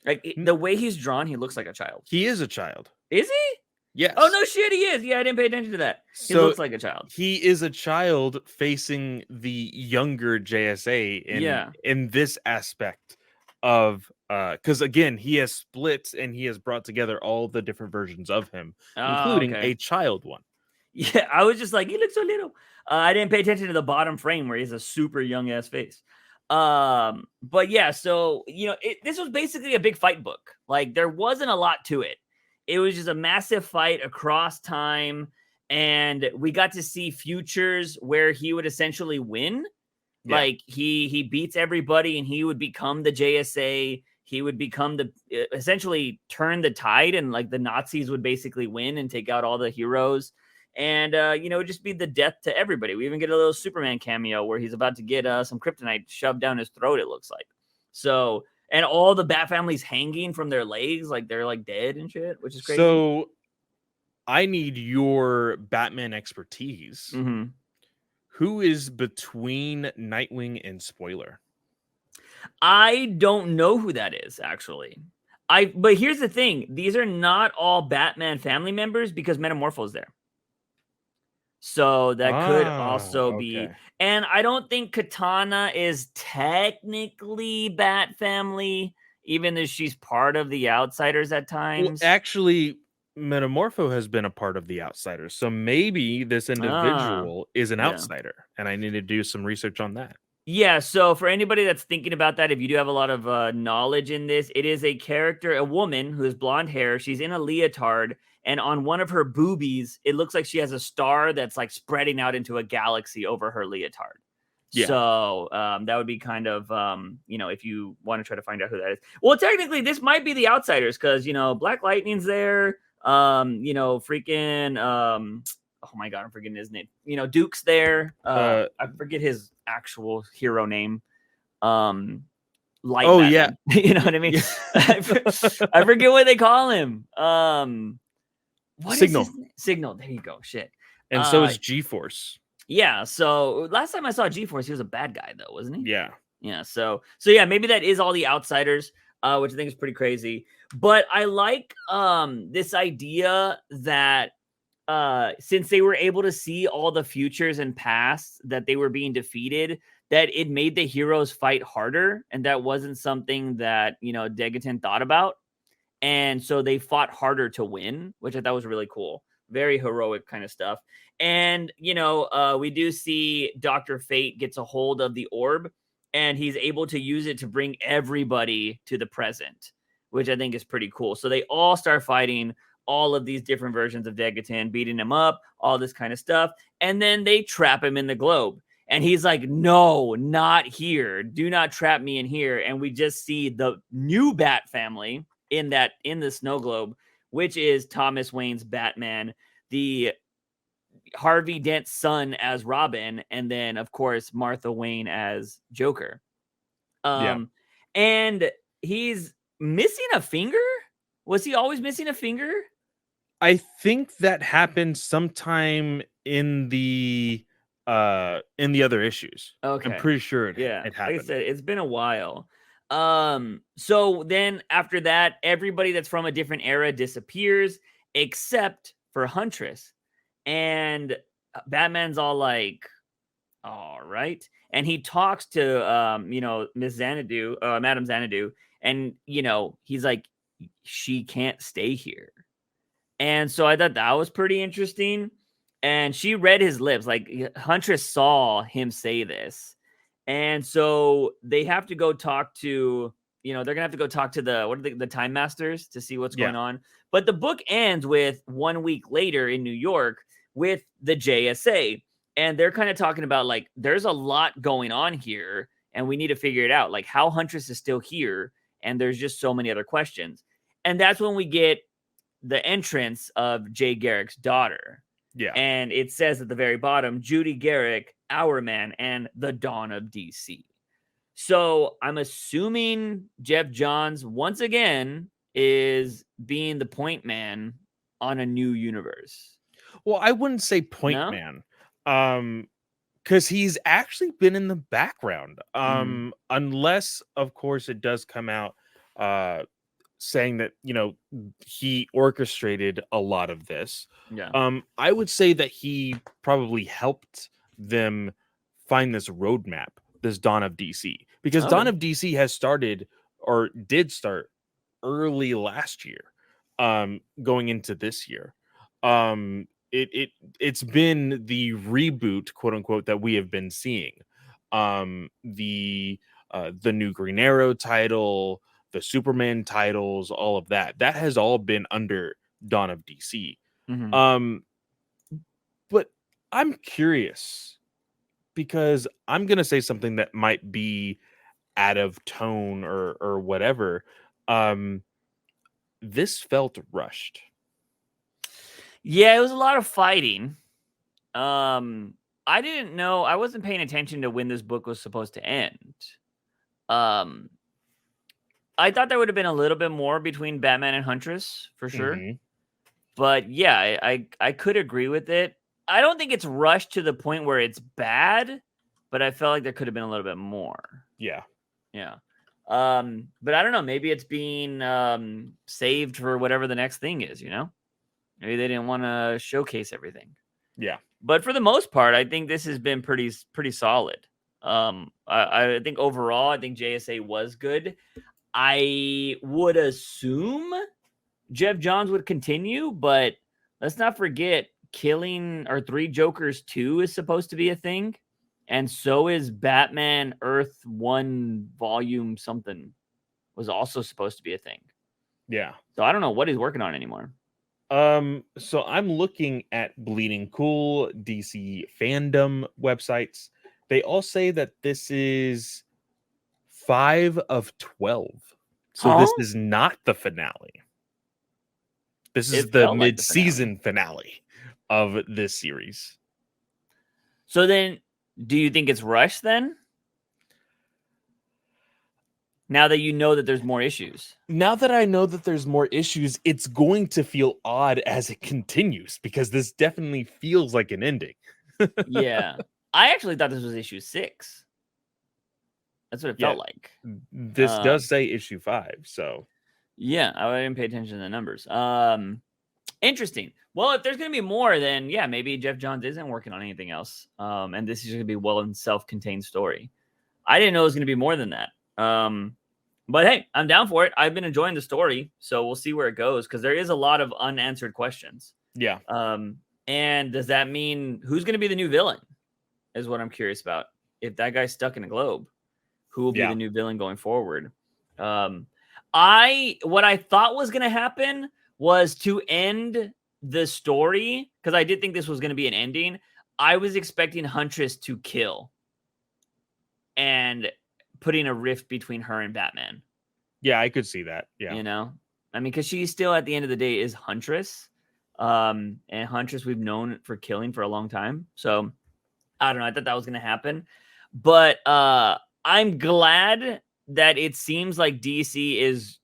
Like the way he's drawn, he looks like a child. He is a child. Is he? Yes. Oh, no shit, he is. Yeah, I didn't pay attention to that. He looks like a child. He is a child facing the younger JSA in this aspect of because again, he has split and he has brought together all the different versions of him, including a child one. Yeah, I was just like, he looks so little. I didn't pay attention to the bottom frame where he has a super young ass face. But yeah, so you know, this was basically a big fight book. Like, there wasn't a lot to it. It was just a massive fight across time, and we got to see futures where he would essentially win. Yeah. Like he beats everybody, and he would become the JSA. He would become essentially turn the tide, and like the Nazis would basically win and take out all the heroes. And, you know, just be the death to everybody. We even get a little Superman cameo where he's about to get some kryptonite shoved down his throat, it looks like. So, and all the Bat families hanging from their legs, like they're like dead and shit, which is crazy. So, I need your Batman expertise. Mm-hmm. Who is between Nightwing and Spoiler? I don't know who that is, actually. But here's the thing: these are not all Batman family members because Metamorpho's there. So that could also be, Okay. and I don't think Katana is technically Bat family, even though she's part of the Outsiders at Well, times. actually, Metamorpho has been a part of the Outsiders, so maybe this Ah, individual is an yeah. outsider, and I need to do some research on that. Yeah, so for anybody that's thinking about that, if you do have a lot of knowledge in this, it is a character, a woman who has blonde hair. She's in a leotard, and on one of her boobies, it looks like she has a star that's like spreading out into a galaxy over her leotard. Yeah. So that would be kind of, if you want to try to find out who that is. Well, technically, this might be the Outsiders because, Black Lightning's there. Oh my God, I'm forgetting his name. Duke's there. I forget his actual hero name. Light Oh, Batman. yeah. You know what I mean? Yeah. I forget what they call him. What Signal. is his name? Signal. There you go. Shit. And so is G-Force. Yeah. So last time I saw G-Force, he was a bad guy, though, wasn't he? Yeah. Yeah. So yeah, maybe that is all the Outsiders, which I think is pretty crazy. But I like this idea that since they were able to see all the futures and pasts that they were being defeated, that it made the heroes fight harder, and that wasn't something that Degaton thought about, and so they fought harder to win, which I thought was really cool. Very heroic kind of stuff. And we do see Dr. Fate gets a hold of the orb, and he's able to use it to bring everybody to the present, which I think is pretty cool. So they all start fighting all of these different versions of Degaton, beating him up, all this kind of stuff. And then they trap him in the globe. And he's like, no, not here. Do not trap me in here. And we just see the new Bat family in the snow globe, which is Thomas Wayne's Batman, the Harvey Dent's son as Robin, and then, of course, Martha Wayne as Joker. And he's missing a finger? Was he always missing a finger? I think that happened sometime in the other issues. Okay. I'm pretty sure it Like happened. I said, it's been a while. So then after that, everybody that's from a different era disappears except for Huntress. And Batman's all like, all right. And he talks to Miss Xanadu, Madame Xanadu, and he's like, she can't stay here. And so I thought that was pretty interesting. And she read his lips. Like Huntress saw him say this. And so they have to go talk to, they're going to have to go talk to the Time Masters to see what's going on. But the book ends with 1 week later in New York with the JSA. And they're kind of talking about like, there's a lot going on here and we need to figure it out. Like how Huntress is still here. And there's just so many other questions. And that's when we get the entrance of Jay Garrick's daughter. Yeah. And it says at the very bottom, Judy Garrick, Our Man, and the Dawn of DC. So I'm assuming Jeff Johns, once again, is being the point man on a new universe. Well, I wouldn't say point man. Because he's actually been in the background. Unless, of course, it does come out saying that he orchestrated a lot of this. I would say that he probably helped them find this roadmap, this Dawn of DC, because Dawn of DC has started, or did start, early last year, going into this year. It's been the reboot, quote unquote, that we have been seeing. The new Green Arrow title, the Superman titles, all of that has all been under Dawn of DC. But I'm curious because I'm gonna say something that might be out of tone or whatever. This felt rushed. Yeah, it was a lot of fighting. I didn't know. I wasn't paying attention to when this book was supposed to end. I thought there would have been a little bit more between Batman and Huntress for sure. But yeah, I could agree with it. I don't think it's rushed to the point where it's bad, but I felt like there could have been a little bit more. Yeah. But I don't know. Maybe it's being saved for whatever the next thing is. Maybe they didn't want to showcase everything. Yeah. But for the most part, I think this has been pretty solid. I think overall, I think JSA was good. I would assume Jeff Johns would continue, but let's not forget Killing or Three Jokers 2 is supposed to be a thing. And so is Batman Earth 1 volume something was also supposed to be a thing. Yeah. So I don't know what he's working on anymore. So I'm looking at Bleeding Cool, DC fandom websites. They all say that this is 5 of 12. So this is not the finale. This is the mid-season finale of this series. So then, do you think it's rushed then? Now that you know that there's more issues. Now that I know that there's more issues, it's going to feel odd as it continues because this definitely feels like an ending. Yeah. I actually thought this was issue 6. That's what it felt like. This does say issue 5, so. Yeah, I didn't pay attention to the numbers. Interesting. Well, if there's going to be more, then yeah, maybe Jeff Johns isn't working on anything else. And this is going to be a self-contained story. I didn't know it was going to be more than that. But hey, I'm down for it. I've been enjoying the story, so we'll see where it goes because there is a lot of unanswered questions. Yeah. And does that mean who's going to be the new villain? Is what I'm curious about. If that guy's stuck in a globe, who will be the new villain going forward? What I thought was going to happen was to end the story because I did think this was going to be an ending. I was expecting Huntress to kill and putting a rift between her and Batman. Yeah, I could see that. Yeah. I mean, because she still at the end of the day is Huntress. And Huntress we've known for killing for a long time. So I don't know. I thought that was going to happen. But I'm glad that it seems like DC is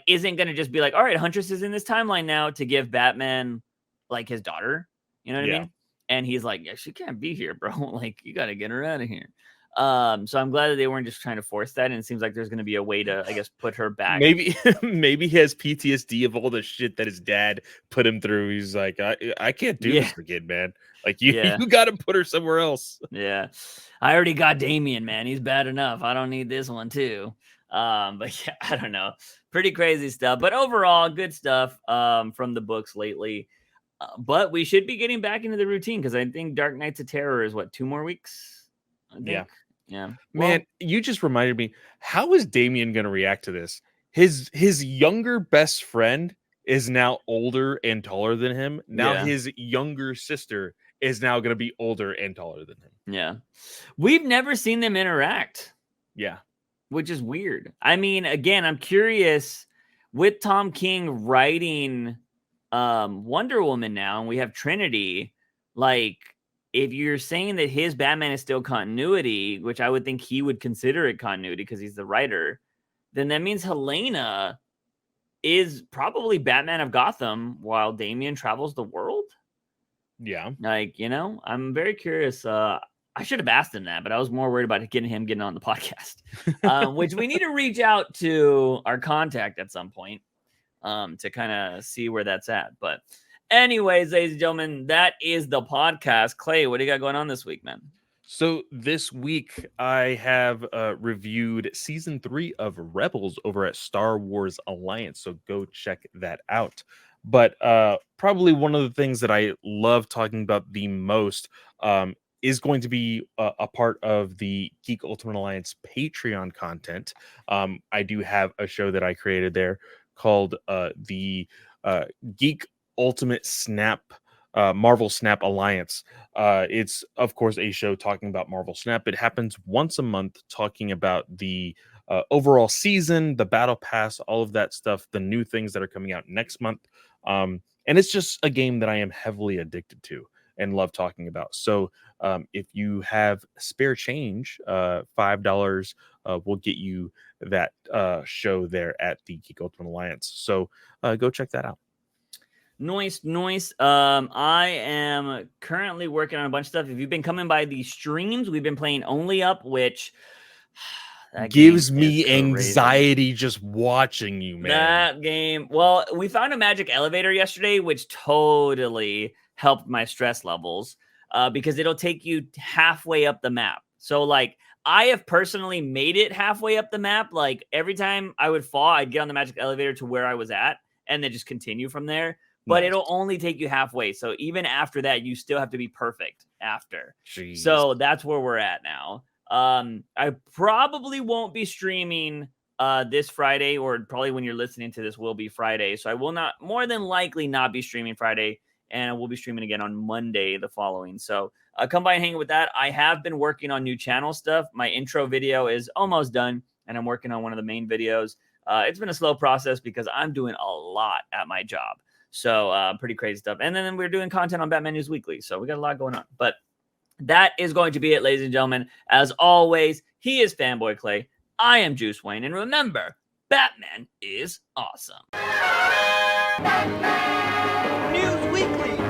isn't going to just be like, all right, Huntress is in this timeline now to give Batman like his daughter. You know what I mean? And he's like, yeah, she can't be here, bro. Like, you got to get her out of here. So I'm glad that they weren't just trying to force that. And it seems like there's going to be a way to, I guess, put her back. Maybe he has PTSD of all the shit that his dad put him through. He's like, I can't do this again, man. Like you got to put her somewhere else. Yeah. I already got Damian, man. He's bad enough. I don't need this one too. But yeah, I don't know. Pretty crazy stuff. But overall, good stuff from the books lately. But we should be getting back into the routine because I think Dark Knights of Terror is 2 more weeks? Yeah. Yeah. Man, you just reminded me, how is Damian going to react to this? His younger best friend is now older and taller than him. Now his younger sister is now going to be older and taller than him. Yeah. We've never seen them interact. Yeah. Which is weird. I mean, again, I'm curious with Tom King writing Wonder Woman now, and we have Trinity, like, if you're saying that his Batman is still continuity, which I would think he would consider it continuity because he's the writer, then that means Helena is probably Batman of Gotham while Damian travels the world. Yeah. Like, I'm very curious. I should have asked him that, but I was more worried about getting on the podcast, which we need to reach out to our contact at some point to kind of see where that's at. But anyways, ladies and gentlemen, that is the podcast. Clay, what do you got going on this week, man? So this week I have reviewed season 3 of Rebels over at Star Wars Alliance. So go check that out. But probably one of the things that I love talking about the most is going to be a part of the Geek Ultimate Alliance Patreon content. I do have a show that I created there called the Geek Ultimate Snap Marvel Snap Alliance. It's of course a show talking about Marvel Snap. It happens once a month, talking about the overall season, the battle pass, all of that stuff, the new things that are coming out next month. And it's just a game that I am heavily addicted to and love talking about. So if you have spare change, $5 will get you that show there at the Geek Ultimate Alliance. So go check that out. Nice. I am currently working on a bunch of stuff. If you've been coming by these streams, we've been playing Only Up, which That gives game me is crazy. anxiety just watching you, man. That game. Well, we found a magic elevator yesterday, which totally helped my stress levels because it'll take you halfway up the map. So, like, I have personally made it halfway up the map. Like, every time I would fall, I'd get on the magic elevator to where I was at and then just continue from there. But Nice. it'll only take you halfway. So, even after that, you still have to be perfect after. Jeez. So, that's where we're at now. I probably won't be streaming this Friday, or probably when you're listening to this will be Friday. So I will not, more than likely not be streaming Friday, and I will be streaming again on Monday the following. So come by and hang with that. I have been working on new channel stuff. My intro video is almost done, and I'm working on one of the main videos. It's been a slow process because I'm doing a lot at my job. So pretty crazy stuff. And then we're doing content on Batman News Weekly. So we got a lot going on. But that is going to be it, ladies and gentlemen. As always, he is Fanboy Clay. I am Juice Wayne. And remember, Batman is awesome. News Weekly.